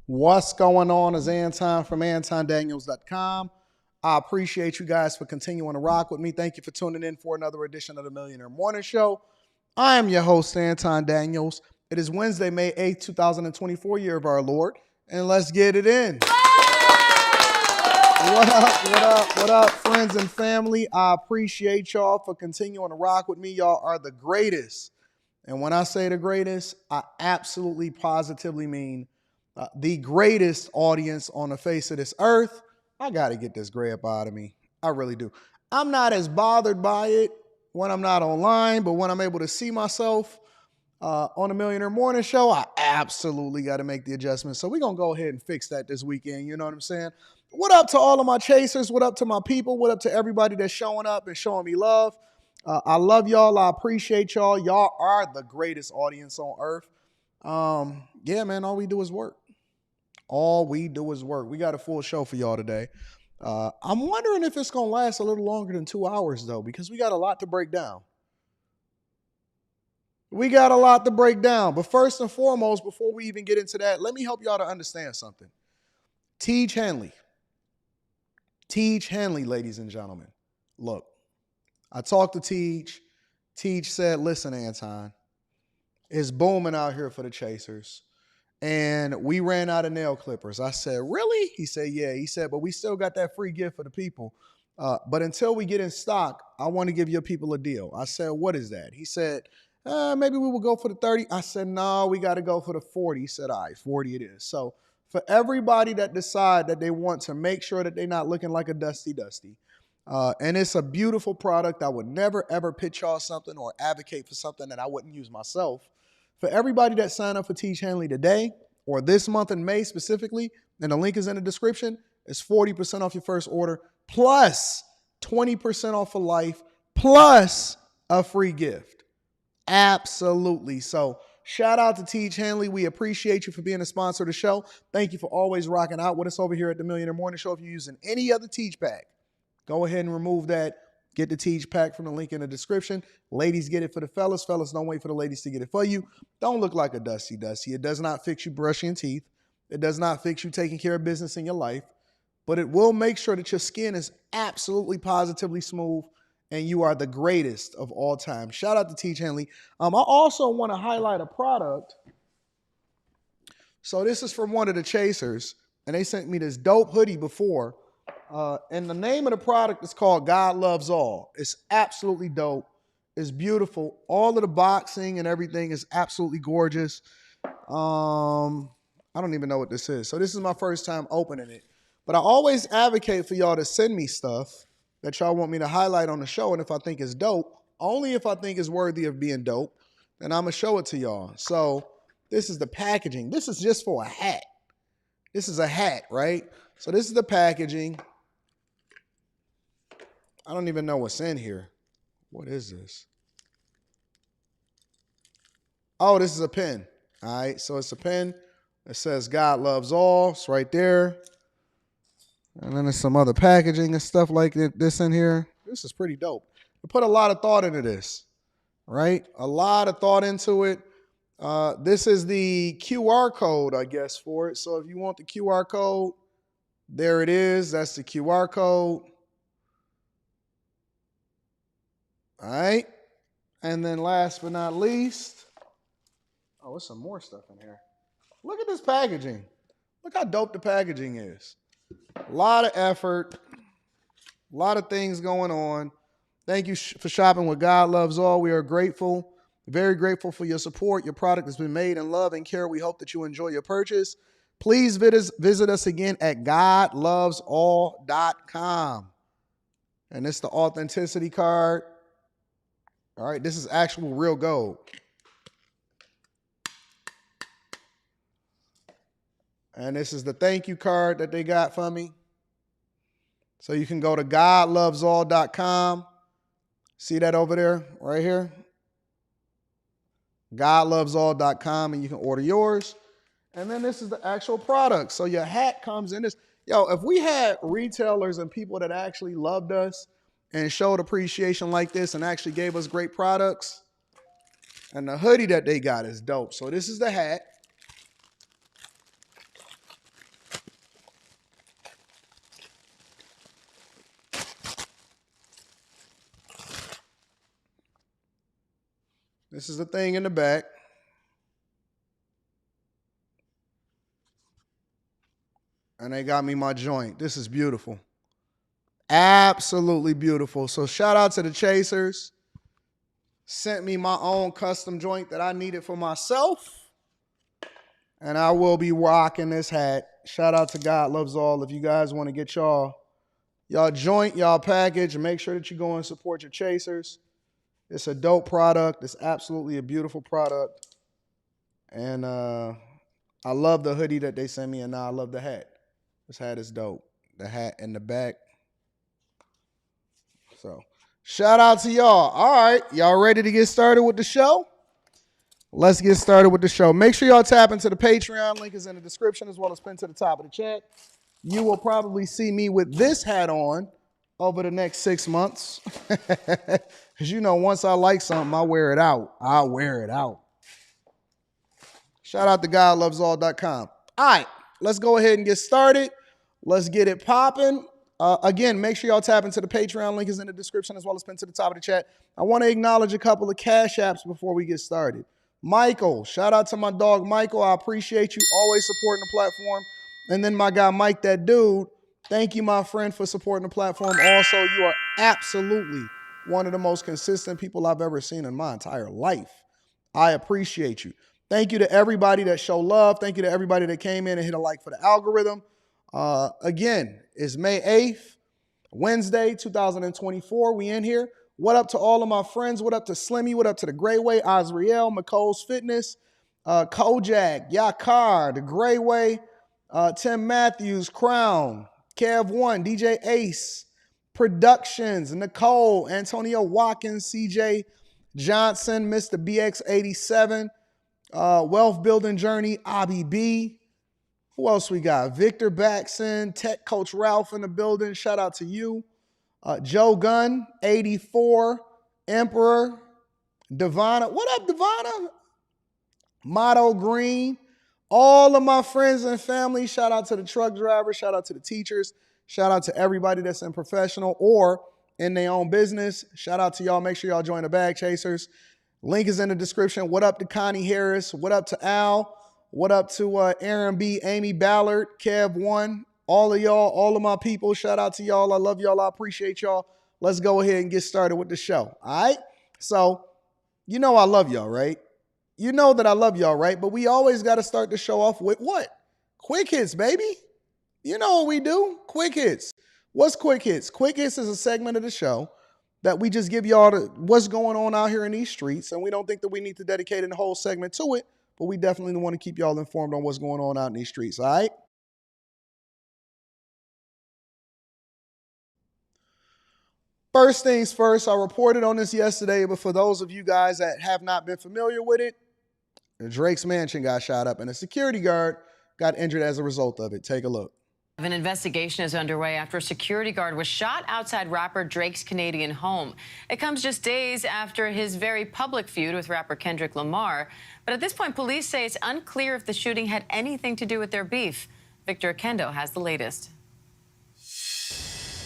What's going on is Anton from AntonDaniels.com. I appreciate you guys for continuing to rock with me. Thank you for tuning in for another edition of the Millionaire Morning Show. I am your host, Anton Daniels. It is Wednesday, May 8th, 2024, year of our Lord, and let's get it in. What up, friends and family? I appreciate y'all for continuing to rock with me. Y'all are the greatest. And when I say the greatest, I absolutely positively mean the greatest audience on the face of this earth. I got to get this gray up out of me. I really do. I'm not as bothered by it when I'm not online, but when I'm able to see myself on the Millionaire Morning Show, I absolutely got to make the adjustment. So we're going to go ahead and fix that this weekend. You know what I'm saying? What up to all of my chasers? What up to my people? What up to everybody that's showing up and showing me love? I love y'all. I appreciate y'all. Y'all are the greatest audience on earth. Yeah, man, all we do is work. All we do is work. We got a full show for y'all today. I'm wondering if it's going to last a little longer than 2 hours, though, because we got a lot to break down. But first and foremost, before we even get into that, let me help y'all to understand something. Tiege Hanley, ladies and gentlemen. Look, I talked to Tiege. Tiege said, listen, Anton, it's booming out here for the chasers. And we ran out of nail clippers. I said, really? He said, yeah. He said, but we still got that free gift for the people. But until we get in stock, I want to give your people a deal. I said, what is that? He said, maybe we will go for the 30. I said, no, we got to go for the 40. He said, all right, 40 it is. So for everybody that decide that they want to make sure that they're not looking like a dusty, and it's a beautiful product. I would never, ever pitch y'all something or advocate for something that I wouldn't use myself. For everybody that signed up for Tiege Hanley today or this month in May specifically, and the link is in the description, it's 40% off your first order plus 20% off for life plus a free gift. Absolutely. So shout out to Tiege Hanley. We appreciate you for being a sponsor of the show. Thank you for always rocking out with us over here at the Millionaire Morning Show. If you're using any other Tiege pack, go ahead and remove that. Get the Tiege pack from the link in the description. Ladies, get it for the fellas. Fellas, don't wait for the ladies to get it for you. Don't look like a dusty. It does not fix you brushing your teeth. It does not fix you taking care of business in your life. But it will make sure that your skin is absolutely positively smooth and you are the greatest of all time. Shout out to Tiege Hanley. I also want to highlight a product. So this is from one of the chasers, and they sent me this dope hoodie before. And the name of the product is called God Loves All. It's absolutely dope. It's beautiful. All of the boxing and everything is absolutely gorgeous. I don't even know what this is. So this is my first time opening it. But I always advocate for y'all to send me stuff that y'all want me to highlight on the show. And if I think it's dope, only if I think it's worthy of being dope, then I'm going to show it to y'all. So this is the packaging. This is just for a hat. This is a hat, right? So this is the packaging. I don't even know what's in here. What is this? Oh, this is a pen. All right, so it's a pen. It says God Loves All. It's right there. And then there's some other packaging and stuff like this in here. This is pretty dope. We put a lot of thought into this, right? A lot of thought into it. This is the QR code, I guess, for it. So if you want the QR code, there it is. That's the QR code. All right. And then last but not least, oh, there's some more stuff in here. Look at this packaging. Look how dope the packaging is. A lot of effort, a lot of things going on. Thank you for shopping with God Loves All. We are grateful, very grateful for your support. Your product has been made in love and care. We hope that you enjoy your purchase. Please visit us again at godlovesall.com. And it's the authenticity card. All right, this is actual real gold. And this is the thank you card that they got for me. So you can go to godlovesall.com. See that over there, right here? godlovesall.com, and you can order yours. And then this is the actual product. So your hat comes in this. Yo, if we had retailers and people that actually loved us and showed appreciation like this and actually gave us great products, and the hoodie that they got is dope. So this is the hat. This is the thing in the back. And they got me my joint. This is beautiful. Absolutely beautiful. So shout out to the Chasers. Sent me my own custom joint that I needed for myself. And I will be rocking this hat. Shout out to God Loves All. If you guys want to get y'all joint, y'all package, make sure that you go and support your Chasers. It's a dope product. It's absolutely a beautiful product. And I love the hoodie that they sent me, and now I love the hat. This hat is dope. The hat in the back. So shout out to y'all. All right, y'all ready to get started with the show? Let's get started with the show. Make sure y'all tap into the Patreon. Link is in the description as well as pinned to the top of the chat. You will probably see me with this hat on over the next 6 months. Because you know, once I like something, I wear it out. I'll wear it out. Shout out to GodLovesAll.com. All right, let's go ahead and get started. Let's get it popping. Again, make sure y'all tap into the Patreon. Link is in the description as well as pinned to the top of the chat. I want to acknowledge a couple of cash apps before we get started. Michael, shout out to my dog Michael. I appreciate you always supporting the platform. And then my guy Mike, that dude, thank you, my friend, for supporting the platform. Also, you are absolutely one of the most consistent people I've ever seen in my entire life. I appreciate you. Thank you to everybody that showed love. Thank you to everybody that came in and hit a like for the algorithm. Again, it's May 8th, Wednesday, 2024. We in here. What up to all of my friends? What up to Slimmy? What up to the Gray Way, Azriel, McColl's Fitness, Kojak, Yakar, the Gray Way, Tim Matthews, Crown, Kev1, DJ Ace, Productions, Nicole, Antonio Watkins, CJ Johnson, Mr. BX87, Wealth Building Journey, Abby B. Who else we got? Victor Baxson, Tech Coach Ralph in the building. Shout out to you. Joe Gunn, 84, Emperor, Devonna. What up, Devonna? Motto Green. All of my friends and family. Shout out to the truck drivers. Shout out to the teachers. Shout out to everybody that's in professional or in their own business. Shout out to y'all. Make sure y'all join the Bag Chasers. Link is in the description. What up to Connie Harris? What up to Al? What up to Aaron B, Amy Ballard, Kev1, all of y'all, all of my people. Shout out to y'all. I love y'all. I appreciate y'all. Let's go ahead and get started with the show. All right? So, you know I love y'all, right? You know that I love y'all, right? But we always got to start the show off with what? Quick hits, baby. You know what we do? Quick hits. What's quick hits? Quick hits is a segment of the show that we just give y'all what's going on out here in these streets, and we don't think that we need to dedicate a whole segment to it, but we definitely want to keep y'all informed on what's going on out in these streets, all right? First things first, I reported on this yesterday, but for those of you guys that have not been familiar with it, Drake's mansion got shot up and a security guard got injured as a result of it. Take a look. An investigation is underway after a security guard was shot outside rapper Drake's Canadian home. It comes just days after his very public feud with rapper Kendrick Lamar. But at this point, police say it's unclear if the shooting had anything to do with their beef. Victor Kendo has the latest.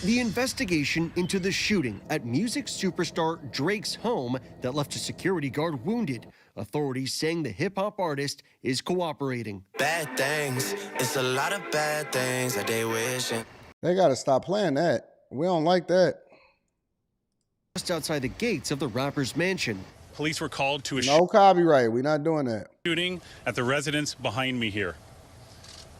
The investigation into the shooting at music superstar Drake's home that left a security guard wounded. Authorities saying the hip-hop artist is cooperating. Bad things, it's a lot of bad things that they wishing. They got to stop playing that. We don't like that. Just outside the gates of the rapper's mansion. Police were called to a No copyright. We're not doing that. shooting at the residence behind me here.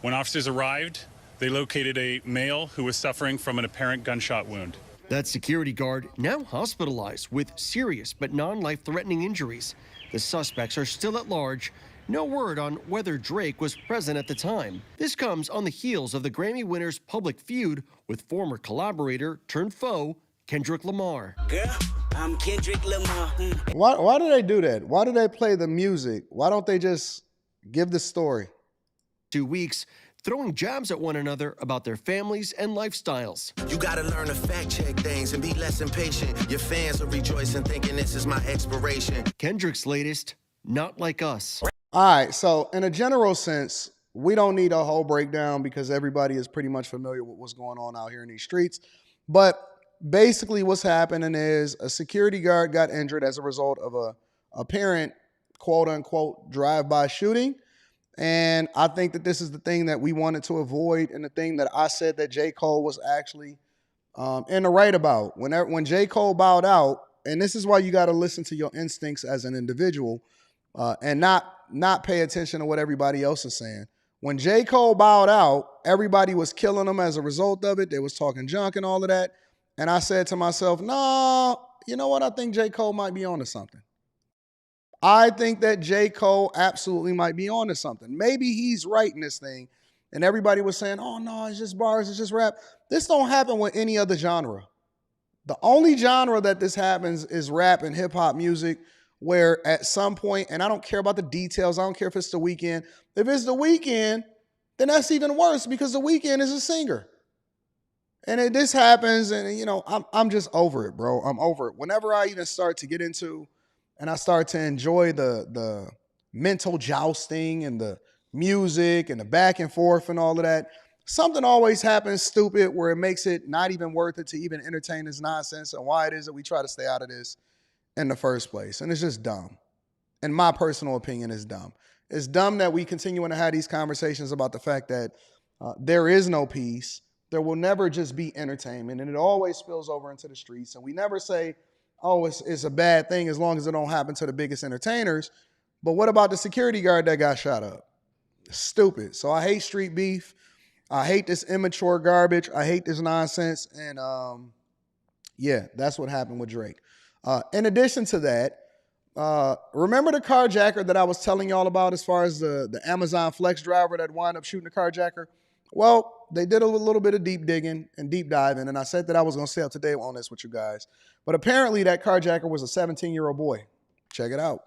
When officers arrived, they located a male who was suffering from an apparent gunshot wound. That security guard now hospitalized with serious but non-life-threatening injuries. The suspects are still at large. No word on whether Drake was present at the time. This comes on the heels of the Grammy winner's public feud with former collaborator turned foe Kendrick Lamar. Girl, I'm Kendrick Lamar. Why do they do that? Why do they play the music? Why don't they just give the story? 2 weeks, throwing jabs at one another about their families and lifestyles. You gotta learn to fact check things and be less impatient. Your fans are rejoicing, thinking this is my expiration. Kendrick's latest, Not Like Us. All right, so in a general sense, we don't need a whole breakdown because everybody is pretty much familiar with what's going on out here in these streets. But basically what's happening is a security guard got injured as a result of apparent quote unquote drive-by shooting. And I think that this is the thing that we wanted to avoid, and the thing that I said that J. Cole was actually in the right about. When J. Cole bowed out, and this is why you got to listen to your instincts as an individual and not pay attention to what everybody else is saying. When J. Cole bowed out, everybody was killing him as a result of it. They was talking junk and all of that. And I said to myself, no, you know what? I think J. Cole might be onto something. I think that J. Cole absolutely might be onto something. Maybe he's writing this thing. And everybody was saying, oh, no, it's just bars, it's just rap. This don't happen with any other genre. The only genre that this happens is rap and hip-hop music, where at some point, and I don't care about the details, I don't care if it's The Weeknd. If it's The Weeknd, then that's even worse, because The Weeknd is a singer. And this happens, and you know, I'm just over it, bro. I'm over it. Whenever I even start to get into, and I start to enjoy the mental jousting and the music and the back and forth and all of that, something always happens stupid where it makes it not even worth it to even entertain this nonsense and why it is that we try to stay out of this in the first place. And it's just dumb. In my personal opinion, it's dumb. It's dumb that we continuing to have these conversations about the fact that there is no peace. There will never just be entertainment, and it always spills over into the streets. And we never say, oh, it's a bad thing as long as it don't happen to the biggest entertainers. But what about the security guard that got shot up? Stupid. So I hate street beef. I hate this immature garbage. I hate this nonsense. And yeah, that's what happened with Drake. In addition to that, remember the carjacker that I was telling y'all about as far as the Amazon Flex driver that wound up shooting the carjacker? Well, they did a little bit of deep digging and deep diving, and I said that I was going to stay up to date on this with you guys. But apparently that carjacker was a 17-year-old boy. Check it out.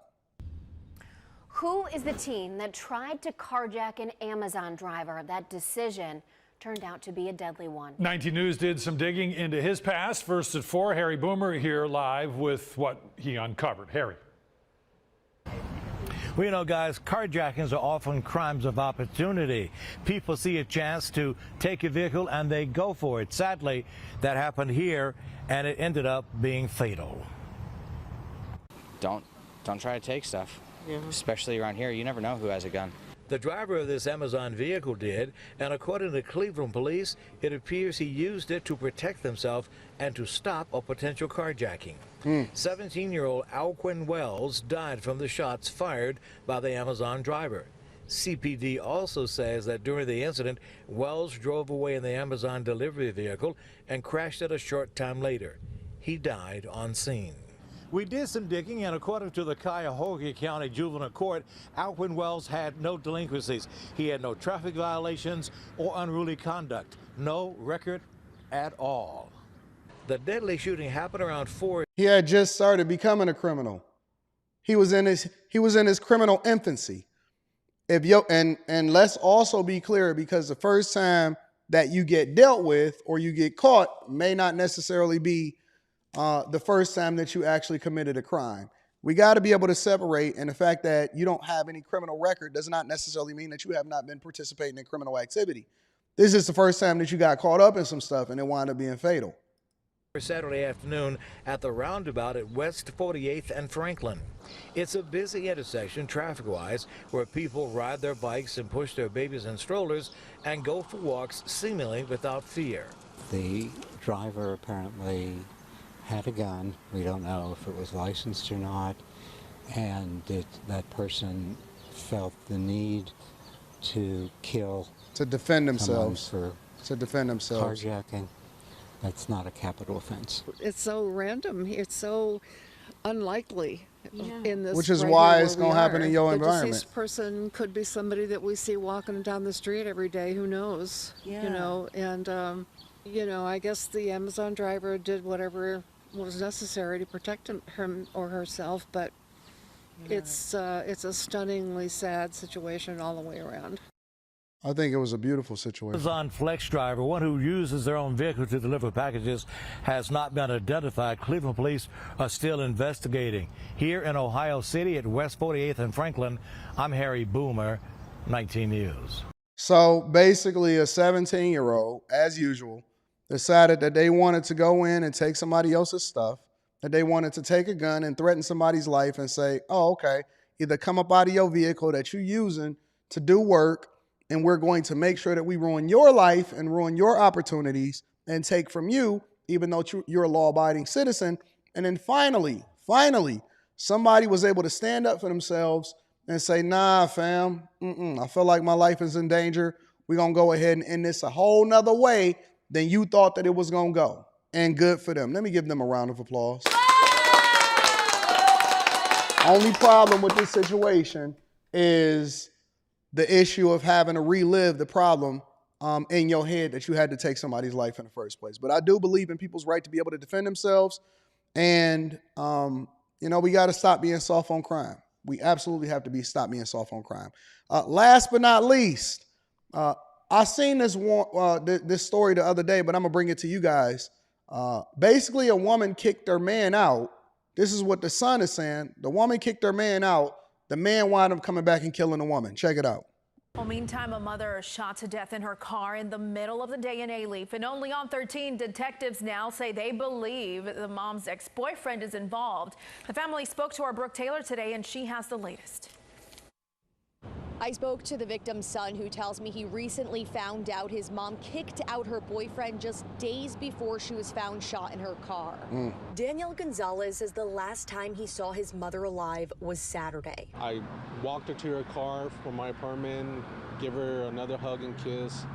Who is the teen that tried to carjack an Amazon driver? That decision turned out to be a deadly one. 19 News did some digging into his past. First at 4, Harry Boomer here live with what he uncovered. Harry. Well, you know, guys, carjackings are often crimes of opportunity. People see a chance to take a vehicle and they go for it. Sadly, that happened here, and it ended up being fatal. Don't try to take stuff. Yeah. Especially around here, you never know who has a gun. The driver of this Amazon vehicle did, and according to Cleveland police, it appears he used it to protect himself and to stop a potential carjacking. 17-year-old Alquin Wells died from the shots fired by the Amazon driver. CPD also says that during the incident, Wells drove away in the Amazon delivery vehicle and crashed it a short time later. He died on scene. We did some digging, and according to the Cuyahoga County Juvenile Court, Alquin Wells had no delinquencies. He had no traffic violations or unruly conduct. No record at all. The deadly shooting happened around 4. He had just started becoming a criminal. He was in his criminal infancy. And let's also be clear, because the first time that you get dealt with or you get caught may not necessarily be the first time that you actually committed a crime. We got to be able to separate, and the fact that you don't have any criminal record does not necessarily mean that you have not been participating in criminal activity. This is the first time that you got caught up in some stuff and it wound up being fatal. Saturday afternoon at the roundabout at West 48th and Franklin. It's a busy intersection traffic-wise where people ride their bikes and push their babies in strollers and go for walks seemingly without fear. The driver apparently had a gun. We don't know if it was licensed or not, and that person felt the need to kill, to defend themselves, for carjacking. That's not a capital offense. It's so random. It's so unlikely in this. Which is why it's going to happen in your environment. The deceased person could be somebody that we see walking down the street every day. Who knows? Yeah. You know, and you know, I guess the Amazon driver did whatever was necessary to protect him or herself, but it's a stunningly sad situation all the way around. I think it was a beautiful situation. Amazon Flex driver, one who uses their own vehicle to deliver packages, has not been identified. Cleveland police are still investigating. Here in Ohio City at West 48th and Franklin, I'm Harry Boomer, 19 News. So basically a 17-year-old, as usual, decided that they wanted to go in and take somebody else's stuff that they wanted to take a gun and threaten somebody's life and say, oh, okay, either come up out of your vehicle that you're using to do work, and we're going to make sure that we ruin your life and ruin your opportunities and take from you, even though you're a law-abiding citizen. And then finally, somebody was able to stand up for themselves and say, nah, fam, I feel like my life is in danger. We're going to go ahead and end this a whole nother way than you thought that it was going to go. And good for them. Let me give them a round of applause. Only problem with this situation is the issue of having to relive the problem in your head that you had to take somebody's life in the first place. But I do believe in people's right to be able to defend themselves. And, we got to stop being soft on crime. We absolutely have to stop being soft on crime. Last but not least, I seen this story the other day, but I'm going to bring it to you guys. Basically, a woman kicked her man out. This is what the Sun is saying. The woman kicked her man out. The man wound up coming back and killing the woman. Check it out. Well, meantime, a mother shot to death in her car in the middle of the day in Alief. And only on 13, detectives now say they believe the mom's ex-boyfriend is involved. The family spoke to our Brooke Taylor today, and she has the latest. I spoke to the victim's son, who tells me he recently found out his mom kicked out her boyfriend just days before she was found shot in her car. Daniel Gonzalez says the last time he saw his mother alive was Saturday. I walked her to her car from my apartment, give her another hug and kiss,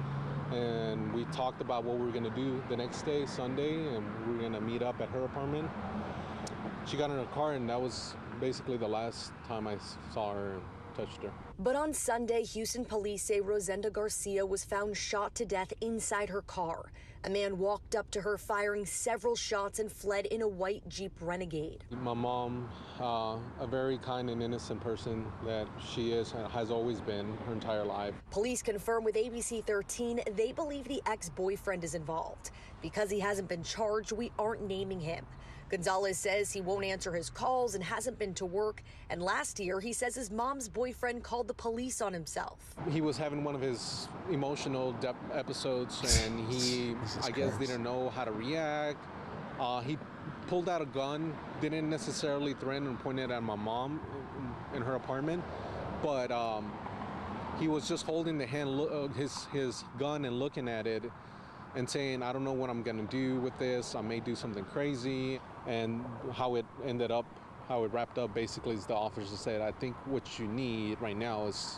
and we talked about what we were gonna do the next day, Sunday, and we were gonna meet up at her apartment. She got in her car, and that was basically the last time I saw her, touched her. But on Sunday, Houston police say Rosenda Garcia was found shot to death inside her car. A man walked up to her, firing several shots, and fled in a white Jeep Renegade. My mom, a very kind and innocent person that she is and has always been her entire life. Police confirm with ABC 13 they believe the ex-boyfriend is involved. Because he hasn't been charged, we aren't naming him. Gonzalez says he won't answer his calls and hasn't been to work. And last year, he says his mom's boyfriend called the police on himself. He was having one of his emotional episodes, and he, I guess, didn't know how to react. He pulled out a gun, didn't necessarily threaten and point it at my mom in her apartment, but he was just holding the his gun and looking at it and saying, I don't know what I'm gonna do with this. I may do something crazy. And how it wrapped up basically is the officer said, I think what you need right now is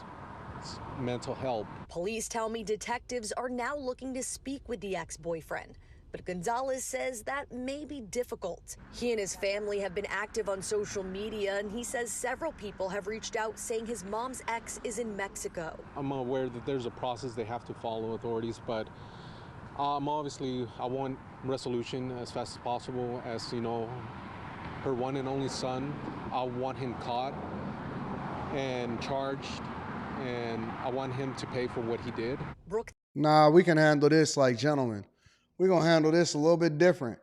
mental help. Police tell me detectives are now looking to speak with the ex-boyfriend. But Gonzalez says that may be difficult. He and his family have been active on social media, and he says several people have reached out saying his mom's ex is in Mexico. I'm aware that there's a process they have to follow, authorities, but I want resolution as fast as possible. As you know, her one and only son, I want him caught and charged, and I want him to pay for what he did. Nah, we can handle this like gentlemen. We're going to handle this a little bit different.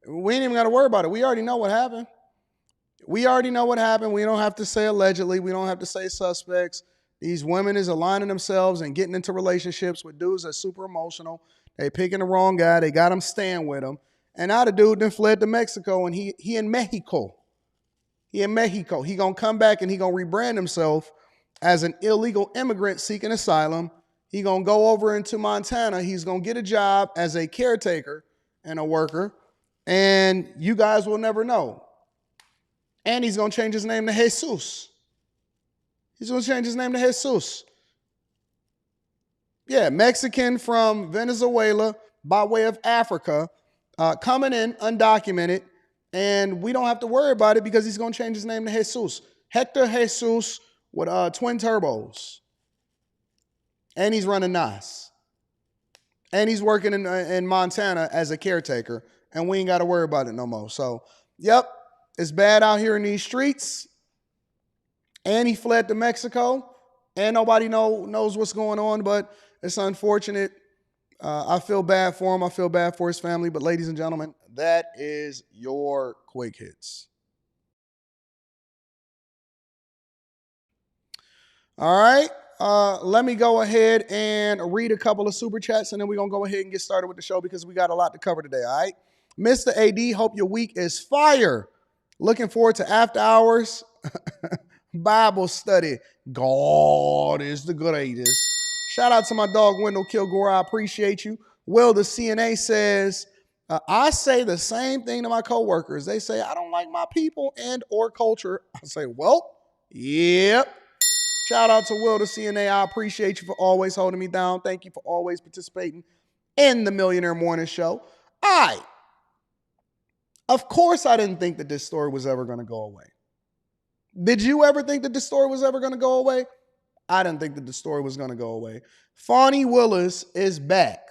We ain't even got to worry about it. We already know what happened. We don't have to say allegedly. We don't have to say suspects. These women is aligning themselves and getting into relationships with dudes that's super emotional. They picking the wrong guy. They got him staying with him. And now the dude then fled to Mexico, and he in Mexico. He in Mexico. He going to come back and he going to rebrand himself as an illegal immigrant seeking asylum. He going to go over into Montana. He's going to get a job as a caretaker and a worker. And you guys will never know. And he's going to change his name to Jesus. He's going to change his name to Jesus. Yeah, Mexican from Venezuela by way of Africa, coming in undocumented, and we don't have to worry about it because he's going to change his name to Jesus. Hector Jesus with twin turbos. And he's running NAS. And he's working in Montana as a caretaker, and we ain't got to worry about it no more. So, yep, it's bad out here in these streets. And he fled to Mexico, and nobody knows what's going on, but it's unfortunate. I feel bad for him. I feel bad for his family. But ladies and gentlemen, that is your Quick Hits. All right. Let me go ahead and read a couple of super chats, and then we're going to go ahead and get started with the show because we got a lot to cover today, all right? Mr. AD, hope your week is fire. Looking forward to after hours Bible study. God is the greatest. Shout out to my dog, Wendell Kilgore. I appreciate you. Will, the CNA says, I say the same thing to my coworkers. They say, I don't like my people and or culture. I say, well, yep. Shout out to Will, the CNA. I appreciate you for always holding me down. Thank you for always participating in the Millionaire Morning Show. Of course, I didn't think that this story was ever going to go away. Did you ever think that this story was ever going to go away? I didn't think that the story was going to go away. Fani Willis is back.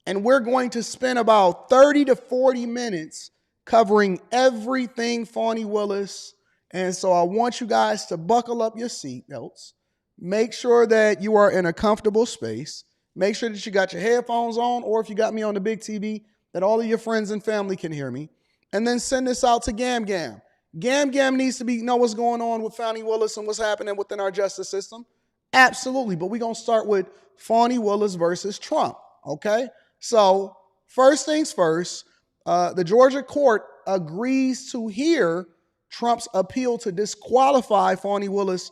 And we're going to spend about 30 to 40 minutes covering everything Fani Willis. And so I want you guys to buckle up your seatbelts. Make sure that you are in a comfortable space. Make sure that you got your headphones on, or if you got me on the big TV, that all of your friends and family can hear me. And then send this out to Gam Gam. Gam Gam needs to know what's going on with Fani Willis and what's happening within our justice system. Absolutely. But we're going to start with Fani Willis versus Trump. Okay? So first things first, the Georgia court agrees to hear Trump's appeal to disqualify Fani Willis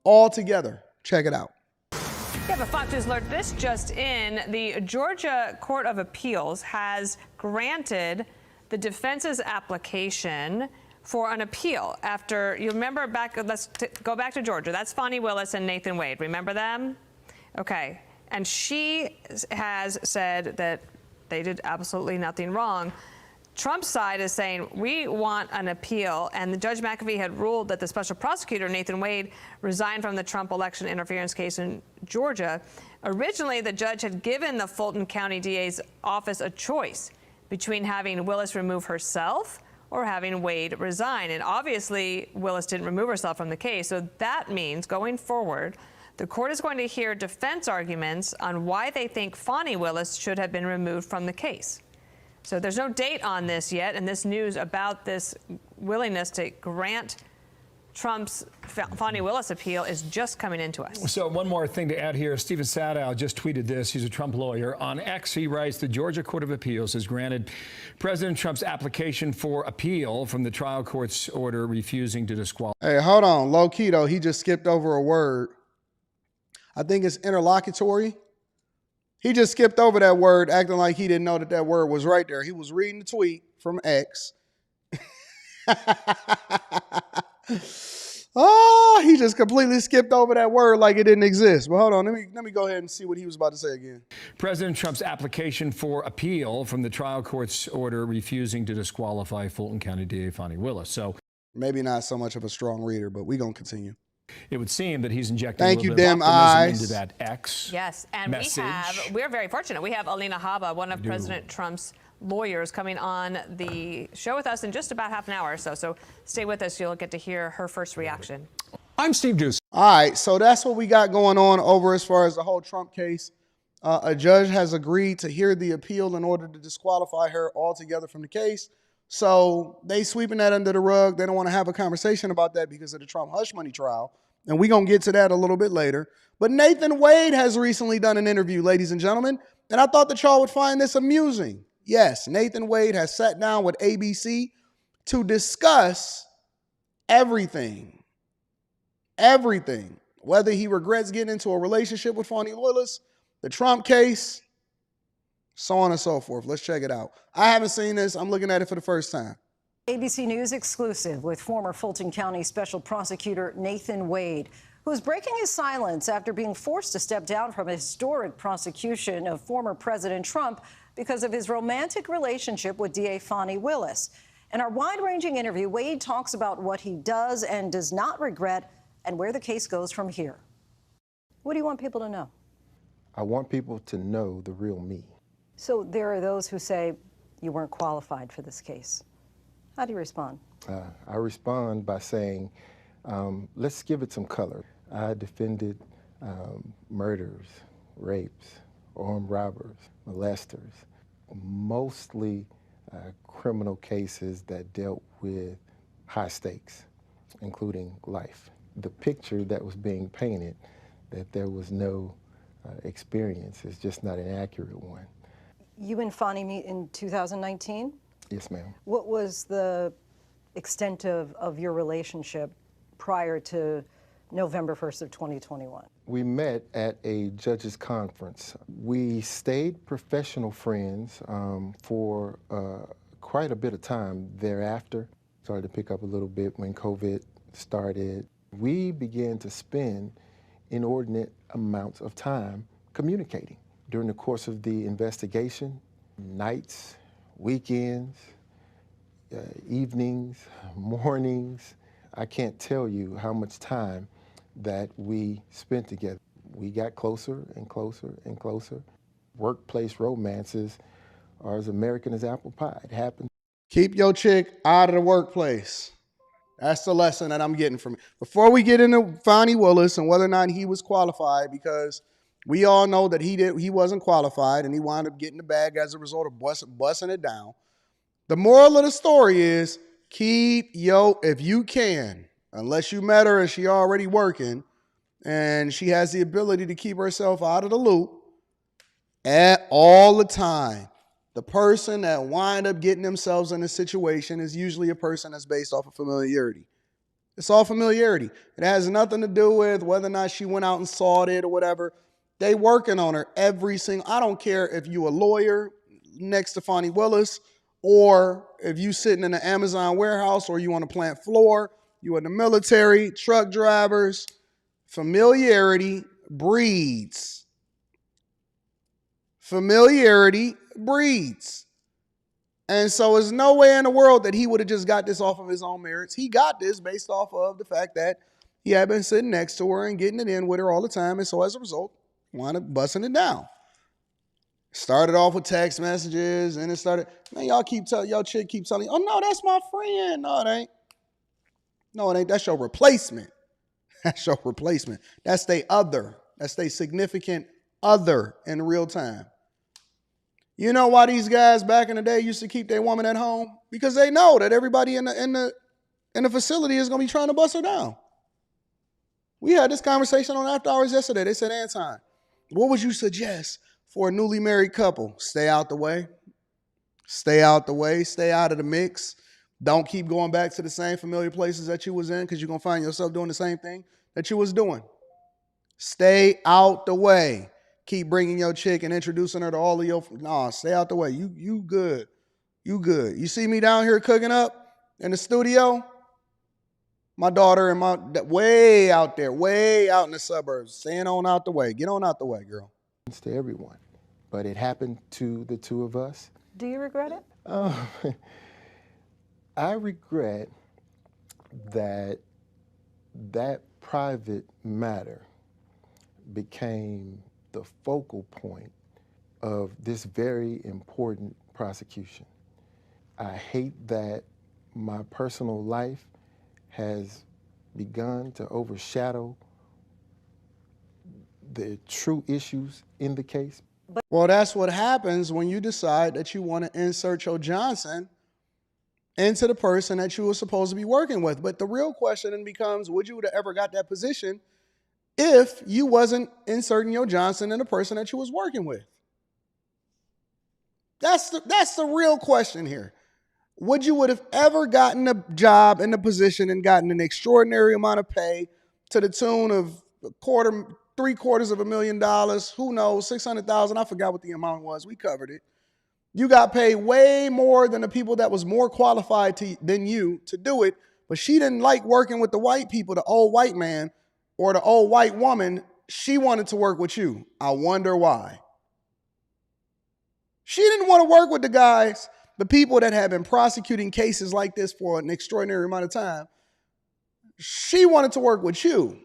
altogether. Check it out. Yeah, but Fox News alert, this just in, the Georgia Court of Appeals has granted the defense's application for an appeal after, you remember back, let's go back to Georgia. That's Fani Willis and Nathan Wade. Remember them? Okay. And she has said that they did absolutely nothing wrong. Trump's side is saying, we want an appeal. And the Judge McAfee had ruled that the special prosecutor, Nathan Wade, resigned from the Trump election interference case in Georgia. Originally, the judge had given the Fulton County DA's office a choice between having Willis remove herself or having Wade resign. And obviously, Willis didn't remove herself from the case. So that means going forward, the court is going to hear defense arguments on why they think Fani Willis should have been removed from the case. So there's no date on this yet, and this news about this willingness to grant Trump's Fani Willis appeal is just coming into us. So one more thing to add here. Stephen Sadow just tweeted this. He's a Trump lawyer. On X, he writes, the Georgia Court of Appeals has granted President Trump's application for appeal from the trial court's order refusing to disqualify. Hey, hold on. Low key, though, he just skipped over a word. I think it's interlocutory. He just skipped over that word, acting like he didn't know that that word was right there. He was reading the tweet from X. Oh, he just completely skipped over that word like it didn't exist. But hold on, let me go ahead and see what he was about to say again. President Trump's application for appeal from the trial court's order refusing to disqualify Fulton County DA Fani Willis. So maybe not so much of a strong reader, but we're going to continue. It would seem that he's injecting Thank a you, little bit of damn optimism eyes. into that X Yes, and message. we're very fortunate. We have Alina Habba, one of President Trump's lawyers, coming on the show with us in just about half an hour or so. So stay with us. You'll get to hear her first reaction. I'm Steve Deuce. All right, so that's what we got going on over as far as the whole Trump case. A judge has agreed to hear the appeal in order to disqualify her altogether from the case. So they sweeping that under the rug. They don't want to have a conversation about that because of the Trump hush money trial. And we're going to get to that a little bit later. But Nathan Wade has recently done an interview, ladies and gentlemen, and I thought that y'all would find this amusing. Yes, Nathan Wade has sat down with ABC to discuss everything. Everything. Whether he regrets getting into a relationship with Fani Willis, the Trump case, so on and so forth. Let's check it out. I haven't seen this. I'm looking at it for the first time. ABC News exclusive with former Fulton County Special Prosecutor Nathan Wade, who's breaking his silence after being forced to step down from a historic prosecution of former President Trump because of his romantic relationship with DA Fani Willis. In our wide-ranging interview, Wade talks about what he does and does not regret and where the case goes from here. What do you want people to know? I want people to know the real me. So there are those who say you weren't qualified for this case. How do you respond? I respond by saying, let's give it some color. I defended murders, rapes, armed robbers, molesters, mostly criminal cases that dealt with high stakes, including life. The picture that was being painted, that there was no experience, is just not an accurate one. You and Fani meet in 2019? Yes, ma'am. What was the extent of your relationship prior to November 1st of 2021? We met at a judges conference. We stayed professional friends for quite a bit of time thereafter. Started to pick up a little bit when COVID started. We began to spend inordinate amounts of time communicating. During the course of the investigation, nights, weekends, evenings, mornings, I can't tell you how much time that we spent together. We got closer and closer and closer. Workplace romances are as American as apple pie. It happens. Keep your chick out of the workplace. That's the lesson that I'm getting from it. Before we get into Fani Willis and whether or not he was qualified, because we all know that he wasn't qualified and he wound up getting the bag as a result of busting it down. The moral of the story is if you can, unless you met her and she already working and she has the ability to keep herself out of the loop at all the time. The person that wind up getting themselves in a situation is usually a person that's based off of familiarity. It's all familiarity. It has nothing to do with whether or not she went out and saw it or whatever. They working on her every single. I don't care if you a lawyer next to Fani Willis, or if you sitting in an Amazon warehouse, or you on a plant floor, you in the military, truck drivers. Familiarity breeds. Familiarity breeds. And so there's no way in the world that he would have just got this off of his own merits. He got this based off of the fact that he had been sitting next to her and getting it in with her all the time. And so as a result, wound up busting it down. Started off with text messages, and it started, man, y'all chick keep telling you, oh no, that's my friend. No, it ain't. No, it ain't. That's your replacement. That's your replacement. That's they other. That's they significant other in real time. You know why these guys back in the day used to keep their woman at home? Because they know that everybody in the facility is going to be trying to bust her down. We had this conversation on After Hours yesterday. They said, Anton, what would you suggest for a newly married couple? Stay out the way. Stay out the way. Stay out of the mix. Don't keep going back to the same familiar places that you was in, because you're going to find yourself doing the same thing that you was doing. Stay out the way. Keep bringing your chick and introducing her to all of your. Nah, stay out the way. You good. You good. You see me down here cooking up in the studio? My daughter and way out there, way out in the suburbs, staying on out the way. Get on out the way, girl. It's to everyone, but it happened to the two of us. Do you regret it? I regret that private matter became the focal point of this very important prosecution. I hate that my personal life has begun to overshadow the true issues in the case. Well, that's what happens when you decide that you want to insert your Johnson into the person that you were supposed to be working with. But the real question then becomes, would you have ever got that position if you wasn't inserting your Johnson in the person that you was working with? That's the real question here. Would you would have ever gotten a job in the position and gotten an extraordinary amount of pay to the tune of $750,000, who knows, $600,000, I forgot what the amount was. We covered it. You got paid way more than the people that was more qualified than you to do it, but she didn't like working with the white people, the old white man or the old white woman. She wanted to work with you. I wonder why. She didn't want to work with the guys, the people that have been prosecuting cases like this for an extraordinary amount of time. She wanted to work with you.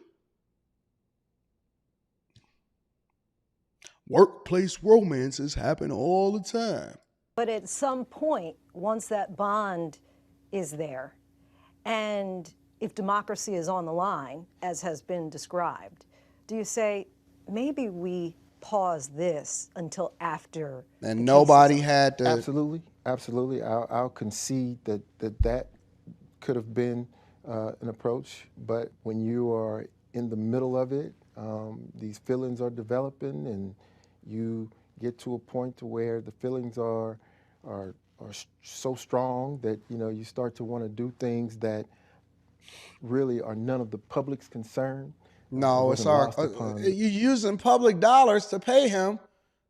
Workplace romances happen all the time. But at some point, once that bond is there, and if democracy is on the line, as has been described, do you say, maybe we pause this until after? And nobody had to. Absolutely, absolutely. I'll concede that could have been an approach, but when you are in the middle of it, these feelings are developing, and you get to a point to where the feelings are so strong that, you know, you start to want to do things that really are none of the public's concern. No, it's wasn't our. lost upon You're using public dollars to pay him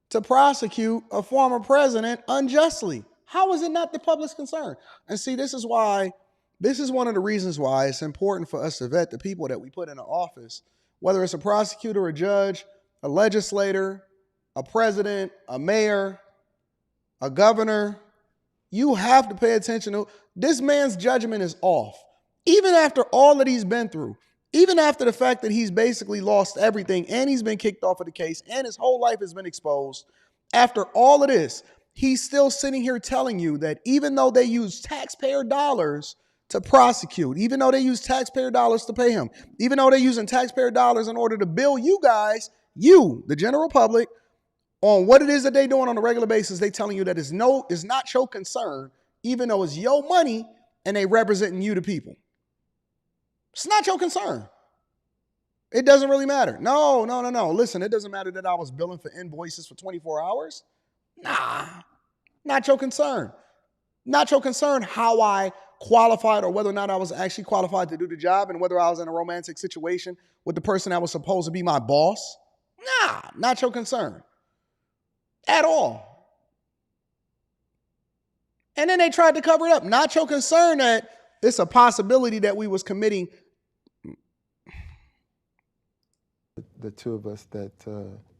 to prosecute a former president unjustly. How is it not the public's concern? And see, this is why. This is one of the reasons why it's important for us to vet the people that we put in the office, whether it's a prosecutor, a judge, a legislator, a president, a mayor, a governor. You have to pay attention to this man's judgment is off. Even after all that he's been through, even after the fact that he's basically lost everything and he's been kicked off of the case and his whole life has been exposed, after all of this, he's still sitting here telling you that even though they use taxpayer dollars to prosecute, even though they use taxpayer dollars to pay him, even though they're using taxpayer dollars in order to bill you guys, you, the general public, on what it is that they're doing on a regular basis, they telling you that it's not your concern, even though it's your money and they representing you, the people. It's not your concern. It doesn't really matter. No. Listen, it doesn't matter that I was billing for invoices for 24 hours. Nah, not your concern. Not your concern how I qualified or whether or not I was actually qualified to do the job and whether I was in a romantic situation with the person that was supposed to be my boss. Nah, not your concern at all. And then they tried to cover it up. Not your concern that it's a possibility that we was committing. The two of us that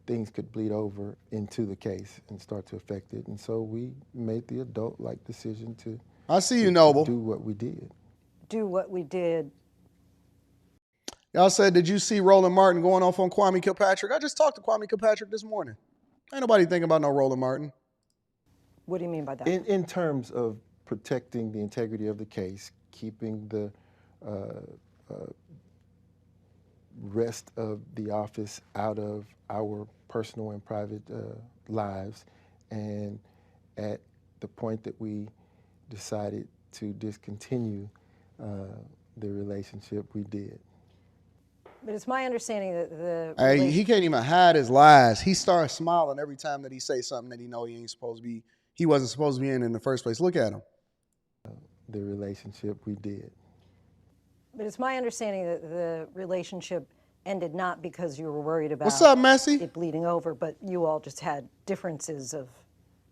things could bleed over into the case and start to affect it. And so we made the adult-like decision to I see you, Noble. Do what we did. Do what we did. Y'all said, did you see Roland Martin going off on Kwame Kilpatrick? I just talked to Kwame Kilpatrick this morning. Ain't nobody thinking about no Roland Martin. What do you mean by that? In terms of protecting the integrity of the case, keeping the rest of the office out of our personal and private lives, and at the point that we decided to discontinue the relationship, we did. But it's my understanding that the Hey, he can't even hide his lies. He starts smiling every time that he says something that he know he wasn't supposed to be in the first place. Look at him. The relationship, we did. But it's my understanding that the relationship ended not because you were worried about What's up, Messi? it bleeding over, but you all just had differences of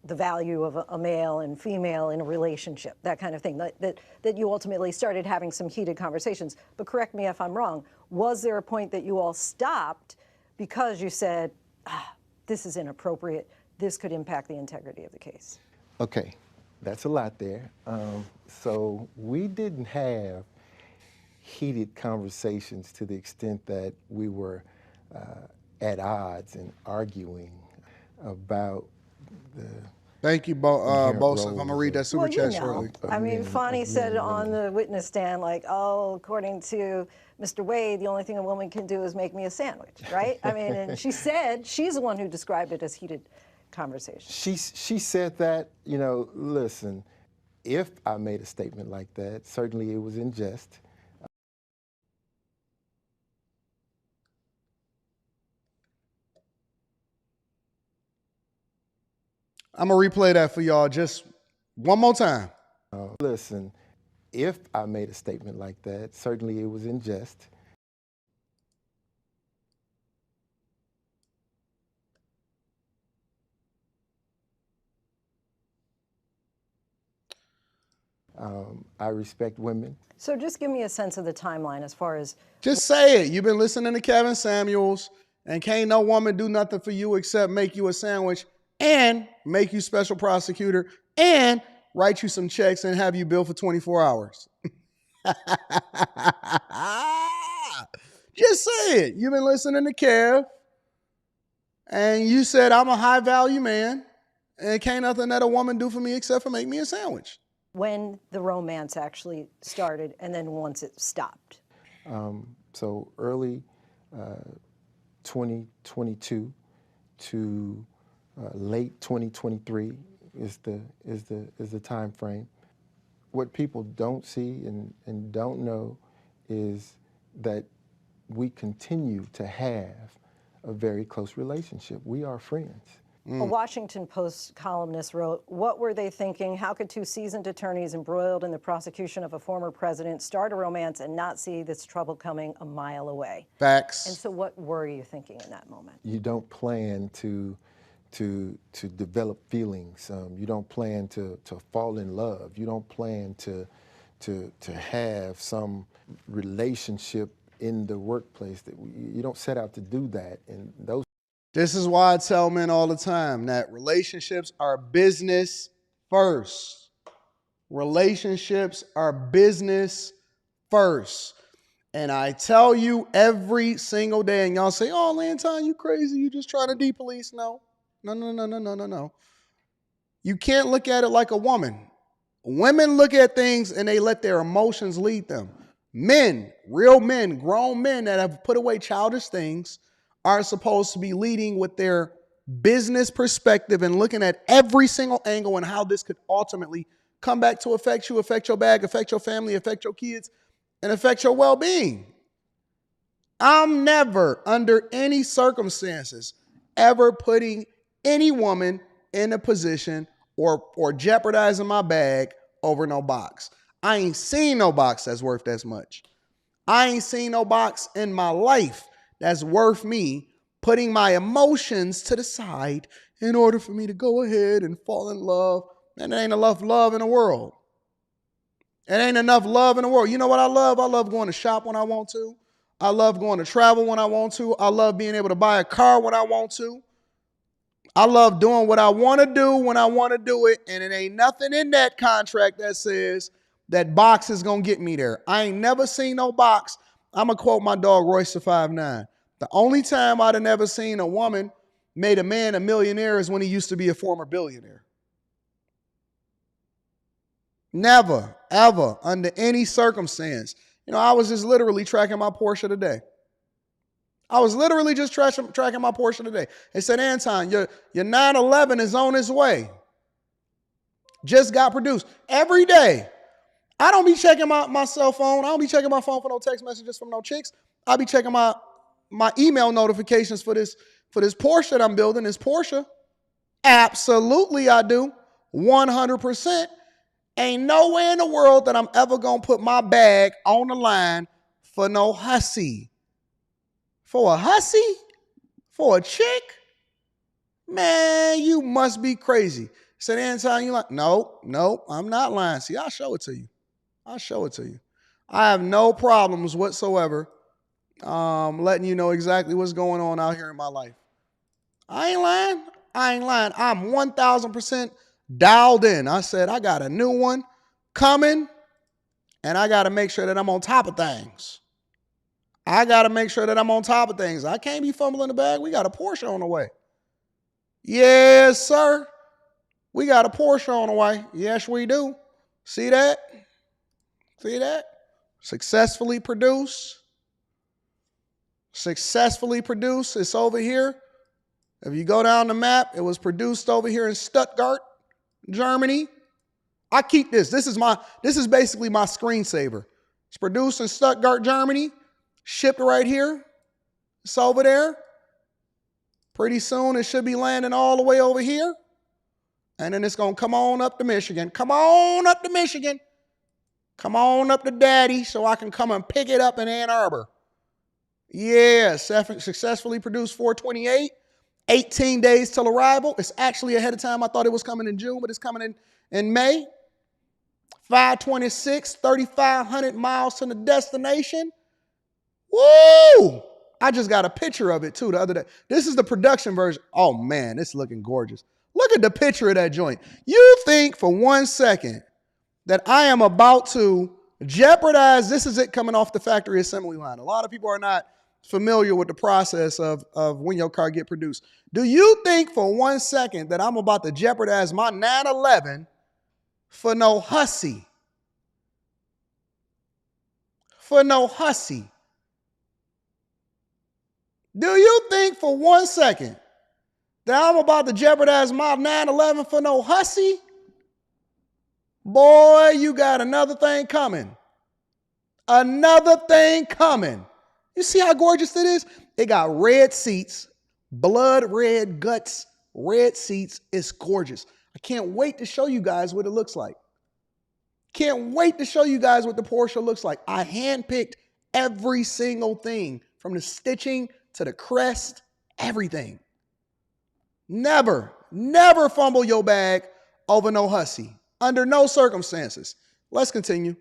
the value of a male and female in a relationship, that kind of thing, that you ultimately started having some heated conversations. But correct me if I'm wrong, was there a point that you all stopped because you said, this is inappropriate, this could impact the integrity of the case? Okay, that's a lot there. So we didn't have heated conversations to the extent that we were at odds and arguing about the Thank you, Bosa. I'm going to read that super chat know. shortly. I mean, Fani said on the witness stand, like, oh, according to Mr. Wade, the only thing a woman can do is make me a sandwich, right? I mean, and she said, she's the one who described it as heated conversation. She said that, you know, listen, if I made a statement like that, certainly it was in jest. I'm going to replay that for y'all just one more time. Listen, if I made a statement like that, certainly it was in jest. I respect women. So just give me a sense of the timeline as far as... Just say it. You've been listening to Kevin Samuels, and can't no woman do nothing for you except make you a sandwich and make you special prosecutor and write you some checks and have you bill for 24 hours. Just say it. You've been listening to Kev, and you said, I'm a high-value man, and can't nothing that a woman do for me except for make me a sandwich. When the romance actually started and then once it stopped? So early 2022 to late 2023 is the time frame. What people don't see and don't know is that we continue to have a very close relationship. We are friends. A Washington Post columnist wrote, "What were they thinking? How could two seasoned attorneys embroiled in the prosecution of a former president start a romance and not see this trouble coming a mile away?" Facts. And so what were you thinking in that moment? You don't plan to develop feelings. You don't plan to fall in love. You don't plan to have some relationship in the workplace. You don't set out to do that. And those. This is why I tell men all the time that relationships are business first. Relationships are business first. And I tell you every single day, and y'all say, "Oh, Anton, you crazy. You just trying to de-police." No. No. You can't look at it like a woman. Women look at things and they let their emotions lead them. Men, real men, grown men that have put away childish things are supposed to be leading with their business perspective and looking at every single angle and how this could ultimately come back to affect you, affect your bag, affect your family, affect your kids, and affect your well-being. I'm never, under any circumstances, ever putting any woman in a position or jeopardizing my bag over no box. I ain't seen no box that's worth that much. I ain't seen no box in my life that's worth me putting my emotions to the side in order for me to go ahead and fall in love. And there ain't enough love in the world. It ain't enough love in the world. You know what I love? I love going to shop when I want to. I love going to travel when I want to. I love being able to buy a car when I want to. I love doing what I want to do when I want to do it. And it ain't nothing in that contract that says that box is going to get me there. I ain't never seen no box. I'm going to quote my dog Royce the 5'9". The only time I'd have never seen a woman made a man a millionaire is when he used to be a former billionaire. Never, ever, under any circumstance. You know, I was just literally tracking my Porsche today. I was literally just tracking my Porsche today. They said, "Anton, your 911 is on its way. Just got produced." Every day. I don't be checking my cell phone. I don't be checking my phone for no text messages from no chicks. I be checking my email notifications for this Porsche that I'm building, this Porsche. Absolutely I do. 100%. Ain't nowhere in the world that I'm ever going to put my bag on the line for no hussy. For a hussy? For a chick? Man, you must be crazy. Said, "Anton, you like?" No, I'm not lying. See, I'll show it to you. I have no problems whatsoever letting you know exactly what's going on out here in my life. I ain't lying. I'm 1,000% dialed in. I said, I got a new one coming, and I got to make sure that I'm on top of things. I can't be fumbling the bag. We got a Porsche on the way. Yes, sir. We got a Porsche on the way. Yes, we do. See that? Successfully produced. It's over here. If you go down the map, it was produced over here in Stuttgart, Germany. I keep this. This is basically my screensaver. It's produced in Stuttgart, Germany. Shipped right here. It's over there. Pretty soon it should be landing all the way over here. And then it's going to come on up to Michigan. Come on up to Daddy so I can come and pick it up in Ann Arbor. Yeah, successfully produced 428. 18 days till arrival. It's actually ahead of time. I thought it was coming in June, but it's coming in May. 526, 3,500 miles to the destination. Woo! I just got a picture of it too the other day. This is the production version. Oh man, it's looking gorgeous. Look at the picture of that joint. You think for 1 second that I am about to jeopardize, this is it coming off the factory assembly line. A lot of people are not familiar with the process of when your car get produced. Do you think for 1 second that I'm about to jeopardize my 911 for no hussy? Do you think for 1 second that I'm about to jeopardize my 911 for no hussy? Boy, you got another thing coming. You see how gorgeous it is? It got red seats, blood red guts, red seats. It's gorgeous. I can't wait to show you guys what it looks like. Can't wait to show you guys what the Porsche looks like. I handpicked every single thing from the stitching to the crest, everything. Never fumble your bag over no hussy. Under no circumstances. Let's continue.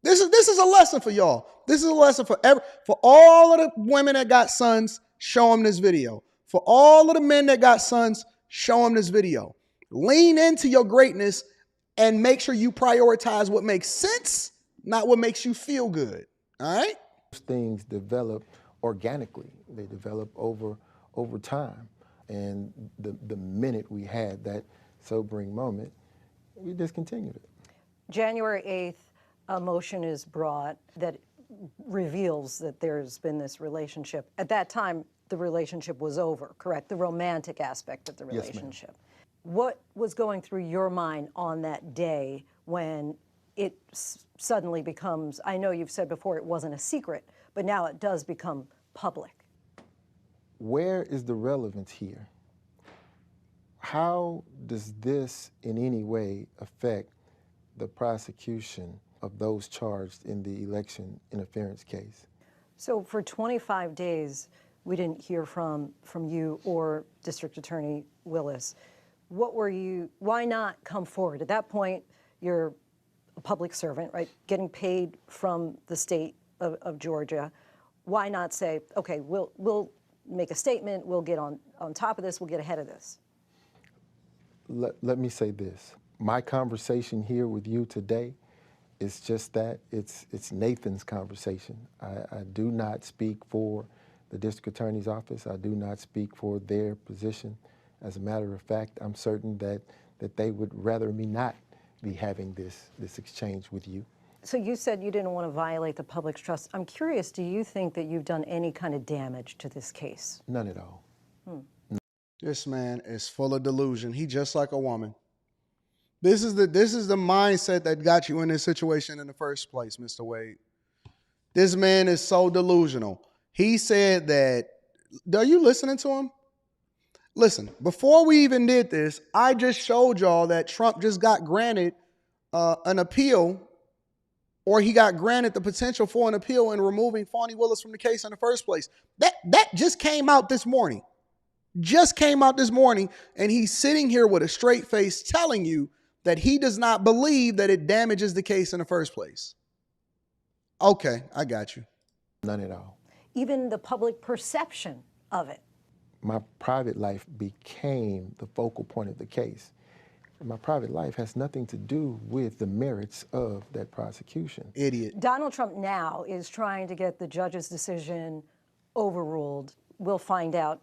This is a lesson for y'all. This is a lesson for all of the women that got sons, show them this video. For all of the men that got sons, show them this video. Lean into your greatness and make sure you prioritize what makes sense, not what makes you feel good. All right? Things develop organically. They develop over time. And the minute we had that sobering moment, we discontinued it. January 8th, a motion is brought that reveals that there's been this relationship. At that time, the relationship was over, correct? The romantic aspect of the relationship. Yes, what was going through your mind on that day when it suddenly becomes, I know you've said before it wasn't a secret, but now it does become public? Where is the relevance here? How does this in any way affect the prosecution of those charged in the election interference case? So for 25 days, we didn't hear from you or District Attorney Willis. Why not come forward? At that point, you're a public servant, right? Getting paid from the state of Georgia. Why not say, okay, we'll make a statement, we'll get on top of this, we'll get ahead of this? Let me say this. My conversation here with you today is just that. It's Nathan's conversation. I do not speak for the district attorney's office. I do not speak for their position. As a matter of fact, I'm certain that they would rather me not be having this exchange with you. So you said you didn't want to violate the public's trust. I'm curious, do you think that you've done any kind of damage to this case? None at all. This man is full of delusion. He just like a woman. This is the mindset that got you in this situation in the first place, Mr. Wade. This man is so delusional. He said that, are you listening to him? Listen, before we even did this, I just showed y'all that Trump just got granted an appeal, or he got granted the potential for an appeal in removing Fani Willis from the case in the first place. That just came out this morning. Just came out this morning, and he's sitting here with a straight face telling you that he does not believe that it damages the case in the first place. Okay, I got you. None at all. Even the public perception of it. My private life became the focal point of the case. My private life has nothing to do with the merits of that prosecution. Idiot. Donald Trump now is trying to get the judge's decision overruled. We'll find out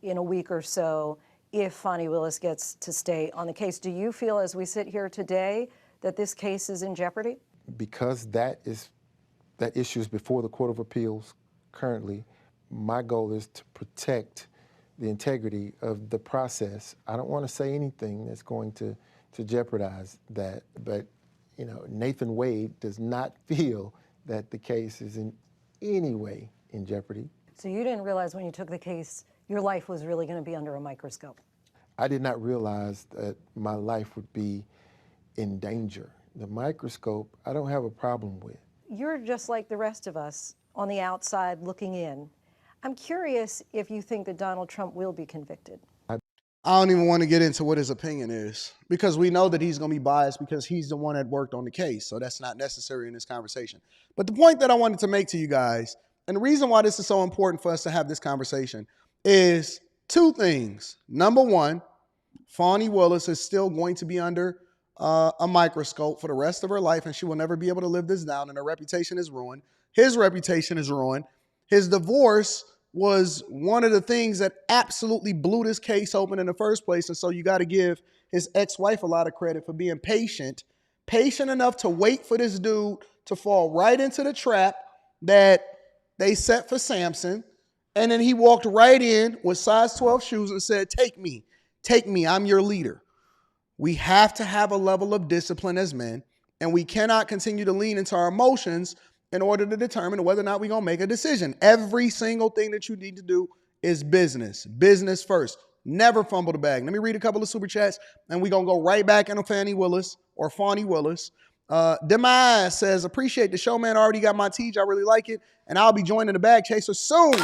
in a week or so if Fani Willis gets to stay on the case. Do you feel, as we sit here today, that this case is in jeopardy? Because that issue is before the Court of Appeals currently, my goal is to protect the integrity of the process. I don't want to say anything that's going to jeopardize that, but Nathan Wade does not feel that the case is in any way in jeopardy. So you didn't realize when you took the case your life was really going to be under a microscope? I did not realize that my life would be in danger. The microscope, I don't have a problem with. You're just like the rest of us on the outside looking in. I'm curious if you think that Donald Trump will be convicted. I don't even want to get into what his opinion is, because we know that he's going to be biased because he's the one that worked on the case. So that's not necessary in this conversation. But the point that I wanted to make to you guys, and the reason why this is so important for us to have this conversation, is two things. Number one, Fani Willis is still going to be under a microscope for the rest of her life, and she will never be able to live this down, and her reputation is ruined. His reputation is ruined. His divorce was one of the things that absolutely blew this case open in the first place, and so you got to give his ex-wife a lot of credit for being patient enough to wait for this dude to fall right into the trap that they set for Samson. And then he walked right in with size 12 shoes and said, take me, I'm your leader. We have to have a level of discipline as men, and we cannot continue to lean into our emotions in order to determine whether or not we're going to make a decision. Every single thing that you need to do is business first. Never fumble the bag. Let me read a couple of super chats, and we're going to go right back into Fani Willis or Fani Willis. Demise says, appreciate the show, man. I already got my Tiege. I really like it. And I'll be joining the Bag Chaser soon.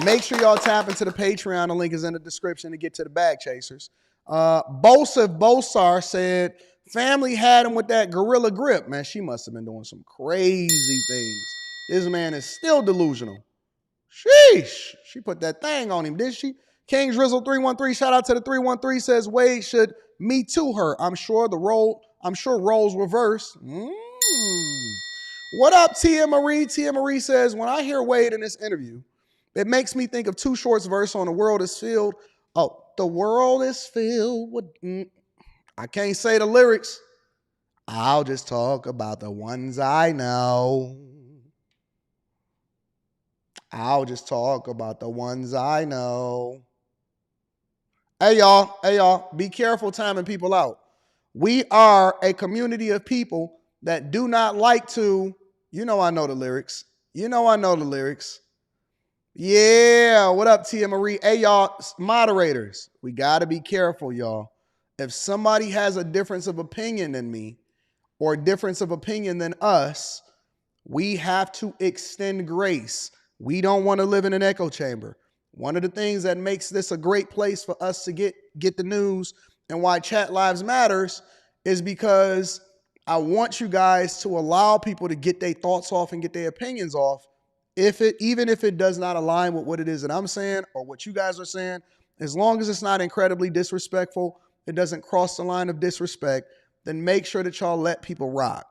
Make sure y'all tap into the Patreon. The link is in the description to get to the Bag Chasers. Bosif Bosar said, family had him with that gorilla grip. Man, she must have been doing some crazy things. This man is still delusional. Sheesh. She put that thing on him, did she? King Drizzle 313, shout out to the 313, says Wade should me too her. I'm sure roles reverse. What up, Tia Marie? Tia Marie says, when I hear Wade in this interview, it makes me think of Too Short's verse on The World is Filled. Oh, the world is filled with... I can't say the lyrics. I'll just talk about the ones I know. I'll just talk about the ones I know. Hey, y'all, be careful timing people out. We are a community of people that do not like to, I know the lyrics. Yeah, what up, Tia Marie? Hey, y'all, moderators, we got to be careful, y'all. If somebody has a difference of opinion than me or a difference of opinion than us, we have to extend grace. We don't want to live in an echo chamber. One of the things that makes this a great place for us to get the news and why Chat Lives Matters is because I want you guys to allow people to get their thoughts off and get their opinions off. Even if it does not align with what it is that I'm saying or what you guys are saying, as long as it's not incredibly disrespectful, it doesn't cross the line of disrespect, then make sure that y'all let people rock.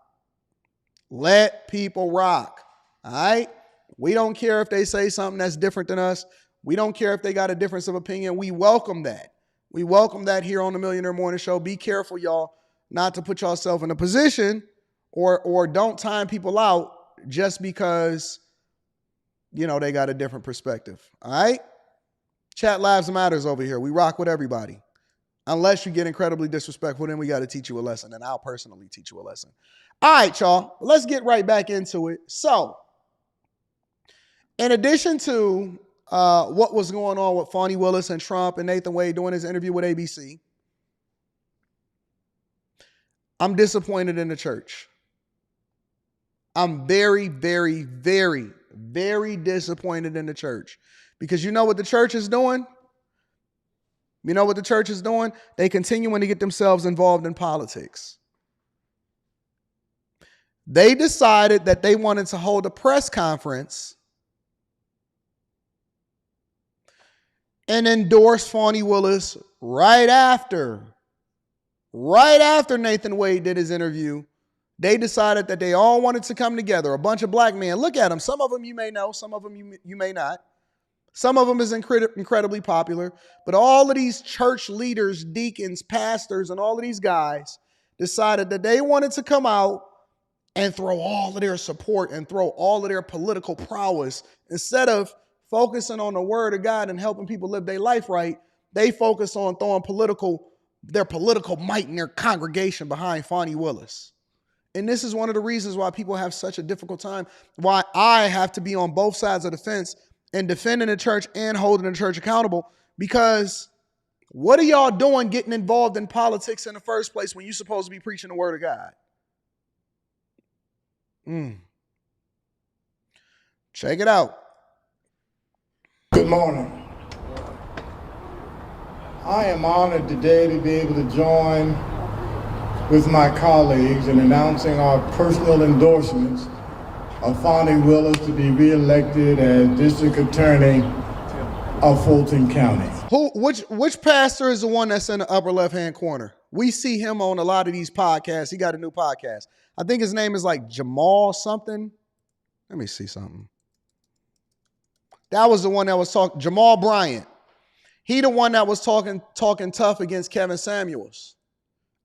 Let people rock, all right? We don't care if they say something that's different than us. We don't care if they got a difference of opinion. We welcome that. We welcome that here on the Millionaire Morning Show. Be careful, y'all, not to put yourself in a position or don't time people out just because, they got a different perspective, all right? Chat Lives Matters over here. We rock with everybody. Unless you get incredibly disrespectful, then we got to teach you a lesson, and I'll personally teach you a lesson. All right, y'all, let's get right back into it. So, in addition to what was going on with Fani Willis and Trump and Nathan Wade doing his interview with ABC, I'm disappointed in the church. I'm very, very, very, very disappointed in the church. Because you know what the church is doing? You know what the church is doing? They continuing to get themselves involved in politics. They decided that they wanted to hold a press conference and endorse Fani Willis right after Nathan Wade did his interview. They decided that they all wanted to come together. A bunch of black men. Look at them. Some of them you may know. Some of them you may not. Some of them is incredibly popular. But all of these church leaders, deacons, pastors, and all of these guys decided that they wanted to come out and throw all of their support and throw all of their political prowess. Instead of focusing on the word of God and helping people live their life right, they focused on throwing their political might and their congregation behind Fani Willis. And this is one of the reasons why people have such a difficult time, why I have to be on both sides of the fence and defending the church and holding the church accountable, because what are y'all doing getting involved in politics in the first place when you're supposed to be preaching the word of God? Check it out. Good morning. I am honored today to be able to join with my colleagues in announcing our personal endorsements of Fani Willis to be reelected as District Attorney of Fulton County. Which pastor is the one that's in the upper left-hand corner? We see him on a lot of these podcasts. He got a new podcast. I think his name is like Jamal something. Let me see something. That was the one that was talking, Jamal Bryant. He the one that was talking tough against Kevin Samuels.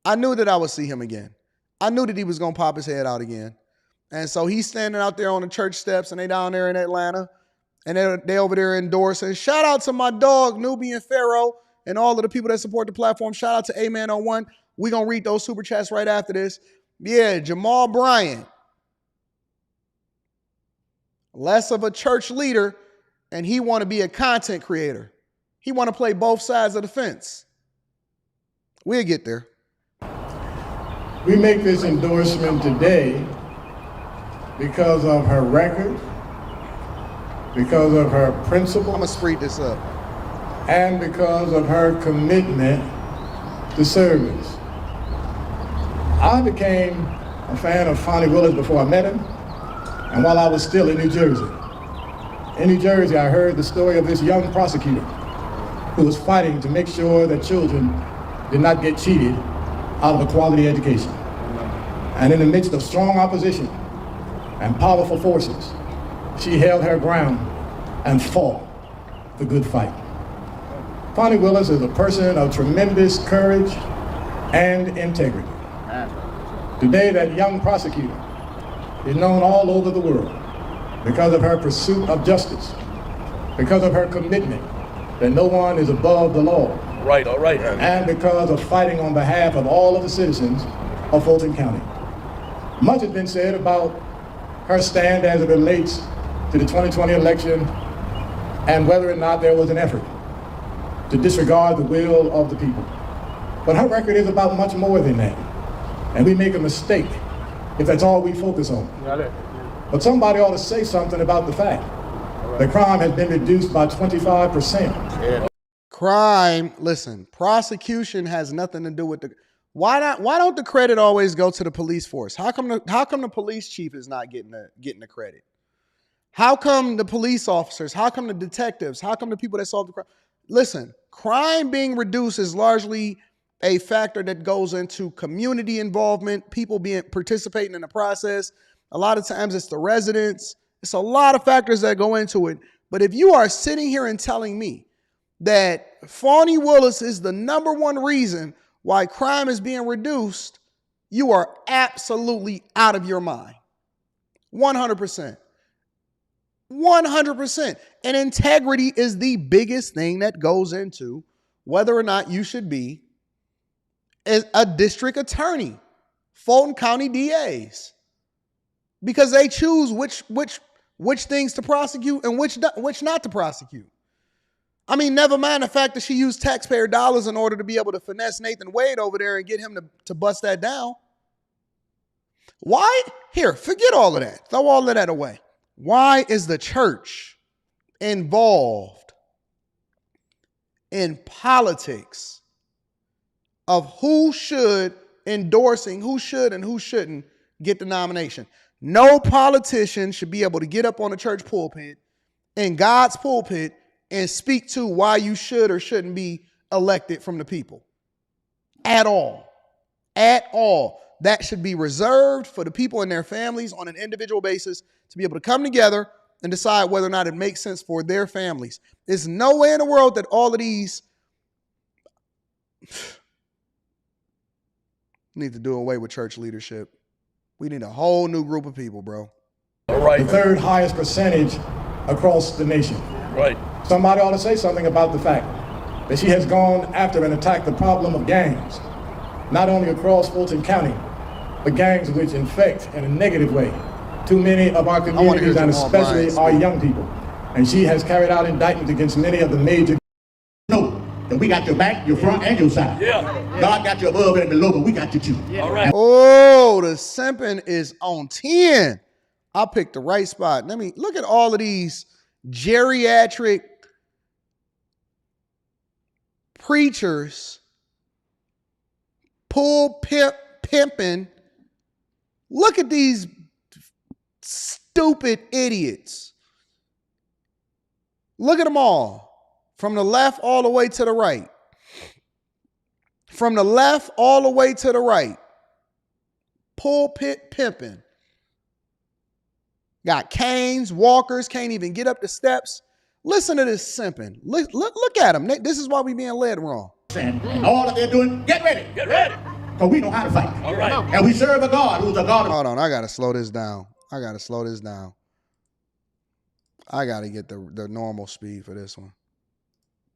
I knew that I would see him again. I knew that he was going to pop his head out again. And so he's standing out there on the church steps, and they down there in Atlanta, and they over there endorsing. Shout out to my dog, Nubian Pharaoh, and all of the people that support the platform. Shout out to Amen01. We're going to read those super chats right after this. Yeah, Jamal Bryant. Less of a church leader and he want to be a content creator. He want to play both sides of the fence. We'll get there. We make this endorsement today because of her record, because of her principles. I'm gonna speed this up. And because of her commitment to service. I became a fan of Fani Willis before I met him, and while I was still in New Jersey. In New Jersey, I heard the story of this young prosecutor who was fighting to make sure that children did not get cheated out of a quality education. And in the midst of strong opposition and powerful forces, she held her ground and fought the good fight. Fani Willis is a person of tremendous courage and integrity. Today, that young prosecutor is known all over the world because of her pursuit of justice, because of her commitment that no one is above the law. Right, all right. And because of fighting on behalf of all of the citizens of Fulton County. Much has been said about her stand as it relates to the 2020 election and whether or not there was an effort to disregard the will of the people. But her record is about much more than that. And we make a mistake if that's all we focus on. But somebody ought to say something about the fact that crime has been reduced by 25%. Crime, listen, prosecution has nothing to do with the, why don't the credit always go to the police force? How come the police chief is not getting the credit? How come the police officers? How come the detectives? How come the people that solve the crime? Listen, crime being reduced is largely a factor that goes into community involvement, people participating in the process. A lot of times it's the residents. It's a lot of factors that go into it. But if you are sitting here and telling me that Fani Willis is the #1 reason why crime is being reduced, you are absolutely out of your mind. 100%. 100%. And integrity is the biggest thing that goes into whether or not you should be a district attorney, Fulton County DAs, because they choose which things to prosecute and which not to prosecute. I mean, never mind the fact that she used taxpayer dollars in order to be able to finesse Nathan Wade over there and get him to bust that down. Why? Here, forget all of that. Throw all of that away. Why is the church involved in politics of who should and who shouldn't get the nomination? No politician should be able to get up on a church pulpit, in God's pulpit, and speak to why you should or shouldn't be elected from the people. At all. At all. That should be reserved for the people and their families on an individual basis to be able to come together and decide whether or not it makes sense for their families. There's no way in the world that all of these need to do away with church leadership. We need a whole new group of people, bro. All right. The third highest percentage across the nation. Right. Somebody ought to say something about the fact that she has gone after and attacked the problem of gangs, not only across Fulton County, but gangs which infect in a negative way too many of our communities and especially our young people. And she has carried out indictments against many of the major. No, that we got your back, your front, and your side. Yeah. God got you above and below, but we got you too. Yeah. All right. Oh, the simping is on 10. I picked the right spot. Let me look at all of these geriatric preachers, pimping. Look at these stupid idiots. Look at them all, from the left all the way to the right. From the left all the way to the right. Pulpit pimping. Got canes, walkers, can't even get up the steps. Listen to this simping. Look at them. This is why we being led wrong. And all that they're doing, get ready. Get ready. Because we know how to fight. All right. And we serve a God who's a God of... Hold on, I got to slow this down. I got to get the normal speed for this one.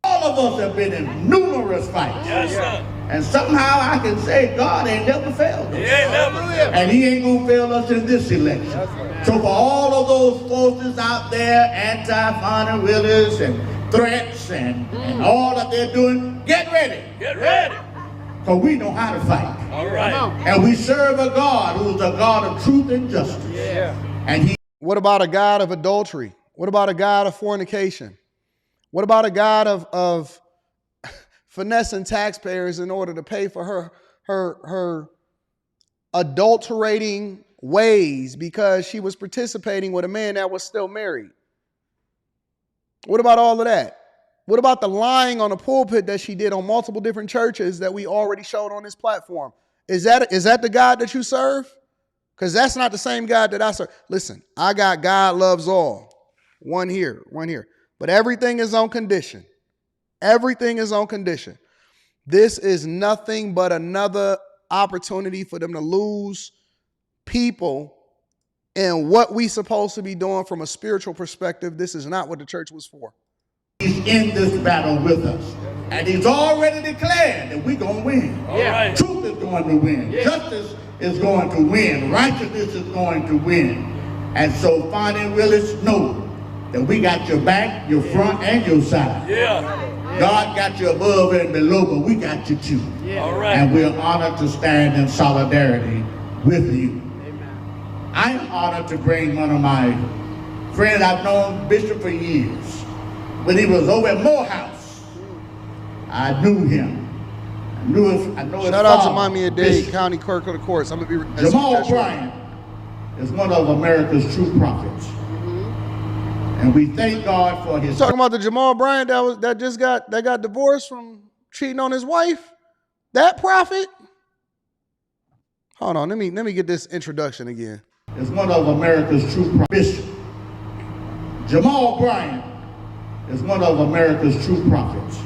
All of us have been in numerous fights. Yes, sir. And somehow I can say God ain't never failed us. And he ain't gonna fail us in this election. So for all of those forces out there, anti-Fani Willis and threats and all that they're doing, get ready. Get ready. Because we know how to fight. All right. And we serve a God who's a God of truth and justice. Yeah. And he. What about a God of adultery? What about a God of fornication? What about a God of finessing taxpayers in order to pay for her adulterating ways because she was participating with a man that was still married? What about all of that? What about the lying on the pulpit that she did on multiple different churches that we already showed on this platform? Is that the God that you serve? Because that's not the same God that I serve. Listen, I got God loves all. One here. But everything is on condition. Everything is on condition. This is nothing but another opportunity for them to lose people in what we supposed to be doing from a spiritual perspective. This is not what the church was for. He's in this battle with us. And he's already declared that we're going to win. Right. Truth is going to win. Yeah. Justice is going to win. Righteousness is going to win. And so Fani Willis, know that we got your back, your front, and your side. Yeah. God got you above and below, but we got you too. Yeah. All right. And we're honored to stand in solidarity with you. Amen. I'm honored to bring one of my friends. I've known Bishop for years. When he was over at Morehouse, I knew him. I know his Shout out to Miami-Dade County Clerk of the Courts. I'm gonna be Jamal Bryant is one of America's true prophets. And we thank God for his. Talking about the Jamal Bryant that got divorced from cheating on his wife. That prophet. Hold on, let me get this introduction again. Is one of America's true prophets. Jamal Bryant is one of America's true prophets.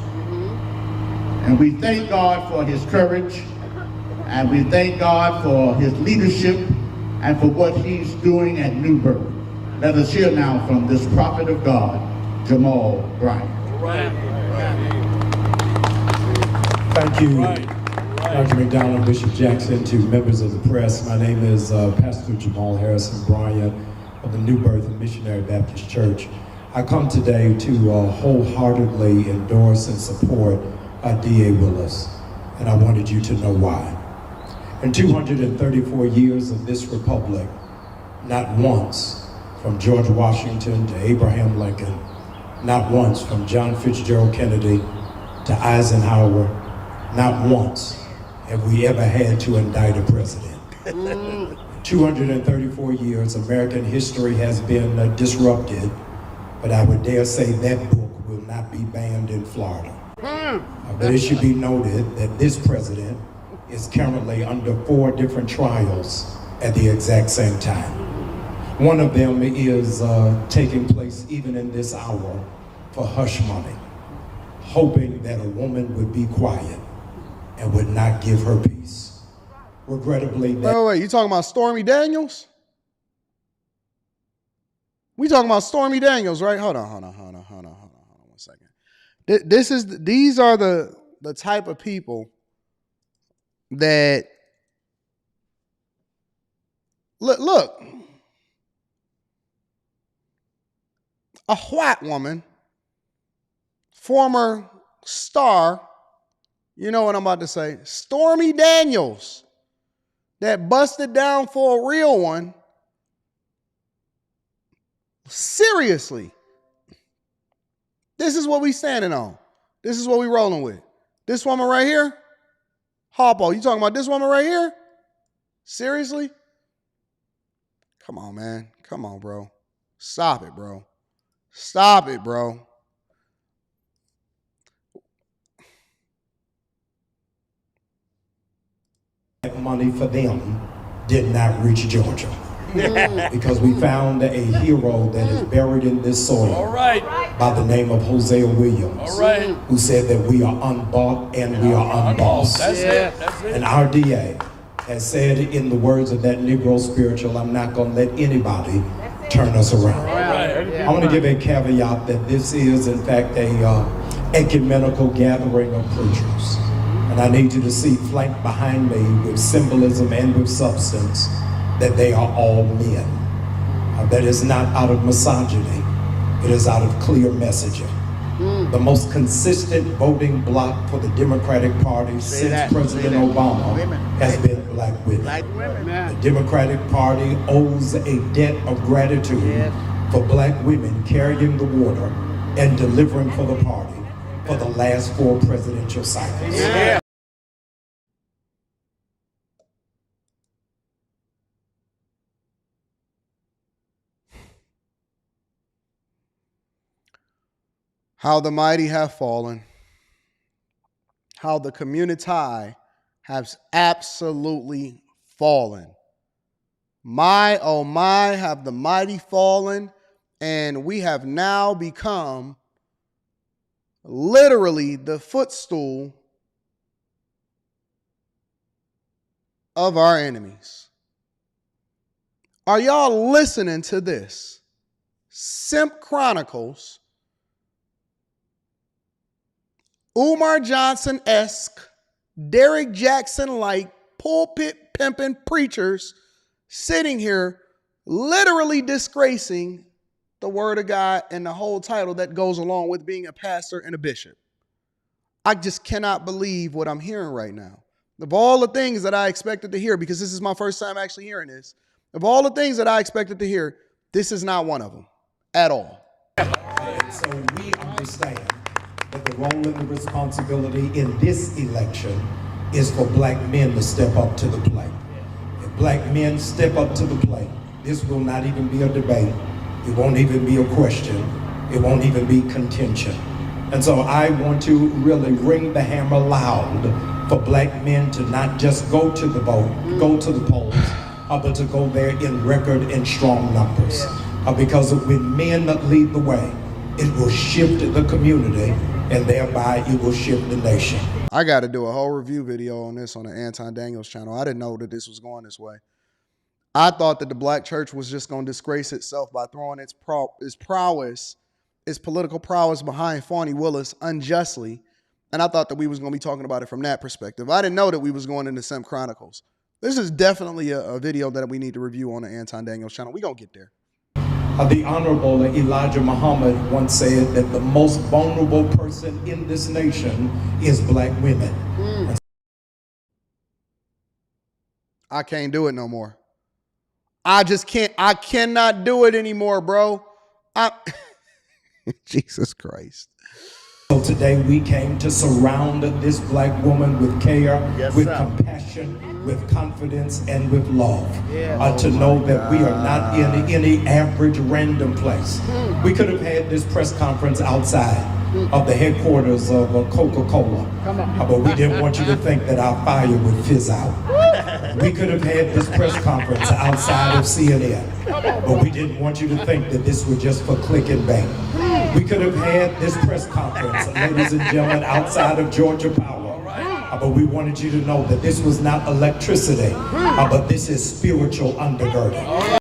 And we thank God for his courage, and we thank God for his leadership and for what he's doing at New Birth. Let us hear now from this prophet of God, Jamal Bryant. Thank you, Dr. McDonald, Bishop Jackson, to members of the press. My name is Pastor Jamal Harrison Bryant of the New Birth Missionary Baptist Church. I come today to wholeheartedly endorse and support D.A. Willis, and I wanted you to know why. In 234 years of this republic, not once from George Washington to Abraham Lincoln, not once from John Fitzgerald Kennedy to Eisenhower, not once have we ever had to indict a president. 234 years, American history has been disrupted, but I would dare say that book will not be banned in Florida. But it should be noted that this president is currently under 4 different trials at the exact same time. One of them is taking place even in this hour for hush money, hoping that a woman would be quiet and would not give her peace. Regrettably, wait, you talking about Stormy Daniels? We talking about Stormy Daniels, right? Hold on 1 second. These are the type of people that look. A white woman, former star, you know what I'm about to say, Stormy Daniels, that busted down for a real one. Seriously. This is what we standing on. This is what we rolling with. This woman right here, Harpo, you talking about this woman right here? Seriously? Come on, man. Come on, bro. Stop it, bro. Stop it, bro. Money for them did not reach Georgia. Because we found a hero that is buried in this soil by the name of Hosea Williams, who said that we are unbought and we are unbossed. That's it. And our DA has said in the words of that Negro spiritual, I'm not going to let anybody turn us around. I want to give a caveat that this is in fact a ecumenical gathering of preachers. And I need you to see flanked behind me with symbolism and with substance that they are all men. That is not out of misogyny, it is out of clear messaging. The most consistent voting bloc for the Democratic Party since President Obama has been black women. The Democratic Party owes a debt of gratitude for black women carrying the water and delivering for the party for the last 4 presidential cycles. How the mighty have fallen. How the community has absolutely fallen. My, oh my, have the mighty fallen, and we have now become literally the footstool of our enemies. Are y'all listening to this? Simp Chronicles, Umar Johnson-esque, Derrick Jackson-like pulpit pimping preachers sitting here literally disgracing the word of God and the whole title that goes along with being a pastor and a bishop. I just cannot believe what I'm hearing right now. Of all the things that I expected to hear, because this is my first time actually hearing this, of all the things that I expected to hear, this is not one of them at all. And so we understand that the role and the responsibility in this election is for black men to step up to the plate. If black men step up to the plate, this will not even be a debate. It won't even be a question. It won't even be contention. And so I want to really ring the hammer loud for black men to not just go to the vote, go to the polls, but to go there in record and strong numbers. Because when men lead the way, it will shift the community, and thereby it will shift the nation. I got to do a whole review video on this on the Anton Daniels channel. I didn't know that this was going this way. I thought that the black church was just going to disgrace itself by throwing its prowess, its political prowess behind Fani Willis unjustly. And I thought that we was going to be talking about it from that perspective. I didn't know that we was going into Simp Chronicles. This is definitely a video that we need to review on the Anton Daniels channel. We're going to get there. The Honorable Elijah Muhammad once said that the most vulnerable person in this nation is black women. I can't do it no more. I just can't. I cannot do it anymore, bro. Jesus Christ. So today we came to surround this black woman with care, with compassion, with confidence, and with love. To know that we are not in any average random place. We could have had this press conference outside of the headquarters of Coca-Cola, but we didn't want you to think that our fire would fizz out. We could have had this press conference outside of CNN, but we didn't want you to think that this was just for click and bang. We could have had this press conference, ladies and gentlemen, outside of Georgia Power, but we wanted you to know that this was not electricity, but this is spiritual undergirding.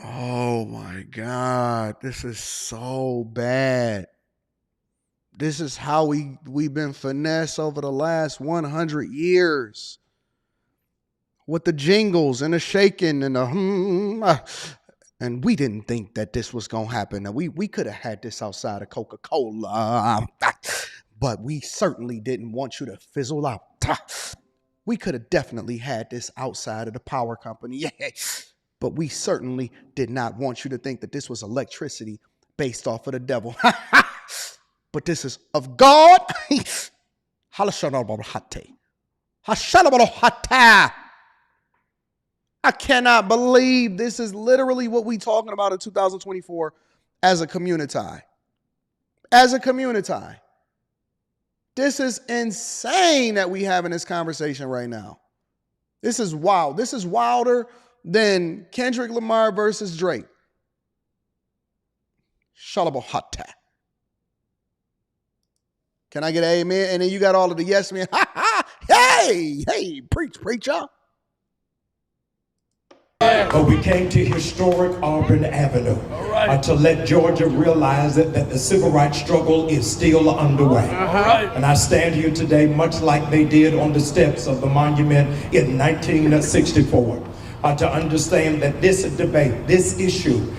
Oh my God, this is so bad. This is how we've been finessed over the last 100 years. With the jingles and the shaking and the and we didn't think that this was going to happen. Now, we could have had this outside of Coca-Cola, but we certainly didn't want you to fizzle out. We could have definitely had this outside of the power company. Yeah. But we certainly did not want you to think that this was electricity based off of the devil. But this is of God. I cannot believe this is literally what we're talking about in 2024 as a community. As a community. This is insane that we having this conversation right now. This is wild. This is wilder than Kendrick Lamar versus Drake. Shalabahata. Can I get an amen? And then you got all of the yes men. Hey, preach, preacher. But we came to historic Auburn Avenue. to let Georgia realize that the civil rights struggle is still underway. And I stand here today much like they did on the steps of the monument in 1964 to understand that this debate, this issue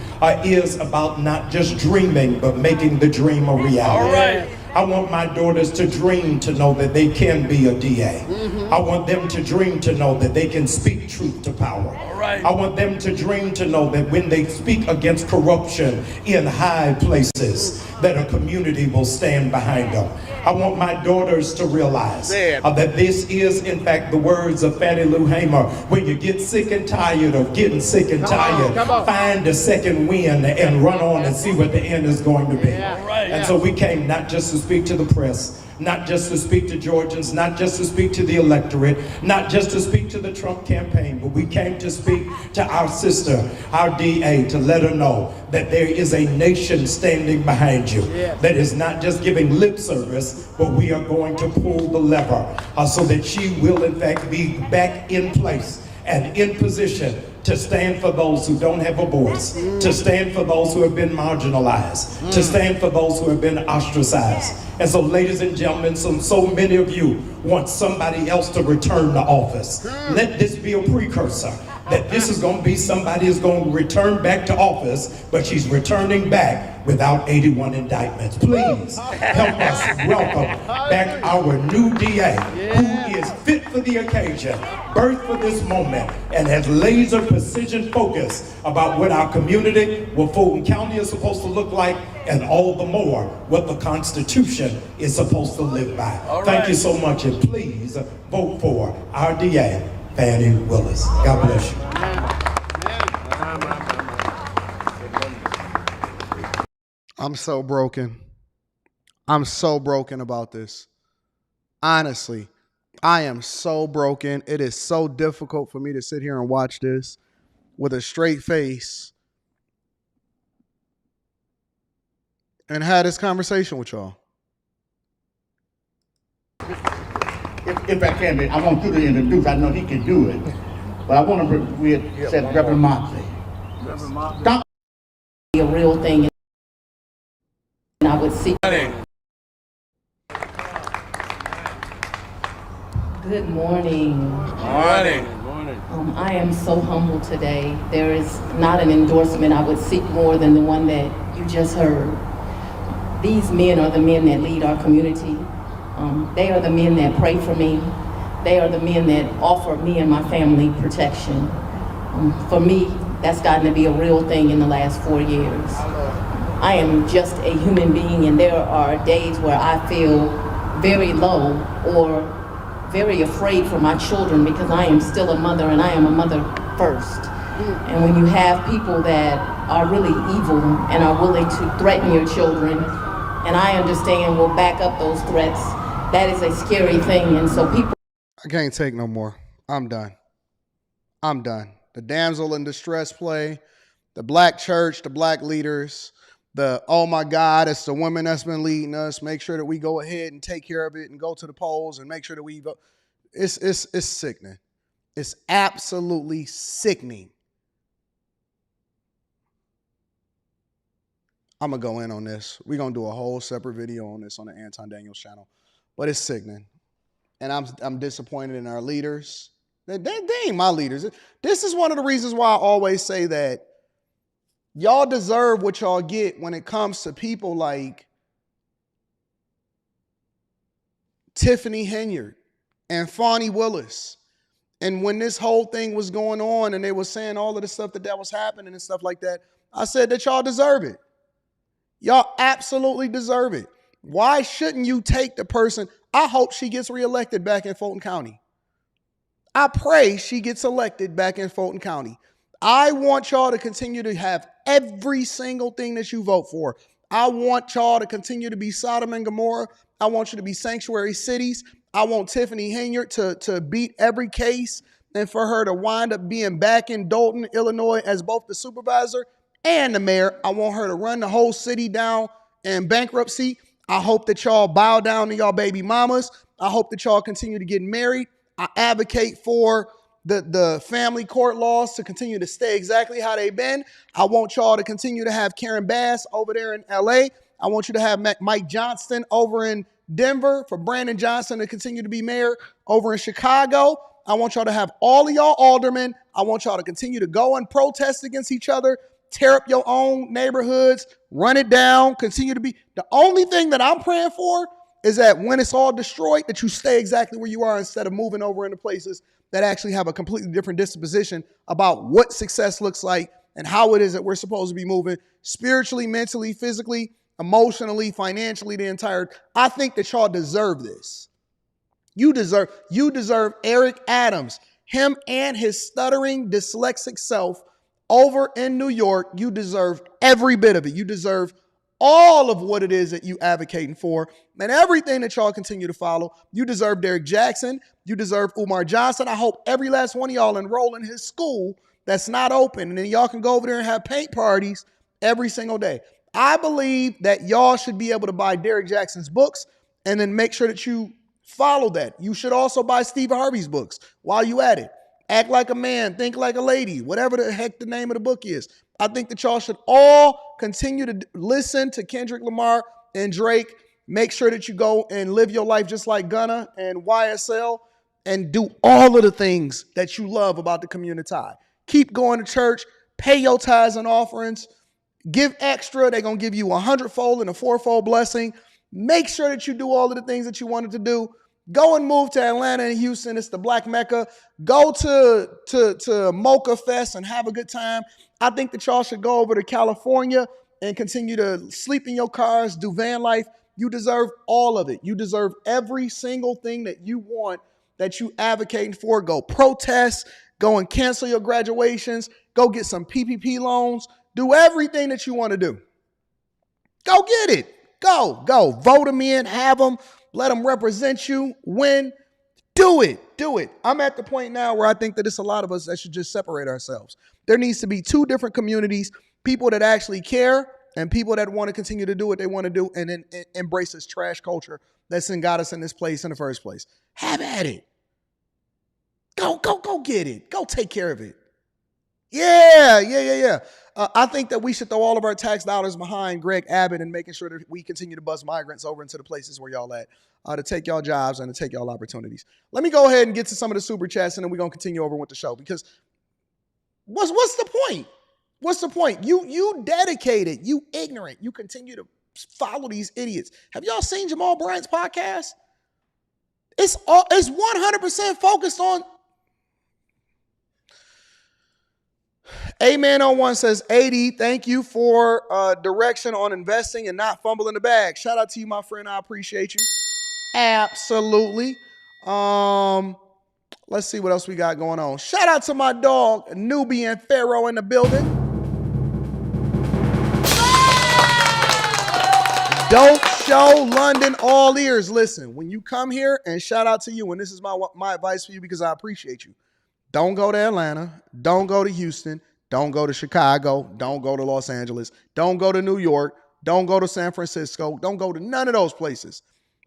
is about not just dreaming, but making the dream a reality. I want my daughters to dream to know that they can be a DA. I want them to dream to know that they can speak truth to power. I want them to dream to know that when they speak against corruption in high places, that a community will stand behind them. I want my daughters to realize that this is, in fact, the words of Fannie Lou Hamer. When you get sick and tired of getting sick and tired, find a second wind and run on and see what the end is going to be. And so we came not just to speak to the press, not just to speak to Georgians, not just to speak to the electorate, not just to speak to the Trump campaign, but we came to speak to our sister, our DA, to let her know that there is a nation standing behind you that is not just giving lip service, but we are going to pull the lever so that she will in fact be back in place and in position to stand for those who don't have a voice, to stand for those who have been marginalized, to stand for those who have been ostracized. And so, ladies and gentlemen, so many of you want somebody else to return to office. Let this be a precursor that this is going to be somebody who's going to return back to office, but she's returning back without 81 indictments. Please help us welcome back our new DA, who is fit for the occasion, birthed for this moment, and has laser precision focus about what our community, what Fulton County is supposed to look like, and all the more what the Constitution is supposed to live by. Thank you so much, and please vote for our DA, Fani Willis. God bless you. I'm so broken. I'm so broken about this. Honestly, I am so broken. It is so difficult for me to sit here and watch this with a straight face and have this conversation with y'all. If I can, I want you to introduce. I know he can do it, but I want to set Reverend Moxley. A real thing, and I would see. Good morning. Morning. I am so humble today. There is not an endorsement I would seek more than the one that you just heard. These men are the men that lead our community. They are the men that pray for me. They are the men that offer me and my family protection. For me, that's gotten to be a real thing in the last 4 years. I am just a human being, and there are days where I feel very low or very afraid for my children because I am still a mother, and I am a mother first. And when you have people that are really evil and are willing to threaten your children, and I understand will back up those threats, that is a scary thing. And so people... I can't take no more. I'm done. I'm done. The damsel in distress play, the black church, the black leaders, the, oh my God, it's the women that's been leading us. Make sure that we go ahead and take care of it and go to the polls and make sure that we vote. It's sickening. It's absolutely sickening. I'm going to go in on this. We're going to do a whole separate video on this on the Anton Daniels channel. But it's sickening. And I'm disappointed in our leaders. They ain't my leaders. This is one of the reasons why I always say that y'all deserve what y'all get when it comes to people like Tiffany Henyard and Fani Willis. And when this whole thing was going on and they were saying all of the stuff that was happening and stuff like that, I said that y'all deserve it. Y'all absolutely deserve it. Why shouldn't you take the person? I hope she gets reelected back in Fulton County. I pray she gets elected back in Fulton County. I want y'all to continue to have every single thing that you vote for. I want y'all to continue to be Sodom and Gomorrah. I want you to be sanctuary cities. I want Tiffany Henyard to beat every case and for her to wind up being back in Dalton, Illinois as both the supervisor and the mayor. I want her to run the whole city down in bankruptcy. I hope that y'all bow down to y'all baby mamas. I hope that y'all continue to get married. I advocate for the family court laws to continue to stay exactly how they've been. I want y'all to continue to have Karen Bass over there in LA. I want you to have Mike Johnston over in Denver, for Brandon Johnson to continue to be mayor over in Chicago. I want y'all to have all of y'all aldermen. I want y'all to continue to go and protest against each other, tear up your own neighborhoods, run it down, continue to be. The only thing that I'm praying for is that when it's all destroyed, that you stay exactly where you are instead of moving over into places that actually have a completely different disposition about what success looks like and how it is that we're supposed to be moving spiritually, mentally, physically, emotionally, financially, the entire. I think that y'all deserve this. You deserve Eric Adams, him and his stuttering, dyslexic self over in New York. You deserve every bit of it. You deserve all of what it is that you advocating for and everything that y'all continue to follow. You deserve Derek Jackson. You deserve Umar Johnson. I hope every last one of y'all enroll in his school that's not open, and then y'all can go over there and have paint parties every single day. I believe that y'all should be able to buy Derek Jackson's books and then make sure that you follow that. You should also buy Steve Harvey's books while you at it. Act Like a Man, Think Like a Lady, whatever the heck the name of the book is. I think that y'all should all continue to listen to Kendrick Lamar and Drake. Make sure that you go and live your life just like Gunna and YSL and do all of the things that you love about the community. Keep going to church, pay your tithes and offerings, give extra. They're going to give you 100-fold and a 4-fold blessing. Make sure that you do all of the things that you wanted to do. Go and move to Atlanta and Houston. It's the Black Mecca. Go to Mocha Fest and have a good time. I think that y'all should go over to California and continue to sleep in your cars, do van life. You deserve all of it. You deserve every single thing that you want, that you advocating for. Go protest. Go and cancel your graduations. Go get some PPP loans. Do everything that you want to do. Go get it. Go. Vote them in. Have them. Let them represent you. Win. Do it. I'm at the point now where I think that it's a lot of us that should just separate ourselves. There needs to be two different communities, people that actually care and people that want to continue to do what they want to do and then embrace this trash culture that's got us in this place in the first place. Have at it. Go get it. Go take care of it. Yeah. I think that we should throw all of our tax dollars behind Greg Abbott and making sure that we continue to bus migrants over into the places where y'all at, to take y'all jobs and to take y'all opportunities. Let me go ahead and get to some of the super chats, and then we're going to continue over with the show, because what's the point? What's the point? You dedicated, you ignorant, you continue to follow these idiots. Have y'all seen Jamal Bryant's podcast? It's 100% focused on. Amen01 says, 80, thank you for direction on investing and not fumbling the bag. Shout out to you, my friend. I appreciate you. Absolutely. Let's see what else we got going on. Shout out to my dog, Nubian Pharaoh, in the building. Don't show London all ears. Listen, when you come here, and shout out to you, and this is my advice for you because I appreciate you. Don't go to Atlanta. Don't go to Houston. Don't go to Chicago. Don't go to Los Angeles. Don't go to New York. Don't go to San Francisco. Don't go to none of those places.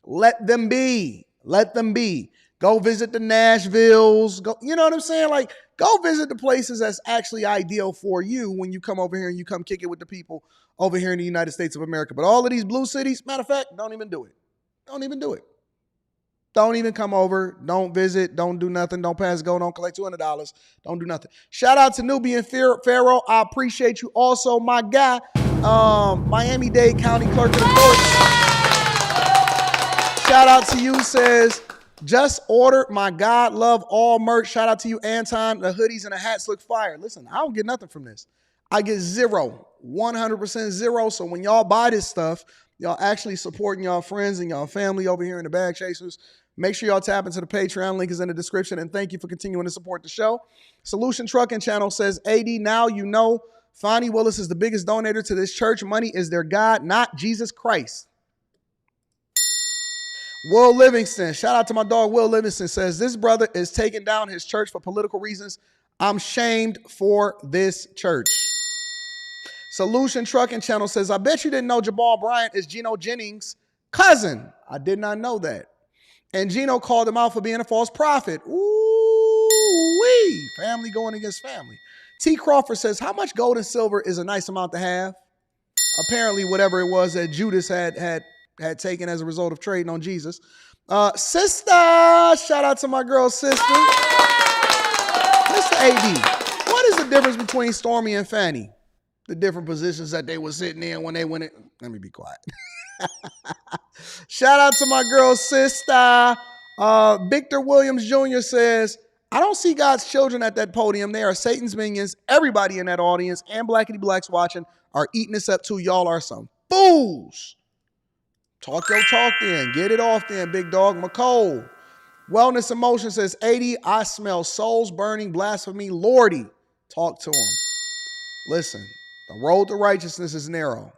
Let them be. Let them be. Go visit the Nashvilles. Go, you know what I'm saying? Like, go visit the places that's actually ideal for you when you come over here and you come kick it with the people over here in the United States of America. But all of these blue cities, matter of fact, don't even do it. Don't even do it. Don't even come over. Don't visit. Don't do nothing. Don't pass go. Don't collect $200. Don't do nothing. Shout out to Nubian Pharaoh. I appreciate you. Also, my guy, Miami-Dade County Clerk of the Courts. Shout out to you. Says, just ordered my God Love All merch. Shout out to you, Anton. The hoodies and the hats look fire. Listen, I don't get nothing from this. I get zero. 100% zero. So when y'all buy this stuff, y'all actually supporting y'all friends and y'all family over here in the Bag Chasers. Make sure y'all tap into the Patreon. Link is in the description. And thank you for continuing to support the show. Solution Trucking Channel says, AD, now you know Fani Willis is the biggest donator to this church. Money is their God, not Jesus Christ. Will Livingston, shout out to my dog Will Livingston, says, this brother is taking down his church for political reasons. I'm shamed for this church. Solution Trucking Channel says, I bet you didn't know Jamal Bryant is Geno Jennings' cousin. I did not know that. And Geno called him out for being a false prophet. Ooh-wee. Ooh-wee, family going against family. T. Crawford says, how much gold and silver is a nice amount to have? Apparently, whatever it was that Judas had taken as a result of trading on Jesus. Sister, shout out to my girl, sister. Mr. AD, what is the difference between Stormy and Fanny? The different positions that they were sitting in when they went in. Let me be quiet. Shout out to my girl, sister. Victor Williams Jr. says, I don't see God's children at that podium. They are Satan's minions. Everybody in that audience and Blackity Blacks watching are eating this up too. Y'all are some fools. Talk your talk then. Get it off then, big dog. McCole. Wellness Emotion says, 80, I smell souls burning, blasphemy. Lordy. Talk to him. Listen, the road to righteousness is narrow.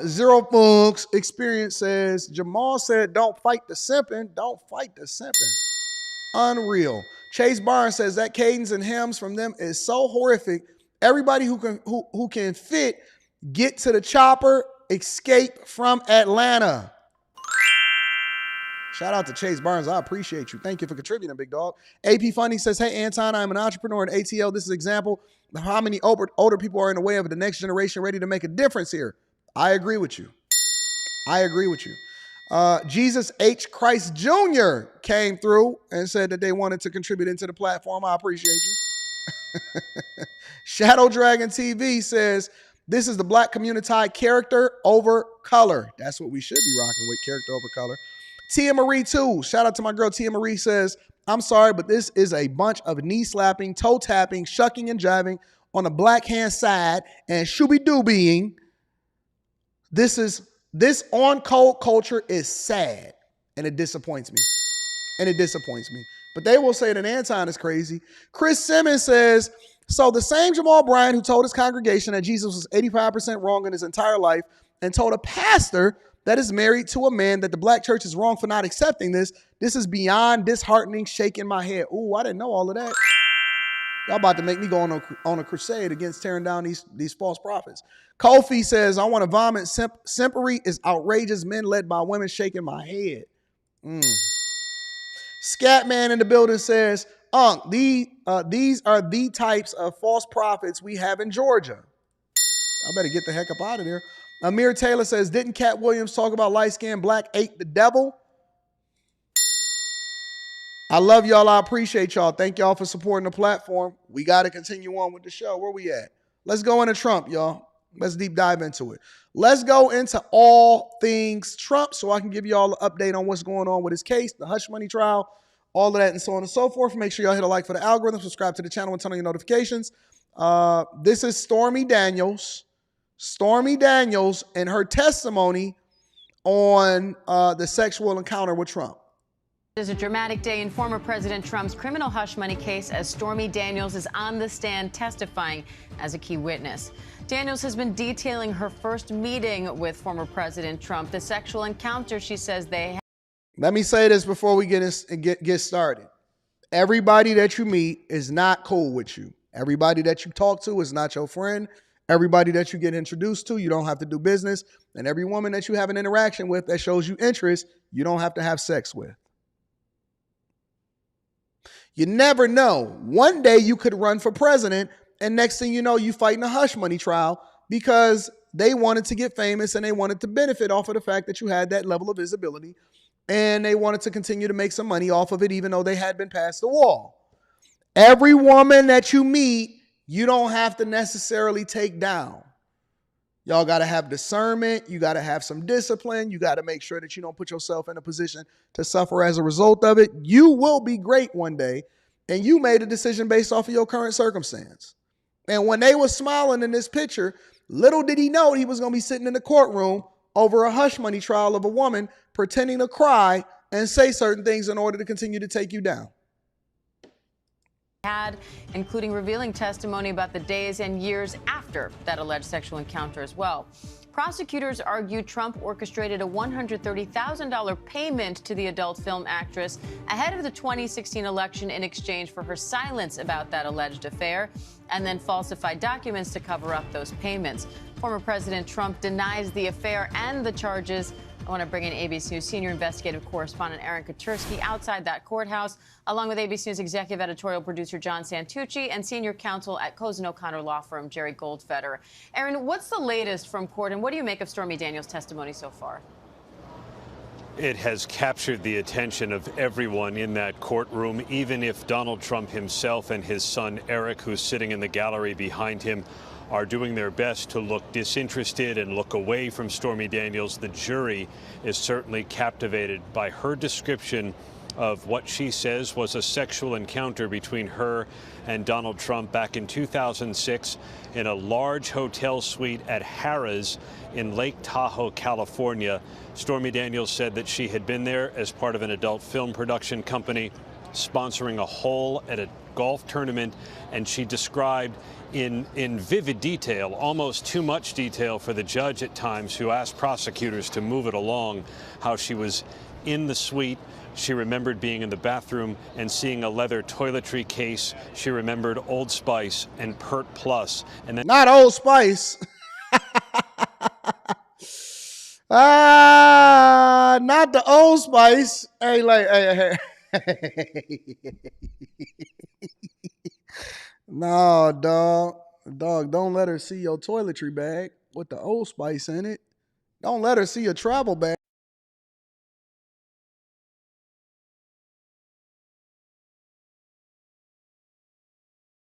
Zero Books Experience says, Jamal said, don't fight the simping. Don't fight the simping. Unreal. Chase Barnes says that cadence and hymns from them is so horrific. Everybody who can fit, get to the chopper, escape from Atlanta. Shout out to Chase Barnes. I appreciate you. Thank you for contributing, big dog. AP Funny says, hey, Anton, I'm an entrepreneur at ATL. This is an example of how many older people are in the way of the next generation ready to make a difference here. I agree with you. I agree with you. Jesus H. Christ Jr. came through and said that they wanted to contribute into the platform. I appreciate you. Shadow Dragon TV says, this is the black community, character over color. That's what we should be rocking with, character over color. Tia Marie too. Shout out to my girl Tia Marie says, I'm sorry, but this is a bunch of knee slapping, toe tapping, shucking and jiving on the black hand side and shooby-doobying. This on-code culture is sad, and it disappoints me. But they will say that Anton is crazy. Chris Simmons says, so the same Jamal Bryant who told his congregation that Jesus was 85% wrong in his entire life and told a pastor that is married to a man that the black church is wrong for not accepting this. This is beyond disheartening, shaking my head. Ooh, I didn't know all of that. Y'all about to make me go on a crusade against tearing down these false prophets. Kofi says, I want to vomit. Simpery is outrageous. Men led by women, shaking my head. Scatman in the building says, these are the types of false prophets we have in Georgia. I better get the heck up out of there. Amir Taylor says, didn't Cat Williams talk about light-skinned black ate the devil? I love y'all. I appreciate y'all. Thank y'all for supporting the platform. We got to continue on with the show. Where we at? Let's go into Trump, y'all. Let's deep dive into it. Let's go into all things Trump so I can give y'all an update on what's going on with his case, the hush money trial, all of that and so on and so forth. Make sure y'all hit a like for the algorithm, subscribe to the channel and turn on your notifications. This is Stormy Daniels. Stormy Daniels and her testimony on the sexual encounter with Trump. It is a dramatic day in former President Trump's criminal hush money case as Stormy Daniels is on the stand testifying as a key witness. Daniels has been detailing her first meeting with former President Trump, the sexual encounter she says they had. Let me say this before we get started. Everybody that you meet is not cool with you. Everybody that you talk to is not your friend. Everybody that you get introduced to, you don't have to do business. And every woman that you have an interaction with that shows you interest, you don't have to have sex with. You never know. One day you could run for president, and next thing you know, you fighting a hush money trial because they wanted to get famous and they wanted to benefit off of the fact that you had that level of visibility, and they wanted to continue to make some money off of it, even though they had been past the wall. Every woman that you meet, you don't have to necessarily take down. Y'all got to have discernment. You got to have some discipline. You got to make sure that you don't put yourself in a position to suffer as a result of it. You will be great one day, and you made a decision based off of your current circumstance. And when they were smiling in this picture, little did he know he was going to be sitting in the courtroom over a hush money trial of a woman pretending to cry and say certain things in order to continue to take you down. Had, including revealing testimony about the days and years after that alleged sexual encounter as well. Prosecutors argue Trump orchestrated a $130,000 payment to the adult film actress ahead of the 2016 election in exchange for her silence about that alleged affair, and then falsified documents to cover up those payments. Former President Trump denies the affair and the charges I want to bring in ABC News senior investigative correspondent Aaron Katersky outside that courthouse, along with ABC News executive editorial producer John Santucci and senior counsel at Cozen O'Connor law firm Jerry Goldfeder. Aaron, what's the latest from court, and what do you make of Stormy Daniels' testimony so far? It has captured the attention of everyone in that courtroom, even if Donald Trump himself and his son Eric, who's sitting in the gallery behind him, are doing their best to look disinterested and look away from Stormy Daniels. The jury is certainly captivated by her description of what she says was a sexual encounter between her and Donald Trump back in 2006 in a large hotel suite at Harrah's in Lake Tahoe, California. Stormy Daniels said that she had been there as part of an adult film production company sponsoring a hole at a golf tournament, and she described in vivid detail, almost too much detail for the judge at times, who asked prosecutors to move it along, how she was in the suite. She remembered being in the bathroom and seeing a leather toiletry case. She remembered Old Spice and Pert Plus. And then not Old Spice. Not the Old Spice. Hey, hey. No, dog, don't let her see your toiletry bag with the Old Spice in it. Don't let her see your travel bag.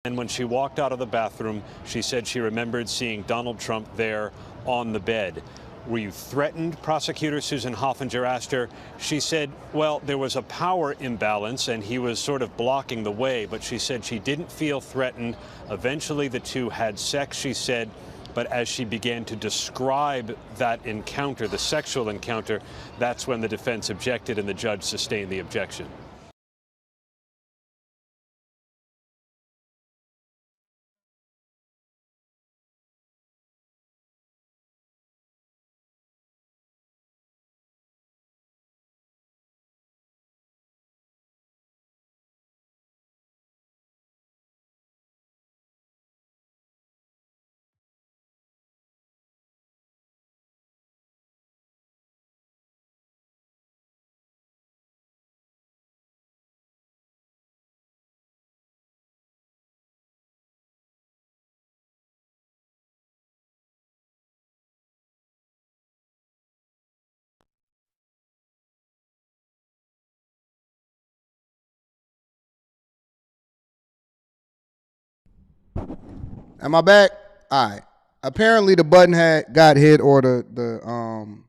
And when she walked out of the bathroom, she said she remembered seeing Donald Trump there on the bed. Were you threatened? Prosecutor Susan Hoffinger asked her. She said, well, there was a power imbalance and he was sort of blocking the way, but she said she didn't feel threatened. Eventually the two had sex, she said, but as she began to describe that encounter, the sexual encounter, that's when the defense objected and the judge sustained the objection. Am I back? All right. Apparently the button got hit, or the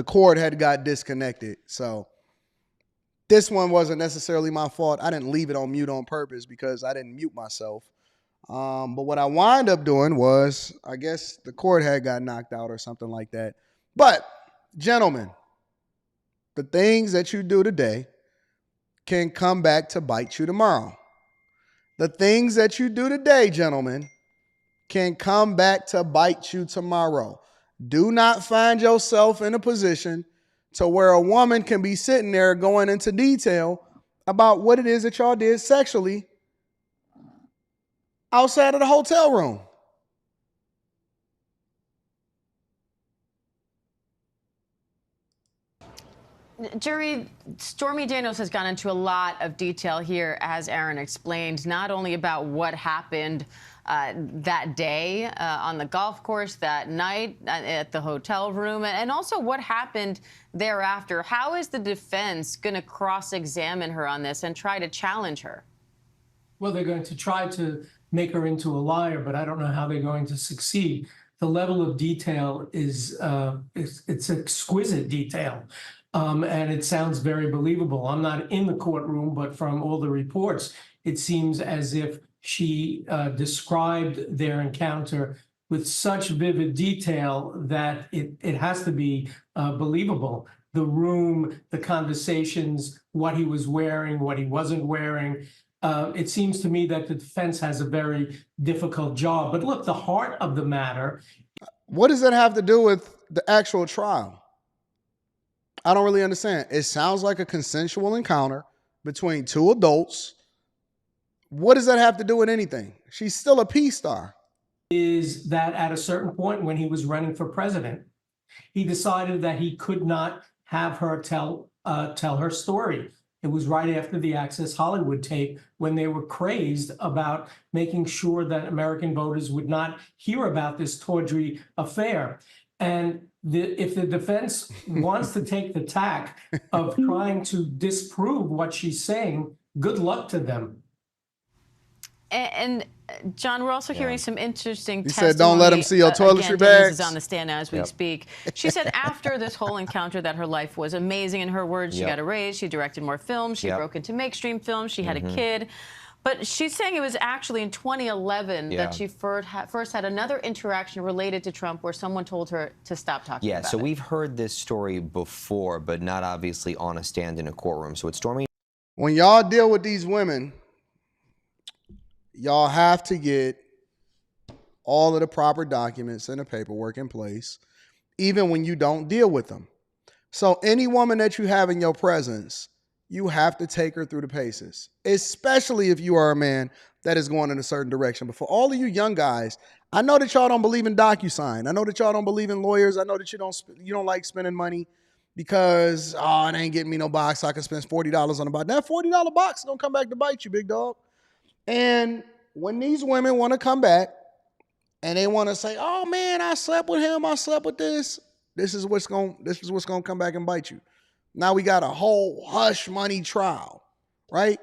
cord had got disconnected. So this one wasn't necessarily my fault. I didn't leave it on mute on purpose because I didn't mute myself. But what I wind up doing was, I guess the cord had got knocked out or something like that. But gentlemen, the things that you do today can come back to bite you tomorrow. The things that you do today, gentlemen, can come back to bite you tomorrow. Do not find yourself in a position to where a woman can be sitting there going into detail about what it is that y'all did sexually outside of the hotel room. Jerry, Stormy Daniels has gone into a lot of detail here, as Aaron explained, not only about what happened that day on the golf course, that night at the hotel room, and also what happened thereafter. How is the defense going to cross-examine her on this and try to challenge her? Well, they're going to try to make her into a liar, but I don't know how they're going to succeed. The level of detail is it's exquisite detail. And it sounds very believable. I'm not in the courtroom, but from all the reports, it seems as if she described their encounter with such vivid detail that it has to be believable. The room, the conversations, what he was wearing, what he wasn't wearing. It seems to me that the defense has a very difficult job. But look, the heart of the matter. What does that have to do with the actual trial? I don't really understand. It sounds like a consensual encounter between two adults. What does that have to do with anything? She's still a P star. Is that at a certain point when he was running for president, He decided that he could not have her tell her story. It was right after the Access Hollywood tape when they were crazed about making sure that American voters would not hear about this tawdry affair. And if the defense wants to take the tack of trying to disprove what she's saying, good luck to them. And John, we're also hearing some interesting He testimony. said, don't let him see your toiletry bags. This is on the stand now as we speak. She said after this whole encounter that her life was amazing. In her words, she got a raise, she directed more films, she broke into mainstream films, she had a kid. But she's saying it was actually in 2011 that she first had another interaction related to Trump where someone told her to stop talking about it. So we've heard this story before, but not obviously on a stand in a courtroom. So it's Stormy. When y'all deal with these women, y'all have to get all of the proper documents and the paperwork in place, even when you don't deal with them. So any woman that you have in your presence, you have to take her through the paces, especially if you are a man that is going in a certain direction. But for all of you young guys, I know that y'all don't believe in DocuSign. I know that y'all don't believe in lawyers. I know that you don't like spending money because, it ain't getting me no box. So I can spend $40 on a box. That $40 box is going to come back to bite you, big dog. And when these women want to come back and they want to say, oh man, I slept with him, I slept with this, this is what's going to come back and bite you. Now we got a whole hush money trial, right?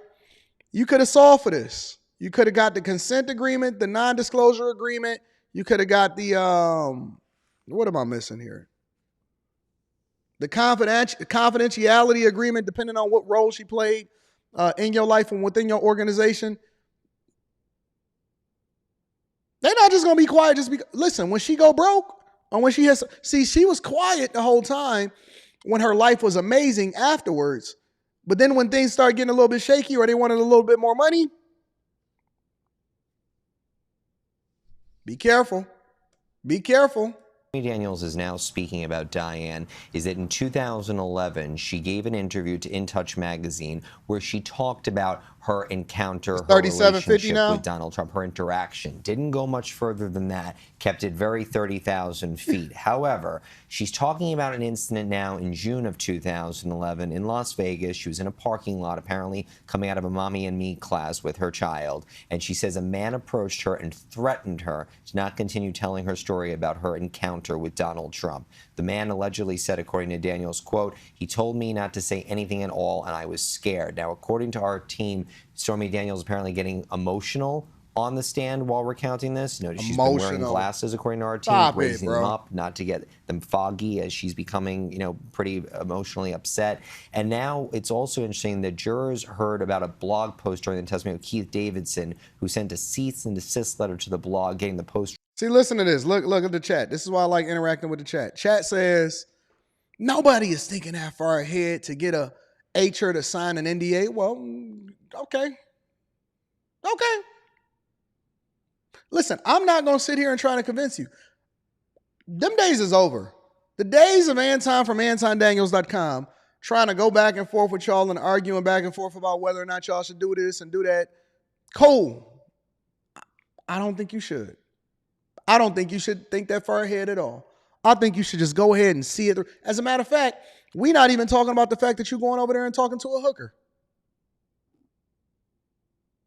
You could have solved for this. You could have got the consent agreement, the non-disclosure agreement. You could have got the, what am I missing here? The confidentiality agreement, depending on what role she played in your life and within your organization. They're not just going to be quiet just because. Listen, when she go broke, or when she has, she was quiet the whole time when her life was amazing afterwards. But then when things start getting a little bit shaky or they wanted a little bit more money, be careful. Be careful. Daniels is now speaking about Diane is that in 2011, she gave an interview to In Touch magazine where she talked about her encounter, her relationship with Donald Trump, her interaction. Didn't go much further than that, kept it very 30,000 feet. However, she's talking about an incident now in June of 2011 in Las Vegas. She was in a parking lot, apparently coming out of a Mommy and Me class with her child. And she says a man approached her and threatened her to not continue telling her story about her encounter with Donald Trump. The man allegedly said, according to Daniels, quote, he told me not to say anything at all and I was scared. Now, according to our team, Stormy Daniels apparently getting emotional on the stand while recounting this. Notice she's been wearing glasses, according to our team, raising them up, not to get them foggy as she's becoming, pretty emotionally upset. And now it's also interesting that jurors heard about a blog post during the testimony of Keith Davidson, who sent a cease and desist letter to the blog, getting the post. See, listen to this. Look at the chat. This is why I like interacting with the chat. Chat says, nobody is thinking that far ahead to get a HR to sign an NDA. Well, okay. Listen, I'm not going to sit here and try to convince you. Them days is over. The days of Anton from AntonDaniels.com trying to go back and forth with y'all and arguing back and forth about whether or not y'all should do this and do that. Cool. I don't think you should. I don't think you should think that far ahead at all. I think you should just go ahead and see it through. As a matter of fact, we're not even talking about the fact that you're going over there and talking to a hooker.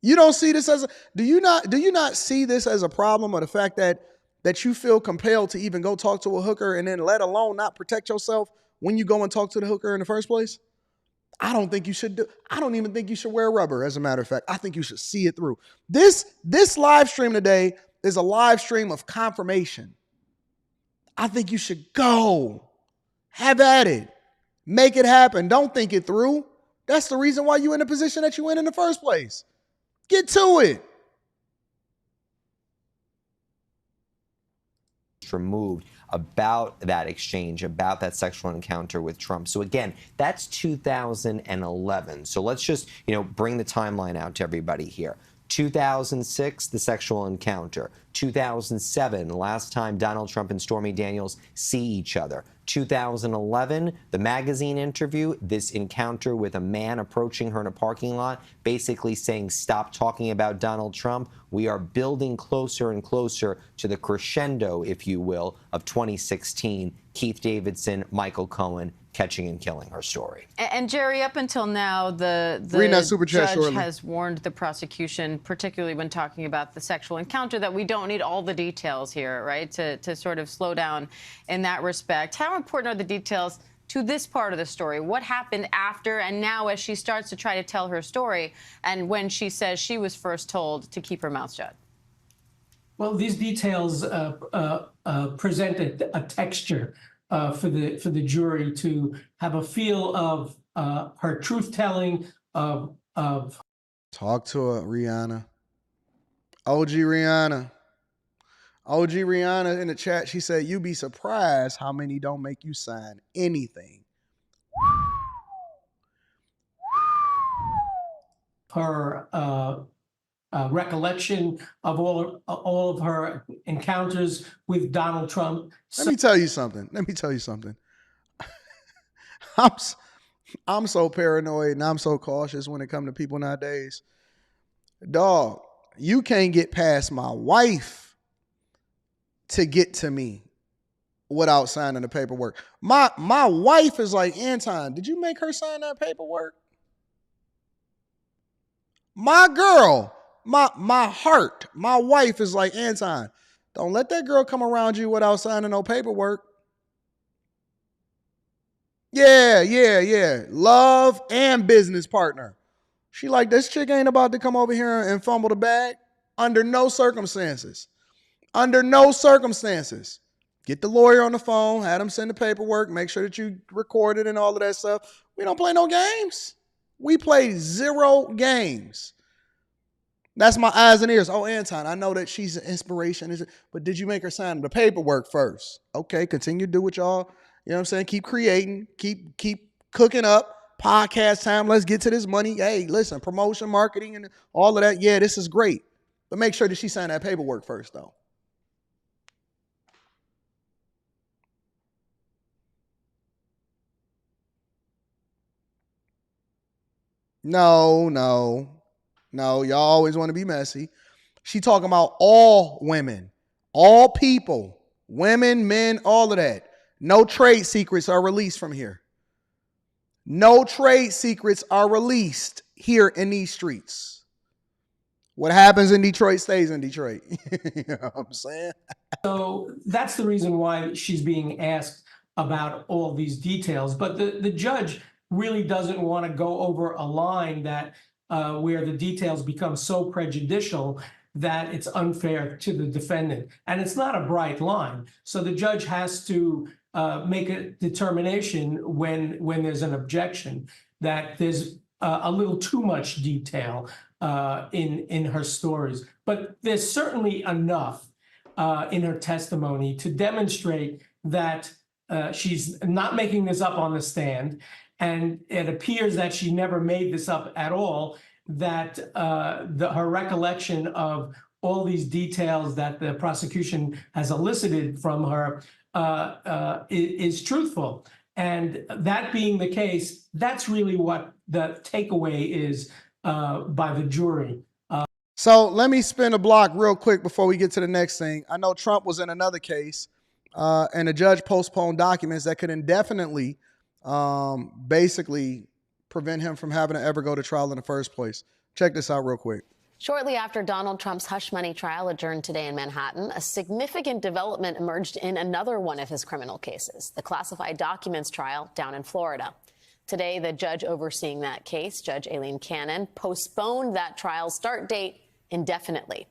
You don't see this as a, do you not see this as a problem, or the fact that you feel compelled to even go talk to a hooker and then let alone not protect yourself when you go and talk to the hooker in the first place? I don't think you should I don't even think you should wear rubber, as a matter of fact. I think you should see it through. This live stream today is a live stream of confirmation. I think you should go. Have at it. Make it happen. Don't think it through. That's the reason why you're in the position that you're in the first place. Get to it. Removed about that exchange, about that sexual encounter with Trump. So again, that's 2011. So let's just, bring the timeline out to everybody here. 2006, the sexual encounter. 2007, the last time Donald Trump and Stormy Daniels see each other. 2011, the magazine interview, this encounter with a man approaching her in a parking lot, basically saying, stop talking about Donald Trump. We are building closer and closer to the crescendo, if you will, of 2016, Keith Davidson, Michael Cohen, catching and killing her story. And Jerry, up until now, the super chat judge shortly. has warned the prosecution, particularly when talking about the sexual encounter, that we don't need all the details here, right, to sort of slow down in that respect. How important are the details to this part of the story? What happened after and now as she starts to try to tell her story, and when she says she was first told to keep her mouth shut? Well, these details present a texture for the jury to have a feel of her truth-telling, of Talk to her, Rihanna. OG Rihanna. OG Rihanna in the chat, she said, "You be surprised how many don't make you sign anything." her recollection of all of her encounters with Donald Trump. Let me tell you something. I'm so paranoid and I'm so cautious when it comes to people nowadays. Dog, you can't get past my wife to get to me without signing the paperwork. My wife is like, Anton, did you make her sign that paperwork? My girl, my heart, my wife is like, Anton, don't let that girl come around you without signing no paperwork. Yeah. Love and business partner. She like, this chick ain't about to come over here and fumble the bag. Under no circumstances. Under no circumstances. Get the lawyer on the phone, have them send the paperwork, make sure that you record it and all of that stuff. We don't play no games. We play 0 games. That's my eyes and ears. Oh, Anton, I know that she's an inspiration, but did you make her sign the paperwork first? Okay, continue to do what y'all, you know what I'm saying? Keep creating, keep cooking up. Podcast time, let's get to this money. Hey, listen, promotion, marketing, and all of that. Yeah, this is great. But make sure that she signed that paperwork first, though. No. Y'all always want to be messy. She talking about all women, all people, women, men, all of that. No trade secrets are released from here. No trade secrets are released here in these streets. What happens in Detroit stays in Detroit. You know what I'm saying? So that's the reason why she's being asked about all these details. But the judge really doesn't want to go over a line that where the details become so prejudicial that it's unfair to the defendant. And it's not a bright line. So the judge has to make a determination when there's an objection that there's a little too much detail in her stories. But there's certainly enough in her testimony to demonstrate that she's not making this up on the stand, and it appears that she never made this up at all, that her recollection of all these details that the prosecution has elicited from her is truthful. And that being the case, that's really what the takeaway is by the jury. So let me spin a block real quick before we get to the next thing. I know Trump was in another case, and the judge postponed documents that could indefinitely basically prevent him from having to ever go to trial in the first place. Check this out real quick. Shortly after Donald Trump's hush money trial adjourned today in Manhattan, a significant development emerged in another one of his criminal cases, the classified documents trial down in Florida. Today, the judge overseeing that case, Judge Aileen Cannon, postponed that trial start date indefinitely.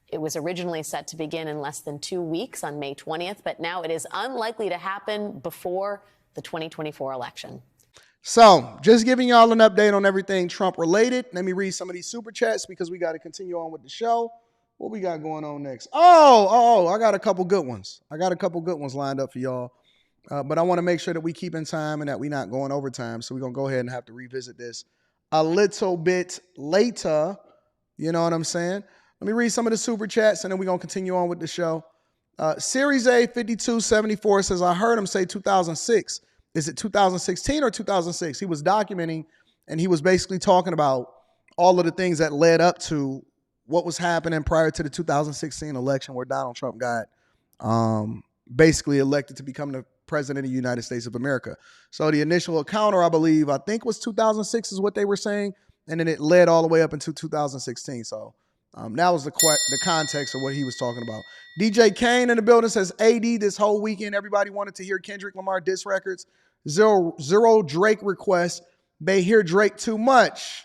It was originally set to begin in less than 2 weeks on May 20th, but now it is unlikely to happen before the 2024 election. So, just giving y'all an update on everything Trump related. Let me read some of these super chats because we got to continue on with the show. What we got going on next? Oh, I got a couple good ones. Lined up for y'all. But I want to make sure that we keep in time and that we're not going over time. So we're going to go ahead and have to revisit this a little bit later. You know what I'm saying? Let me read some of the super chats, and then we're going to continue on with the show. Series A 5274 says, I heard him say 2006. Is it 2016 or 2006? He was documenting, and he was basically talking about all of the things that led up to what was happening prior to the 2016 election, where Donald Trump got basically elected to become the president of the United States of America. So the initial encounter, I think was 2006 is what they were saying. And then it led all the way up into 2016. So that was the context of what he was talking about. DJ Kane in the building says, AD, this whole weekend, everybody wanted to hear Kendrick Lamar diss records. Zero Drake requests. They hear Drake too much.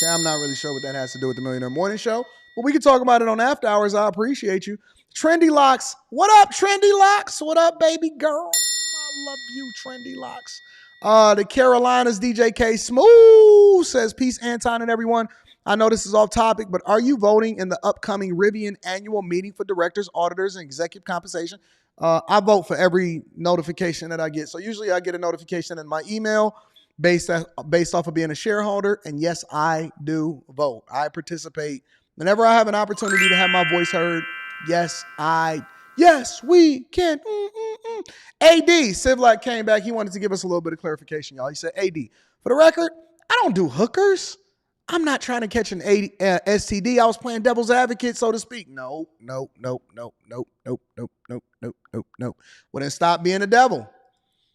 Okay, I'm not really sure what that has to do with the Millionaire Morning Show, but we can talk about it on After Hours. I appreciate you. Trendy Locks. What up, Trendy Locks? What up, baby girl? I love you, Trendy Locks. The Carolinas DJ K Smooth says, peace, Anton and everyone. I know this is off topic, but are you voting in the upcoming Rivian annual meeting for directors, auditors, and executive compensation? I vote for every notification that I get. So usually I get a notification in my email based off of being a shareholder. And yes, I do vote. I participate whenever I have an opportunity to have my voice heard. Yes, we can. AD, Civlak came back. He wanted to give us a little bit of clarification, y'all. He said, AD, for the record, I don't do hookers. I'm not trying to catch an STD. I was playing devil's advocate, so to speak. No. Well, then stop being a devil.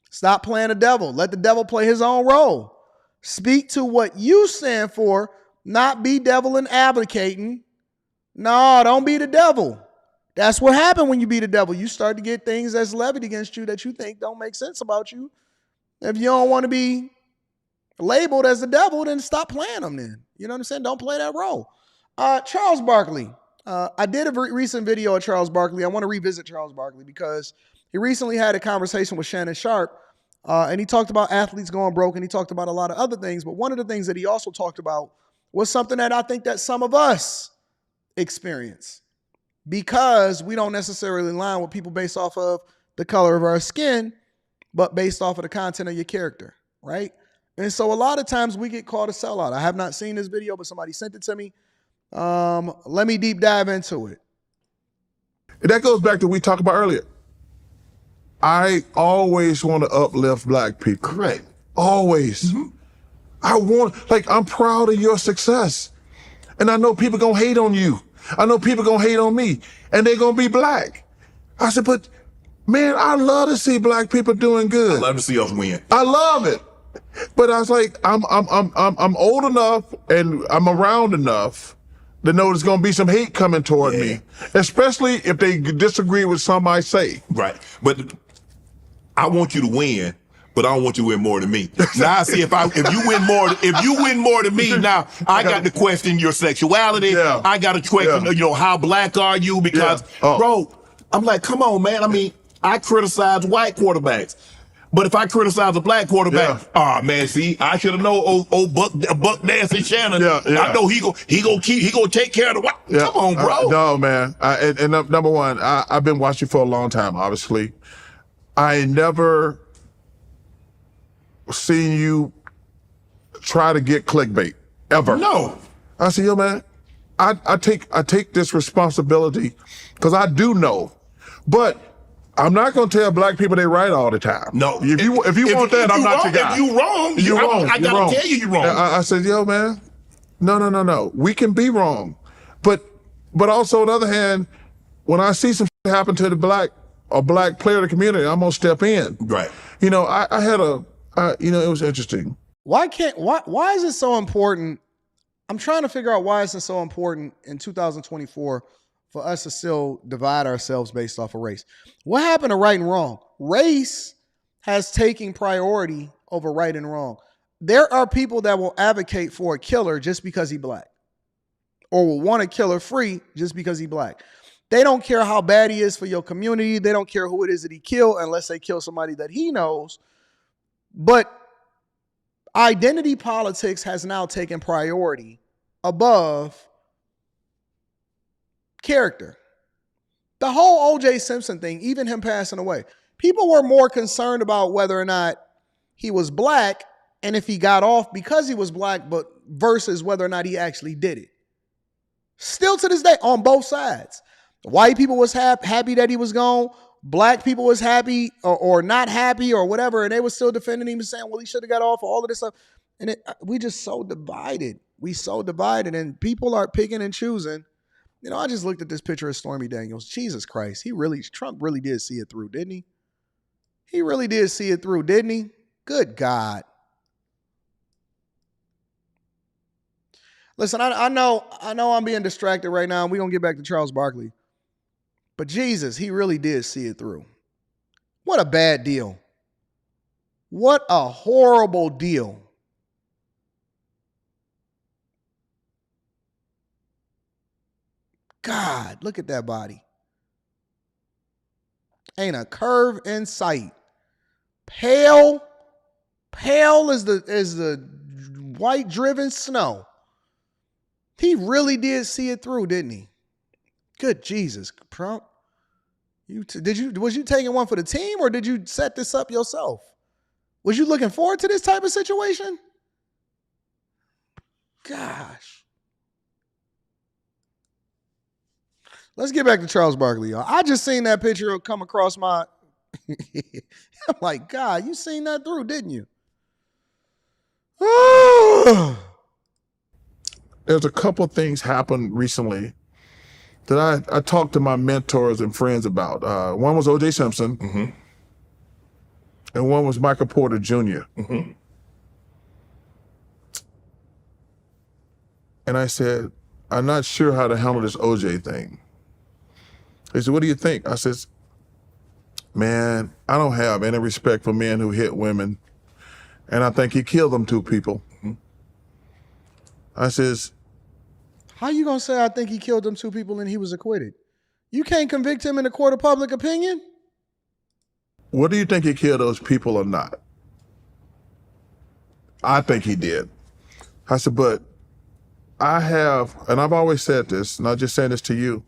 Stop playing the devil. Let the devil play his own role. Speak to what you stand for, not be devil and advocating. No, don't be the devil. That's what happened when you be the devil. You start to get things that's levied against you that you think don't make sense about you. If you don't want to be labeled as the devil, then stop playing them then. You know what I'm saying? Don't play that role. Charles Barkley. I did a recent video of Charles Barkley. I want to revisit Charles Barkley because he recently had a conversation with Shannon Sharp, and he talked about athletes going broke, and he talked about a lot of other things. But one of the things that he also talked about was something that I think that some of us experience, because we don't necessarily align with people based off of the color of our skin, but based off of the content of your character, right? And so a lot of times we get called a sellout. I have not seen this video, but somebody sent it to me. Let me deep dive into it. That goes back to what we talked about earlier. I always want to uplift black people. Correct. Always. Mm-hmm. I'm proud of your success. And I know people gonna hate on you. I know people gonna hate on me, and they're gonna be black. I said, but man, I love to see black people doing good. I love to see us win. I love it. But I was like, I'm old enough and I'm around enough to know there's gonna be some hate coming toward me, especially if they disagree with something I say. Right. But I want you to win, but I don't want you to win more than me. Now I see if you win more than me, now I got to question your sexuality. Yeah. I got to question, how black are you? Because, bro, I'm like, come on, man. I mean, I criticize white quarterbacks. But if I criticize a black quarterback, man, see, I should have known old Buck Nancy Shannon. I know he gonna take care of the white. Come on, bro. No, man. And number one, I've been watching for a long time, obviously. I never seen you try to get clickbait, ever. No. I said, yo, man, I take this responsibility because I do know. But I'm not going to tell black people they right all the time. No. If you want that, I'm not your guy. If you wrong, you're wrong. I got to tell you you're wrong. I said, yo, man, no. We can be wrong. But also, on the other hand, when I see some shit happen to a black player of the community, I'm going to step in. Right. I had it was interesting. Why is it so important? I'm trying to figure out why it's so important in 2024 for us to still divide ourselves based off of race. What happened to right and wrong? Race has taken priority over right and wrong. There are people that will advocate for a killer just because he's black, or will want a killer free just because he's black. They don't care how bad he is for your community. They don't care who it is that he killed unless they kill somebody that he knows. But identity politics has now taken priority above character. The whole O.J. Simpson thing, even him passing away, people were more concerned about whether or not he was black and if he got off because he was black, but versus whether or not he actually did it. Still to this day, on both sides. White people was happy that he was gone. Black people was happy or not happy or whatever, and they were still defending him and saying, well, he should have got off, all of this stuff. And we just so divided. We so divided, and people are picking and choosing. You know, I just looked at this picture of Stormy Daniels. Jesus Christ, Trump really did see it through, didn't he? He really did see it through, didn't he? Good God. Listen, I know I'm being distracted right now, and we're going to get back to Charles Barkley. But Jesus, he really did see it through. What a bad deal. What a horrible deal. God, look at that body. Ain't a curve in sight. Pale as the white driven snow. He really did see it through, didn't he? Good Jesus, Trump. Was you taking one for the team, or did you set this up yourself? Was you looking forward to this type of situation? Gosh. Let's get back to Charles Barkley, y'all. I just seen that picture come across my... I'm like, God, you seen that through, didn't you? There's a couple things happened recently that I talked to my mentors and friends about. One was O.J. Simpson, and one was Michael Porter Jr. And I said, I'm not sure how to handle this O.J. thing. They said, what do you think? I said, man, I don't have any respect for men who hit women, and I think he killed them 2 people. I says, how you gonna say I think he killed them 2 people and he was acquitted? You can't convict him in a court of public opinion? What do you think he killed those people or not? I think he did. I said, but I have, and I've always said this, not just saying this to you,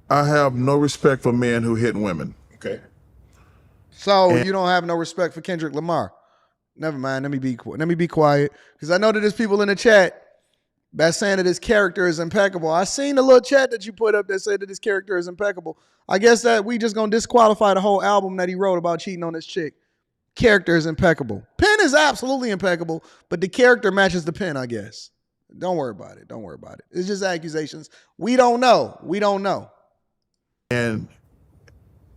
I have no respect for men who hit women. Okay. So you don't have no respect for Kendrick Lamar? Never mind. Let me be quiet, because I know that there's people in the chat that's saying that his character is impeccable. I seen the little chat that you put up that said that his character is impeccable. I guess that we just gonna disqualify the whole album that he wrote about cheating on this chick. Character is impeccable. Pen is absolutely impeccable, but the character matches the pen, I guess. Don't worry about it. Don't worry about it. It's just accusations. We don't know. We don't know. And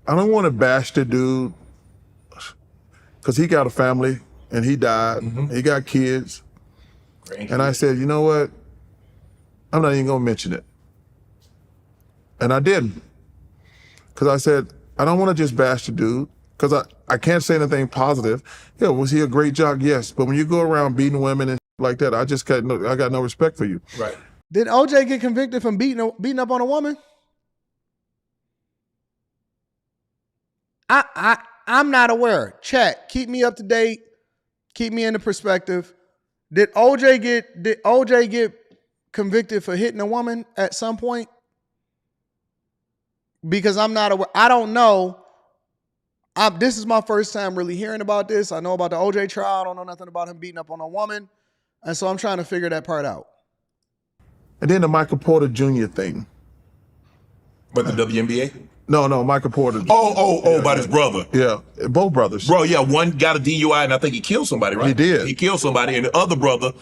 I don't want to bash the dude, because he got a family and he died. He got kids. And I said, you know what? I'm not even going to mention it. And I didn't. Because I said, I don't want to just bash the dude, because I can't say anything positive. Yeah, was he a great jock? Yes. But when you go around beating women and like that, I got no respect for you. Right. Did OJ get convicted from beating up on a woman? I'm not aware. Chat, keep me up to date. Keep me in the perspective. Did OJ get convicted for hitting a woman at some point? Because I'm not aware. I don't know. This is my first time really hearing about this. I know about the OJ trial. I don't know nothing about him beating up on a woman. And so I'm trying to figure that part out. And then the Michael Porter Jr. thing. But the WNBA? No, Michael Porter. About his brother. Yeah, both brothers. Bro, yeah, one got a DUI and I think he killed somebody, right? He did. He killed somebody, and the other brother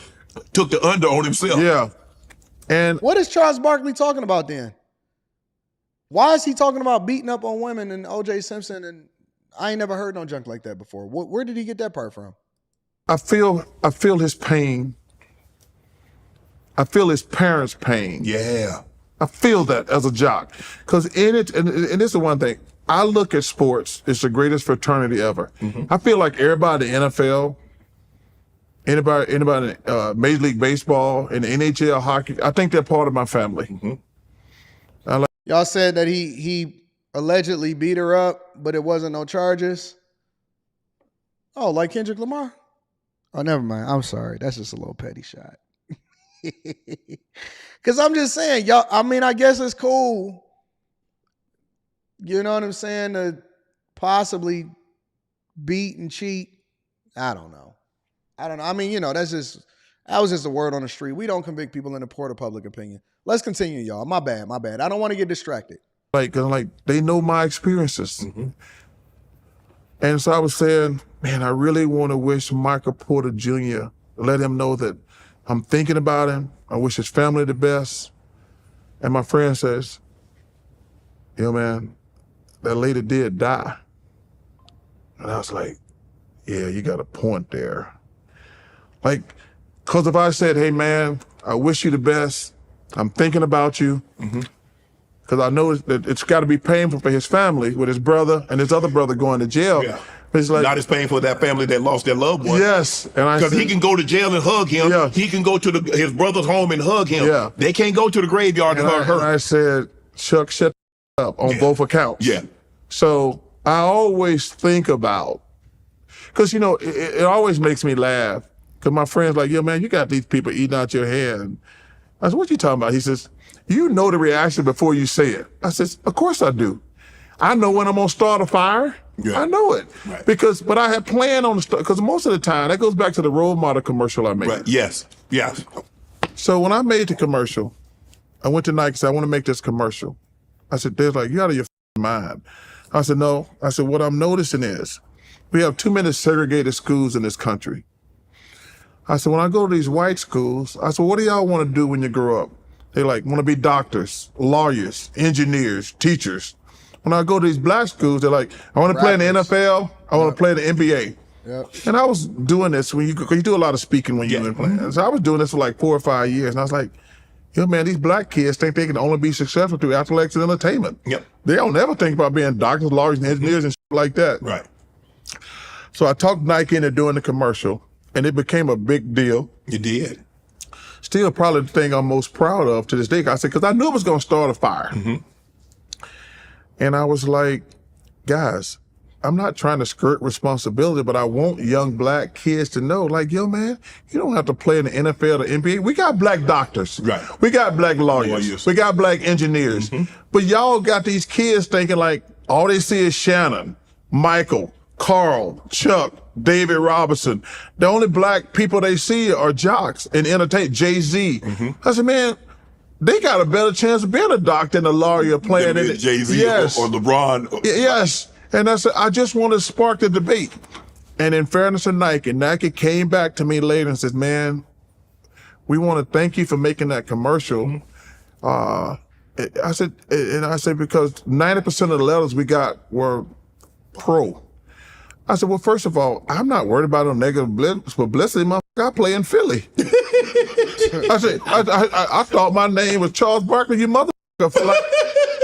took the under on himself. Yeah. And what is Charles Barkley talking about then? Why is he talking about beating up on women and O.J. Simpson? And I ain't never heard no junk like that before. Where did he get that part from? I feel his pain. I feel his parents' pain. Yeah. I feel that as a jock. Because in it, and this is one thing, I look at sports, it's the greatest fraternity ever. I feel like everybody in the NFL, anybody in Major League Baseball, in the NHL, hockey, I think they're part of my family. Y'all said that he allegedly beat her up, but it wasn't no charges. Oh, like Kendrick Lamar? Oh, never mind. I'm sorry. That's just a little petty shot. Because I'm just saying, y'all, I mean, I guess it's cool. You know what I'm saying? To possibly beat and cheat. I don't know. I mean, you know, that's just That was just a word on the street. We don't convict people in the court of public opinion. Let's continue, y'all. My bad. I don't want to get distracted. Like they know my experiences. And so I was saying, man, I really want to wish Michael Porter Jr., let him know that I'm thinking about him. I wish his family the best. And my friend says, man, that lady did die. And I was like, yeah, you got a point there. Like, because if I said, hey, man, I wish you the best. I'm thinking about you. Because I know that it's got to be painful for his family with his brother and his other brother going to jail. Yeah. It's like, not as painful for that family that lost their loved one. Yes. Because he can go to jail and hug him. Yeah. He can go to his brother's home and hug him. Yeah. They can't go to the graveyard and hug her. And I said, Chuck, shut up on both accounts. Yeah. So I always think about, because, it always makes me laugh. Because my friend's like, yo, man, you got these people eating out your hair. And I said, what you talking about? He says, you know the reaction before you say it. I said, of course I do. I know when I'm gonna start a fire. Yeah. I know it. Right. But I had planned on the start, because most of the time, that goes back to the role model commercial I made. Right. Yes. So when I made the commercial, I went to Nike and said, I want to make this commercial. I said, they're like, you out of your mind. I said, no. I said, what I'm noticing is we have too many segregated schools in this country. I said, when I go to these white schools, I said, what do y'all want to do when you grow up? They want to be doctors, lawyers, engineers, teachers. When I go to these black schools, they're like, I want to play in the NFL, I want to play in the NBA. Yep. And I was doing this when you do a lot of speaking when you're in playing. So I was doing this for like 4 or 5 years. And I was like, man, these black kids think they can only be successful through athletics and entertainment. Yep. They don't ever think about being doctors, lawyers, and engineers and shit like that. Right. So I talked Nike into doing the commercial, and it became a big deal. You did. Still probably the thing I'm most proud of to this day. I said, because I knew it was going to start a fire. And I was like, guys, I'm not trying to skirt responsibility, but I want young black kids to know, yo, man, you don't have to play in the NFL or the NBA. We got black doctors. Right. We got black lawyers. We got black engineers. But y'all got these kids thinking all they see is Shannon, Michael, Carl, Chuck, David Robinson. The only black people they see are jocks and entertainment, Jay-Z. I said, man, they got a better chance of being a doctor than a lawyer playing in it. Jay-Z or LeBron. Yes. And I said, I just want to spark the debate. And in fairness to Nike came back to me later and said, man, we want to thank you for making that commercial. I said, because 90% of the letters we got were pro. I said, well, first of all, I'm not worried about no negative publicity. I play in Philly. I said, I thought my name was Charles Barkley, you motherfucker, for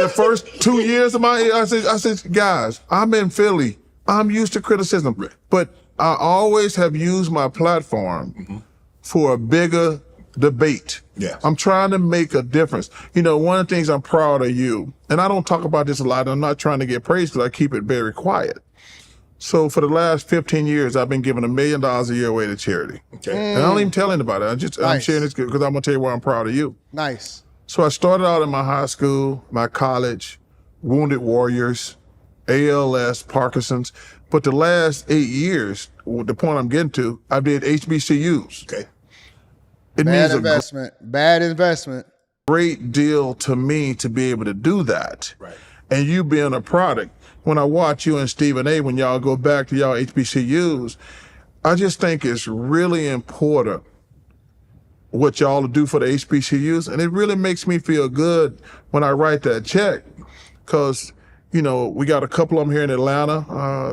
the first 2 years of my, I said, guys, I'm in Philly. I'm used to criticism, but I always have used my platform for a bigger debate. Yeah. I'm trying to make a difference. One of the things I'm proud of you, and I don't talk about this a lot, I'm not trying to get praise because I keep it very quiet. So for the last 15 years, I've been giving $1 million a year away to charity. Okay. And I don't even tell anybody. I'm sharing this because I'm gonna tell you why I'm proud of you. Nice. So I started out in my high school, my college, Wounded Warriors, ALS, Parkinson's. But the last 8 years, the point I'm getting to, I did HBCUs. Okay. Bad investment. Great deal to me to be able to do that. Right. And you being a product. When I watch you and Stephen A, when y'all go back to y'all HBCUs, I just think it's really important what y'all do for the HBCUs. And it really makes me feel good when I write that check. Because, we got a couple of them here in Atlanta.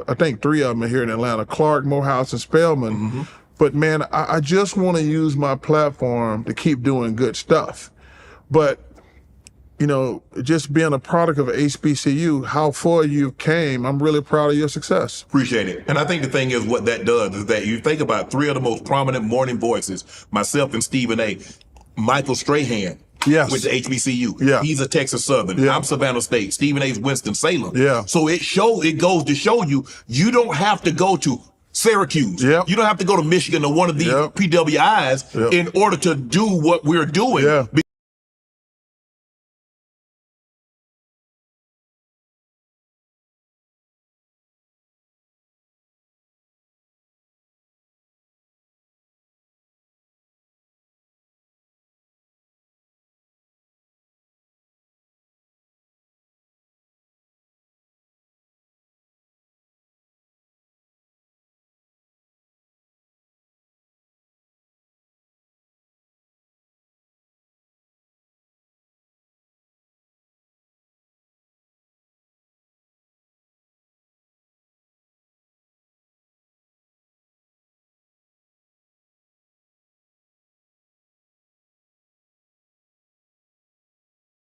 I think 3 of them are here in Atlanta, Clark, Morehouse, and Spelman. But man, I just want to use my platform to keep doing good stuff. But just being a product of HBCU, how far you came, I'm really proud of your success. Appreciate it. And I think the thing is what that does is that you think about 3 of the most prominent morning voices, myself and Stephen A. Michael Strahan. Yes. With the HBCU. Yeah. He's a Texas Southern. Yeah. I'm Savannah State. Stephen A's Winston-Salem. Yeah. So it goes to show you don't have to go to Syracuse. Yep. You don't have to go to Michigan or one of these PWIs in order to do what we're doing. Yeah.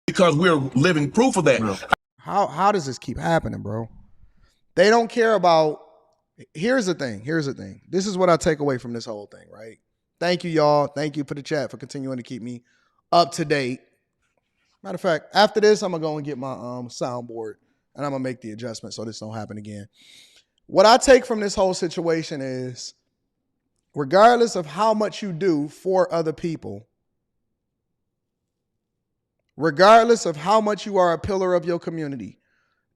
because we're living proof of that. How does this keep happening, bro? They don't care about. Here's the thing. This is what I take away from this whole thing, right? Thank you, y'all. Thank you for the chat for continuing to keep me up to date. Matter of fact, after this, I'm gonna go and get my soundboard and I'm gonna make the adjustment so this don't happen again. What I take from this whole situation is, regardless of how much you do for other people, regardless of how much you are a pillar of your community,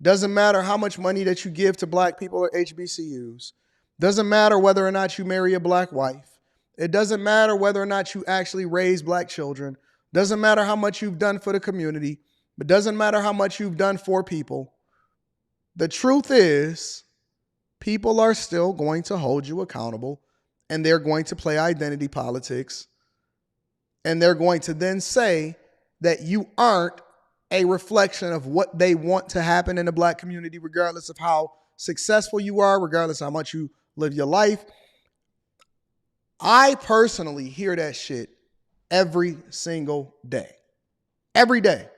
doesn't matter how much money that you give to black people or HBCUs, doesn't matter whether or not you marry a black wife, it doesn't matter whether or not you actually raise black children, doesn't matter how much you've done for the community, but doesn't matter how much you've done for people. The truth is, people are still going to hold you accountable, and they're going to play identity politics, and they're going to then say that you aren't a reflection of what they want to happen in the black community, regardless of how successful you are, regardless of how much you live your life. I personally hear that shit every single day. Every day.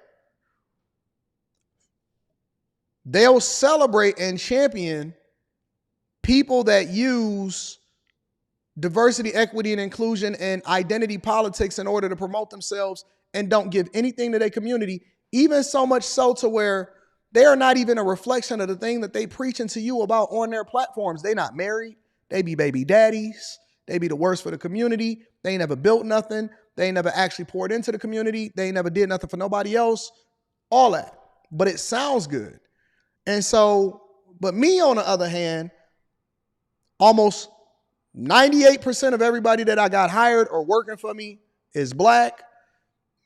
They'll celebrate and champion people that use diversity, equity, and inclusion and identity politics in order to promote themselves and don't give anything to their community, even so much so to where they are not even a reflection of the thing that they preaching to you about on their platforms. They not married. They be baby daddies. They be the worst for the community. They ain't never built nothing. They ain't never actually poured into the community. They ain't never did nothing for nobody else. All that. But it sounds good. And so, but me on the other hand, almost 98% of everybody that I got hired or working for me is black,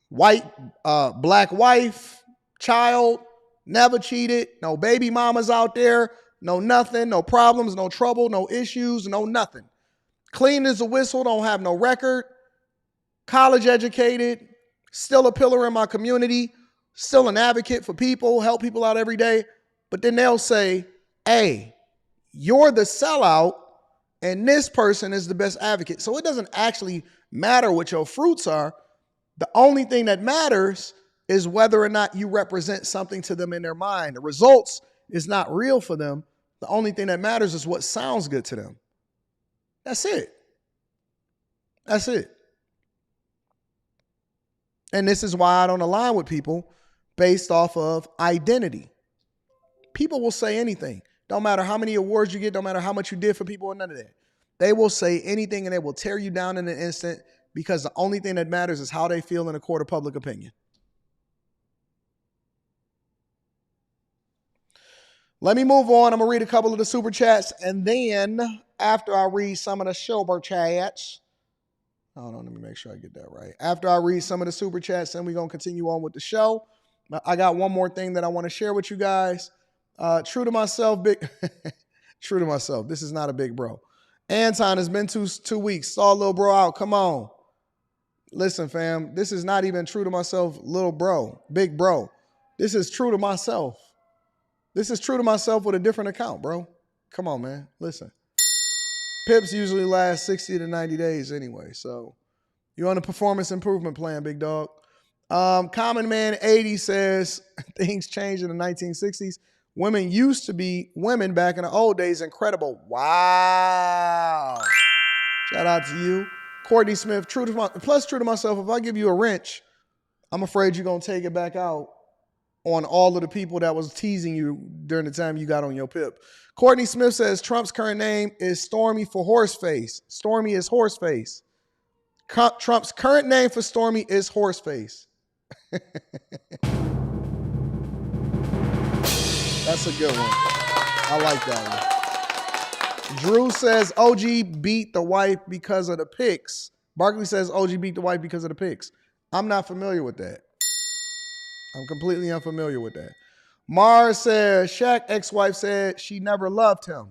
white, black wife, child, never cheated, no baby mamas out there, no nothing, no problems, no trouble, no issues, no nothing. Clean as a whistle, don't have no record, college educated, still a pillar in my community, still an advocate for people, help people out every day. But then they'll say, hey, you're the sellout and this person is the best advocate. So it doesn't actually matter what your fruits are. The only thing that matters is whether or not you represent something to them in their mind. The results is not real for them. The only thing that matters is what sounds good to them. That's it. That's it. And this is why I don't align with people based off of identity. People will say anything. Don't matter how many awards you get, don't matter how much you did for people or none of that. They will say anything and they will tear you down in an instant because the only thing that matters is how they feel in a court of public opinion. Let me move on. I'm going to read a couple of the super chats. And then after I read some of the super chats, hold on, let me make sure I get that right. After I read some of the super chats, then we're going to continue on with the show. I got one more thing that I want to share with you guys. True to myself, true to myself. This is not a big bro. Anton, has been 2 weeks. Saw little bro out. Come on. Listen, fam, this is not even true to myself, little bro, big bro. This is true to myself. This is true to myself with a different account, bro. Come on, man. Listen. Pips usually last 60 to 90 days anyway. So you're on a performance improvement plan, big dog. Common Man 80 says things changed in the 1960s. Women used to be women back in the old days. Incredible. Wow. Shout out to you. Courtney Smith, true to myself, if I give you a wrench, I'm afraid you're going to take it back out on all of the people that was teasing you during the time you got on your pip. Courtney Smith says Trump's current name is Stormy for Horseface. Stormy is Horseface. Trump's current name for Stormy is Horseface. That's a good one. I like that one. Drew says OG beat the wife because of the pics. Barkley says OG beat the wife because of the pics. I'm not familiar with that. I'm completely unfamiliar with that. Mars says Shaq ex-wife said she never loved him.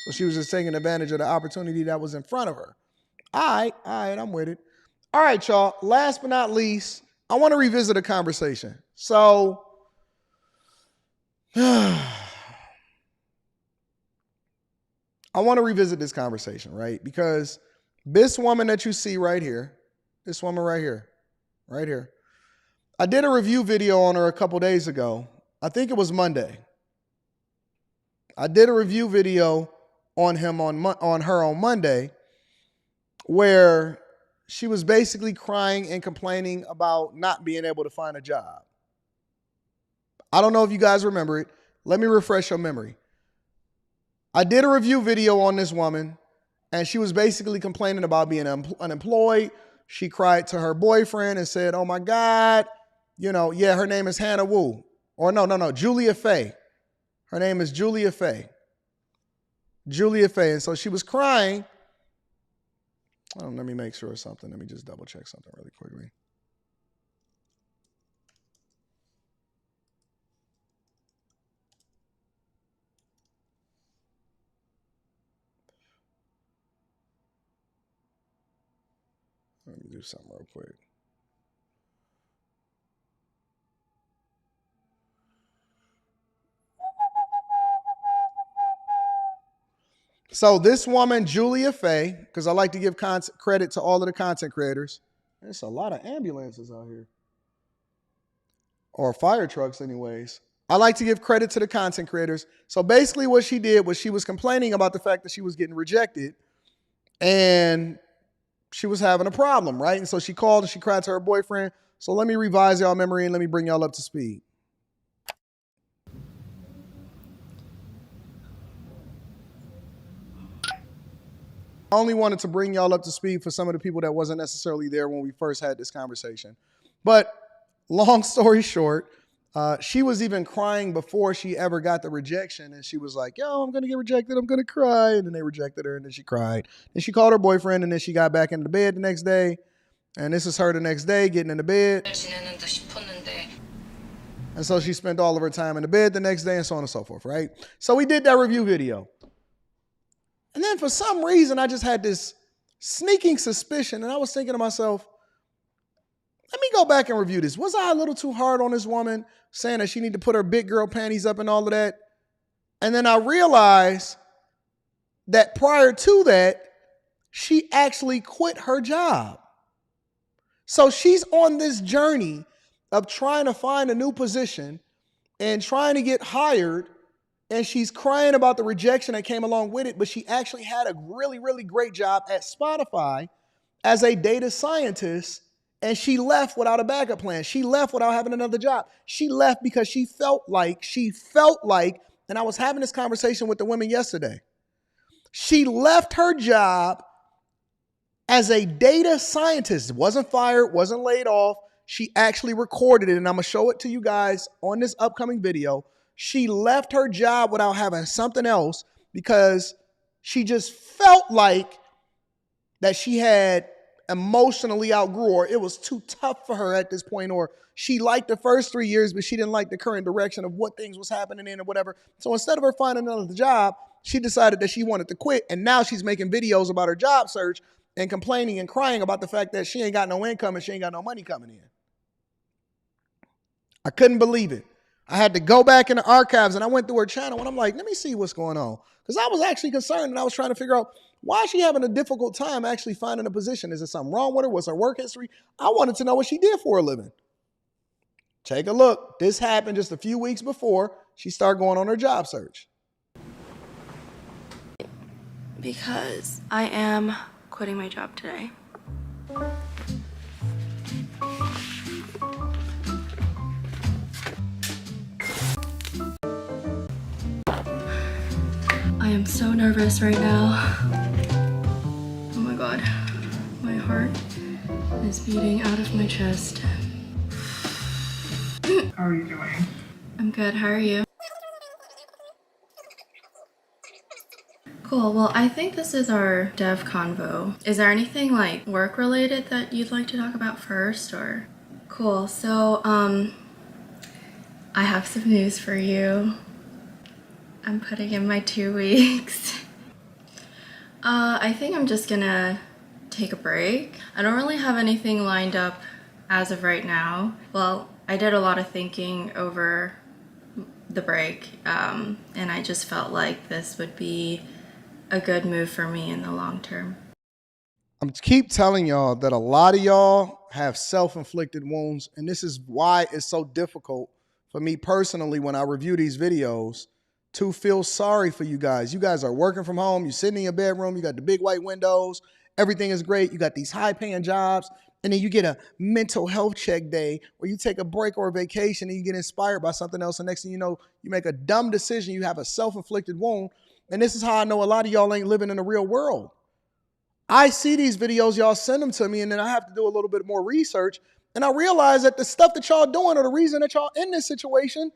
So she was just taking advantage of the opportunity that was in front of her. All right, I'm with it. All right, y'all. Last but not least, I want to revisit a conversation. So, I want to revisit this conversation, right? Because this woman that you see right here, this woman right here, I did a review video on her a couple days ago. I think it was Monday. I did a review video on her on Monday where she was basically crying and complaining about not being able to find a job. I don't know if you guys remember it. Let me refresh your memory. I did a review video on this woman, and she was basically complaining about being unemployed. She cried to her boyfriend and said, oh my God, her name is Hannah Wu. Or no, Julia Faye. Her name is Julia Faye. Julia Faye. And so she was crying. Let me make sure of something. Let me just double check something really quickly. Let me do something real quick. So this woman, Julia Faye, because I like to give credit to all of the content creators. There's a lot of ambulances out here. Or fire trucks anyways. I like to give credit to the content creators. So basically what she did was she was complaining about the fact that she was getting rejected. And she was having a problem, right? And so she called and she cried to her boyfriend. So let me revise y'all memory and let me bring y'all up to speed. I only wanted to bring y'all up to speed for some of the people that wasn't necessarily there when we first had this conversation. But long story short, she was even crying before she ever got the rejection. And she was like, yo, I'm going to get rejected. I'm going to cry. And then they rejected her and then she cried. Then she called her boyfriend and then she got back into bed the next day. And this is her the next day getting into bed. And so she spent all of her time in the bed the next day and so on and so forth, right? So we did that review video. And then for some reason, I just had this sneaking suspicion. And I was thinking to myself, let me go back and review this. Was I a little too hard on this woman saying that she need to put her big girl panties up and all of that? And then I realized that prior to that, she actually quit her job. So she's on this journey of trying to find a new position and trying to get hired. And she's crying about the rejection that came along with it. But she actually had a really, really great job at Spotify as a data scientist. And she left without a backup plan. She left without having another job. She left because she felt like, and I was having this conversation with the women yesterday. She left her job as a data scientist. Wasn't fired, wasn't laid off. She actually recorded it, and I'm going to show it to you guys on this upcoming video. She left her job without having something else because she just felt like that she had emotionally outgrew, or it was too tough for her at this point, or she liked the first 3 years, but she didn't like the current direction of what things was happening in or whatever. So instead of her finding another job, she decided that she wanted to quit. And now she's making videos about her job search and complaining and crying about the fact that she ain't got no income and she ain't got no money coming in. I couldn't believe it. I had to go back in the archives and I went through her channel and I'm like, let me see what's going on. Because I was actually concerned and I was trying to figure out, why is she having a difficult time actually finding a position? Is there something wrong with her? What's her work history? I wanted to know what she did for a living. Take a look. This happened just a few weeks before she started going on her job search. Because I am quitting my job today. I am so nervous right now. Oh my God, my heart is beating out of my chest. How are you doing? I'm good, how are you? Cool, well I think this is our dev convo. Is there anything like work related that you'd like to talk about first or? Cool, so I have some news for you. I'm putting in my 2 weeks. I think I'm just gonna take a break. I don't really have anything lined up as of right now. Well, I did a lot of thinking over the break, and I just felt like this would be a good move for me in the long term. keep telling y'all that a lot of y'all have self-inflicted wounds, and this is why it's so difficult for me personally when I review these videos to feel sorry for you guys. You guys are working from home, you're sitting in your bedroom, you got the big white windows, everything is great, you got these high-paying jobs, and then you get a mental health check day where you take a break or a vacation and you get inspired by something else, and next thing you know, you make a dumb decision, you have a self-inflicted wound, and this is how I know a lot of y'all ain't living in the real world. I see these videos, y'all send them to me, and then I have to do a little bit more research. And I realize that the stuff that y'all doing or the reason that y'all in this situation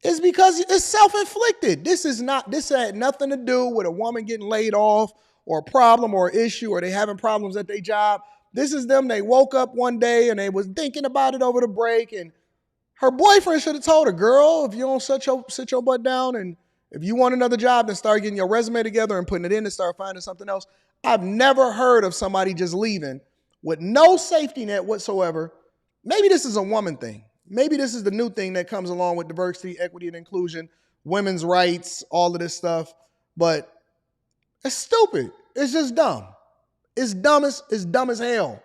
is because it's self-inflicted. This had nothing to do with a woman getting laid off or a problem or an issue or they having problems at their job. This is them. They woke up one day and they was thinking about it over the break. And her boyfriend should have told her, girl, if you don't sit your butt down and if you want another job, then start getting your resume together and putting it in and start finding something else. I've never heard of somebody just leaving with no safety net whatsoever. Maybe this is a woman thing. Maybe this is the new thing that comes along with diversity, equity, and inclusion, women's rights, all of this stuff. But it's stupid. It's just dumb. It's dumb as hell.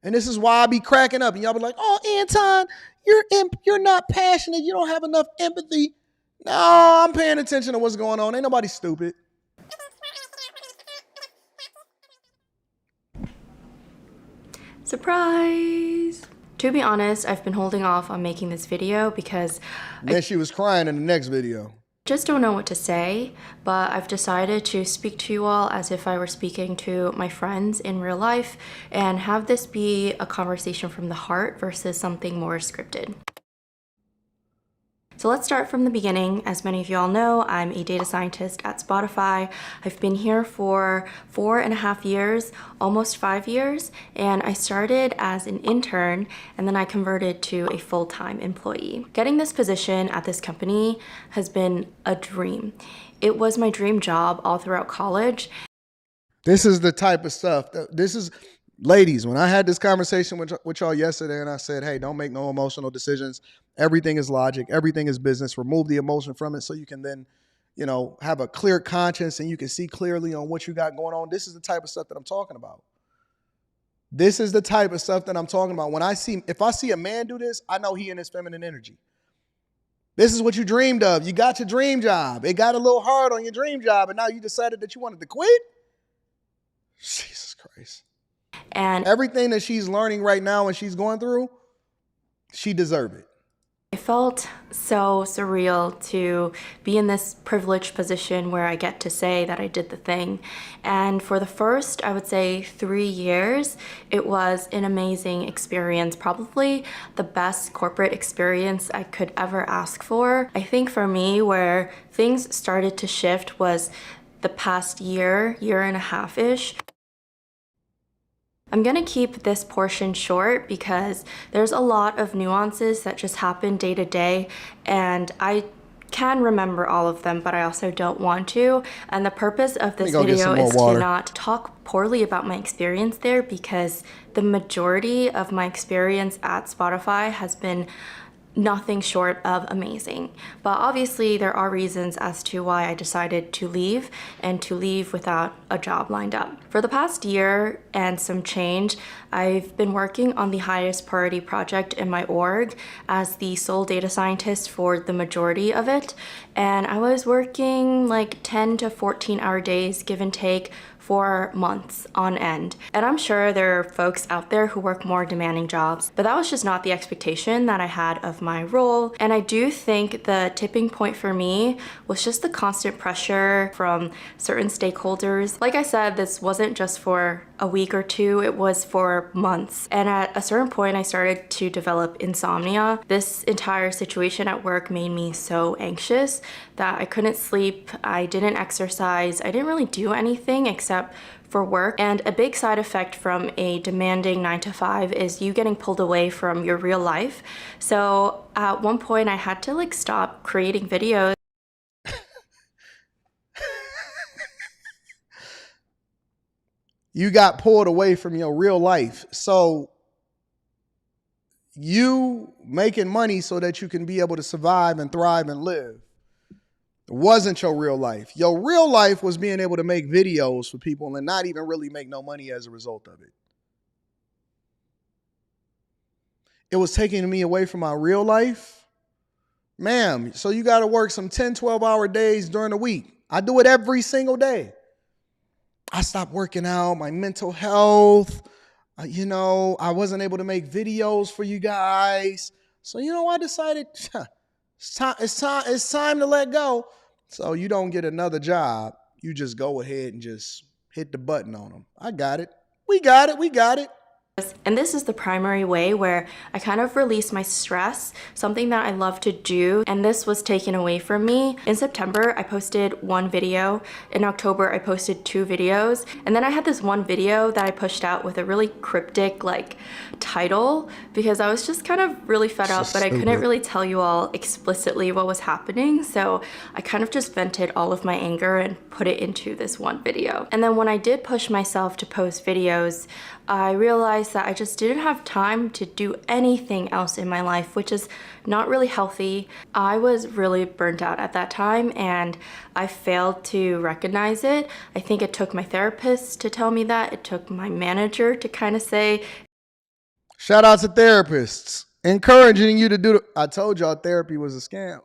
And this is why I be cracking up. And y'all be like, oh, Anton, you're not passionate. You don't have enough empathy. No, I'm paying attention to what's going on. Ain't nobody stupid. Surprise! To be honest, I've been holding off on making this video because then she was crying in the next video. Just don't know what to say, but I've decided to speak to you all as if I were speaking to my friends in real life and have this be a conversation from the heart versus something more scripted. So let's start from the beginning. As many of you all know, I'm a data scientist at Spotify. I've been here for 4.5 years, almost 5 years, and I started as an intern and then I converted to a full-time employee. Getting this position at this company has been a dream. It was my dream job all throughout college. This is the type of stuff, ladies, when I had this conversation with y'all yesterday and I said, hey, don't make no emotional decisions. Everything is logic. Everything is business. Remove the emotion from it so you can then, have a clear conscience and you can see clearly on what you got going on. This is the type of stuff that I'm talking about. This is the type of stuff that I'm talking about. If I see a man do this, I know he in his feminine energy. This is what you dreamed of. You got your dream job. It got a little hard on your dream job and now you decided that you wanted to quit? Jesus Christ. And everything that she's learning right now and she's going through, she deserves it. It felt so surreal to be in this privileged position where I get to say that I did the thing. And for the first, I would say 3 years, it was an amazing experience, probably the best corporate experience I could ever ask for. I think for me, where things started to shift was the past year and a half-ish. I'm gonna keep this portion short because there's a lot of nuances that just happen day to day and I can remember all of them, but I also don't want to. And the purpose of this video is to not talk poorly about my experience there because the majority of my experience at Spotify has been nothing short of amazing. But obviously there are reasons as to why I decided to leave and to leave without a job lined up. For the past year and some change, I've been working on the highest priority project in my org as the sole data scientist for the majority of it. And I was working like 10 to 14 hour days, give and take, for months on end. And I'm sure there are folks out there who work more demanding jobs, but that was just not the expectation that I had of my role. And I do think the tipping point for me was just the constant pressure from certain stakeholders. Like I said, this wasn't just for a week or two, it was for months. And at a certain point, I started to develop insomnia. This entire situation at work made me so anxious that I couldn't sleep, I didn't exercise, I didn't really do anything except for work. And a big side effect from a demanding 9 to 5 is you getting pulled away from your real life. So at one point I had to stop creating videos. You got pulled away from your real life. So you making money so that you can be able to survive and thrive and live. It wasn't your real life. Your real life was being able to make videos for people and not even really make no money as a result of it. It was taking me away from my real life. Ma'am, so you got to work some 10, 12-hour days during the week. I do it every single day. I stopped working out, my mental health. I wasn't able to make videos for you guys. So, I decided it's time to let go. So you don't get another job. You just go ahead and just hit the button on them. I got it. We got it. And this is the primary way where I kind of release my stress, something that I love to do, and this was taken away from me. In September, I posted 1 video. In October, I posted 2 videos. And then I had this one video that I pushed out with a really cryptic title because I was just kind of really fed up, but I couldn't really tell you all explicitly what was happening. So I kind of just vented all of my anger and put it into this one video. And then when I did push myself to post videos, I realized that I just didn't have time to do anything else in my life, which is not really healthy. I was really burnt out at that time and I failed to recognize it. I think it took my therapist to tell me that. It took my manager to kind of say. Shout out to therapists encouraging you to do I told y'all therapy was a scam.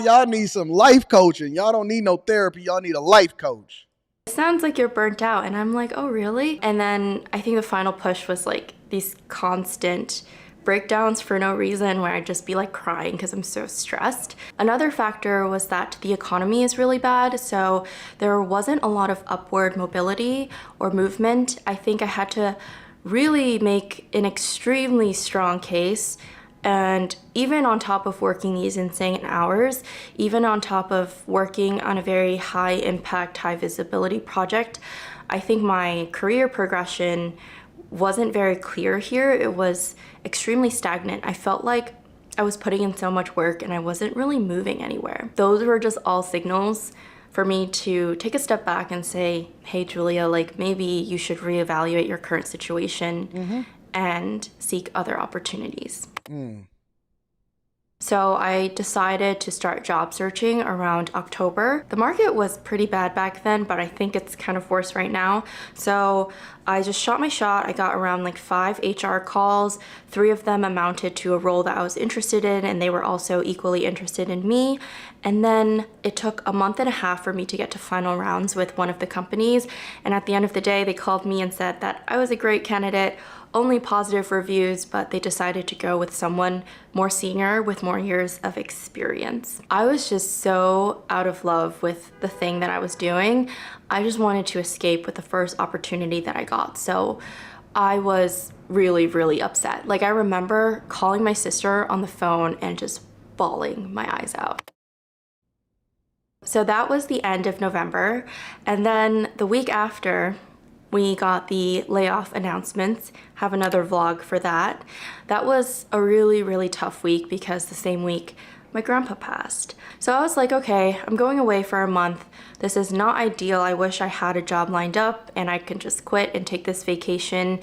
Y'all need some life coaching. Y'all don't need no therapy. Y'all need a life coach. It sounds like you're burnt out. And I'm like, oh, really? And then I think the final push was these constant breakdowns for no reason where I'd just be crying because I'm so stressed. Another factor was that the economy is really bad. So there wasn't a lot of upward mobility or movement. I think I had to really make an extremely strong case. And even on top of working these insane hours, even on top of working on a very high impact, high visibility project, I think my career progression wasn't very clear here. It was extremely stagnant. I felt like I was putting in so much work and I wasn't really moving anywhere. Those were just all signals for me to take a step back and say, hey, Julia, maybe you should reevaluate your current situation and seek other opportunities. So I decided to start job searching around October. The market was pretty bad back then, but I think it's kind of worse right now. So I just shot my shot. I got around 5 HR calls. 3 of them amounted to a role that I was interested in, and they were also equally interested in me. And then it took a month and a half for me to get to final rounds with one of the companies. And at the end of the day, they called me and said that I was a great candidate, only positive reviews, but they decided to go with someone more senior with more years of experience. I was just so out of love with the thing that I was doing. I just wanted to escape with the first opportunity that I got. So I was really, really upset. I remember calling my sister on the phone and just bawling my eyes out. So that was the end of November. And then the week after, we got the layoff announcements, have another vlog for that. That was a really, really tough week because the same week my grandpa passed. So I was like, okay, I'm going away for a month. This is not ideal. I wish I had a job lined up and I can just quit and take this vacation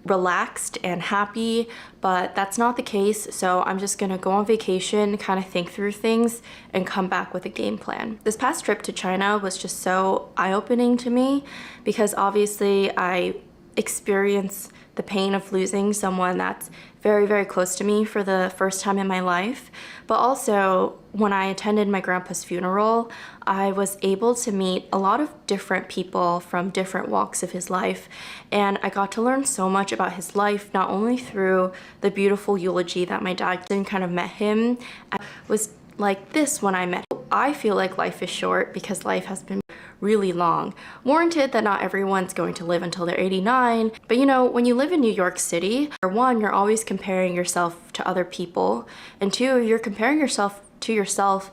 relaxed and happy, but that's not the case. So I'm just gonna go on vacation, kind of think through things and come back with a game plan. This past trip to China was just so eye-opening to me because obviously I experienced the pain of losing someone that's very, very close to me for the first time in my life. But also, when I attended my grandpa's funeral, I was able to meet a lot of different people from different walks of his life. And I got to learn so much about his life, not only through the beautiful eulogy that my dad kind of met him. I was like this when I met him. I feel like life is short because life has been really long. Warranted that not everyone's going to live until they're 89, but when you live in New York City, one, you're always comparing yourself to other people, and 2, you're comparing yourself to yourself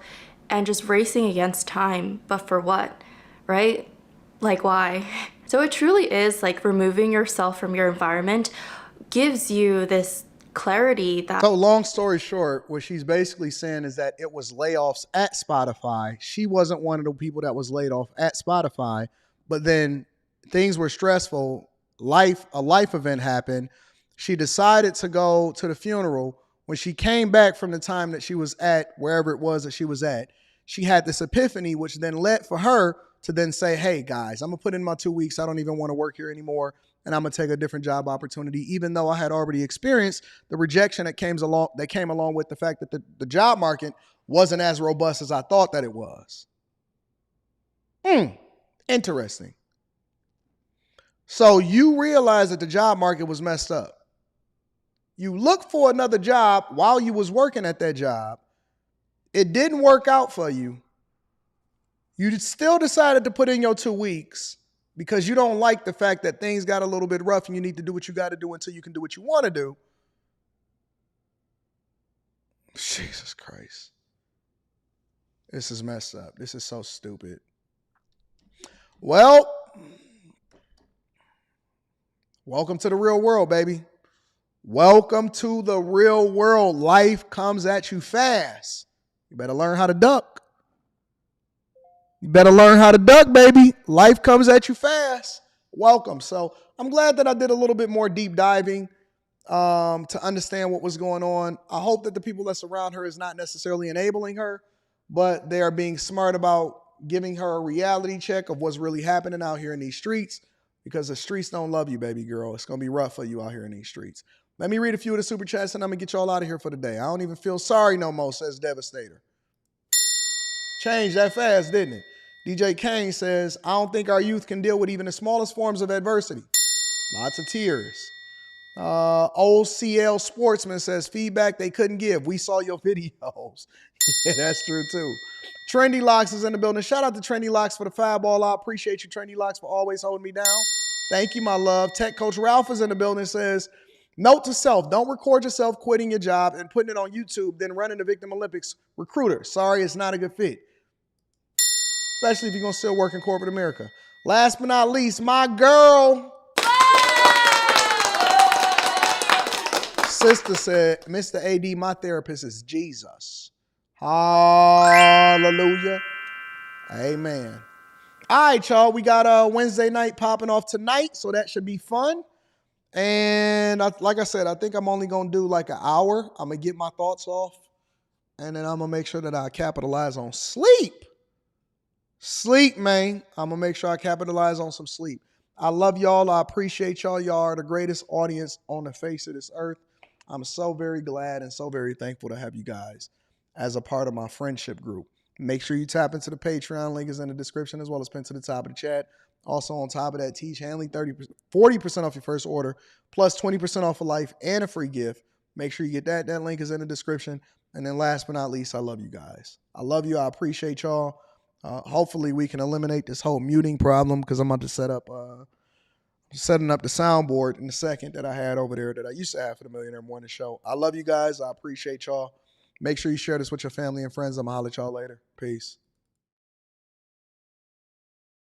and just racing against time, but for what, right? Why? So it truly is removing yourself from your environment gives you this clarity that. So long story short, what she's basically saying is that it was layoffs at Spotify. She wasn't one of the people that was laid off at Spotify, but then things were stressful. A life event happened. She decided to go to the funeral when she came back from the time that she was at wherever it was that she was at, she had this epiphany, which then led for her to then say, hey, guys, I'm going to put in my 2 weeks. I don't even want to work here anymore, and I'm going to take a different job opportunity, even though I had already experienced the rejection that came along with the fact that the job market wasn't as robust as I thought that it was. Interesting. So you realize that the job market was messed up. You looked for another job while you was working at that job. It didn't work out for you. You still decided to put in your 2 weeks because you don't like the fact that things got a little bit rough and you need to do what you got to do until you can do what you want to do. Jesus Christ. This is messed up. This is so stupid. Well, welcome to the real world, baby. Welcome to the real world. Life comes at you fast. You better learn how to duck. You better learn how to duck, baby. Life comes at you fast. Welcome. So I'm glad that I did a little bit more deep diving to understand what was going on. I hope that the people that surround her is not necessarily enabling her, but they are being smart about giving her a reality check of what's really happening out here in these streets, because the streets don't love you, baby girl. It's going to be rough for you out here in these streets. Let me read a few of the super chats and I'm going to get y'all out of here for the day. I don't even feel sorry no more, says Devastator. Changed that fast, didn't it? DJ Kane says, I don't think our youth can deal with even the smallest forms of adversity. Lots of tears. Old CL Sportsman says, feedback they couldn't give. We saw your videos. Yeah, that's true too. Trendy Locks is in the building. Shout out to Trendy Locks for the fireball. I appreciate you, Trendy Locks, for always holding me down. Thank you, my love. Tech Coach Ralph is in the building. Says, note to self, don't record yourself quitting your job and putting it on YouTube, then running the Victim Olympics recruiter. Sorry, it's not a good fit. Especially if you're going to still work in corporate America. Last but not least, my girl. Sister said, Mr. AD, my therapist is Jesus. Hallelujah. Amen. All right, y'all. We got Wednesday night popping off tonight, so that should be fun. And like I said, I think I'm only going to do like an hour. I'm going to get my thoughts off, and then I'm going to make sure that I capitalize on sleep. Sleep, man. I'm going to make sure I capitalize on some sleep. I love y'all. I appreciate y'all. Y'all are the greatest audience on the face of this earth. I'm so very glad and so very thankful to have you guys as a part of my friendship group. Make sure you tap into the Patreon. Link is in the description as well as pinned to the top of the chat. Also on top of that, Tiege Hanley, 40% off your first order, plus 20% off for life and a free gift. Make sure you get that. That link is in the description. And then last but not least, I love you guys. I love you. I appreciate y'all. Hopefully we can eliminate this whole muting problem, because I'm about to setting up the soundboard in a second that I had over there that I used to have for the Millionaire Morning Show. I love you guys. I appreciate y'all. Make sure you share this with your family and friends. I'm going to holler at y'all later. Peace.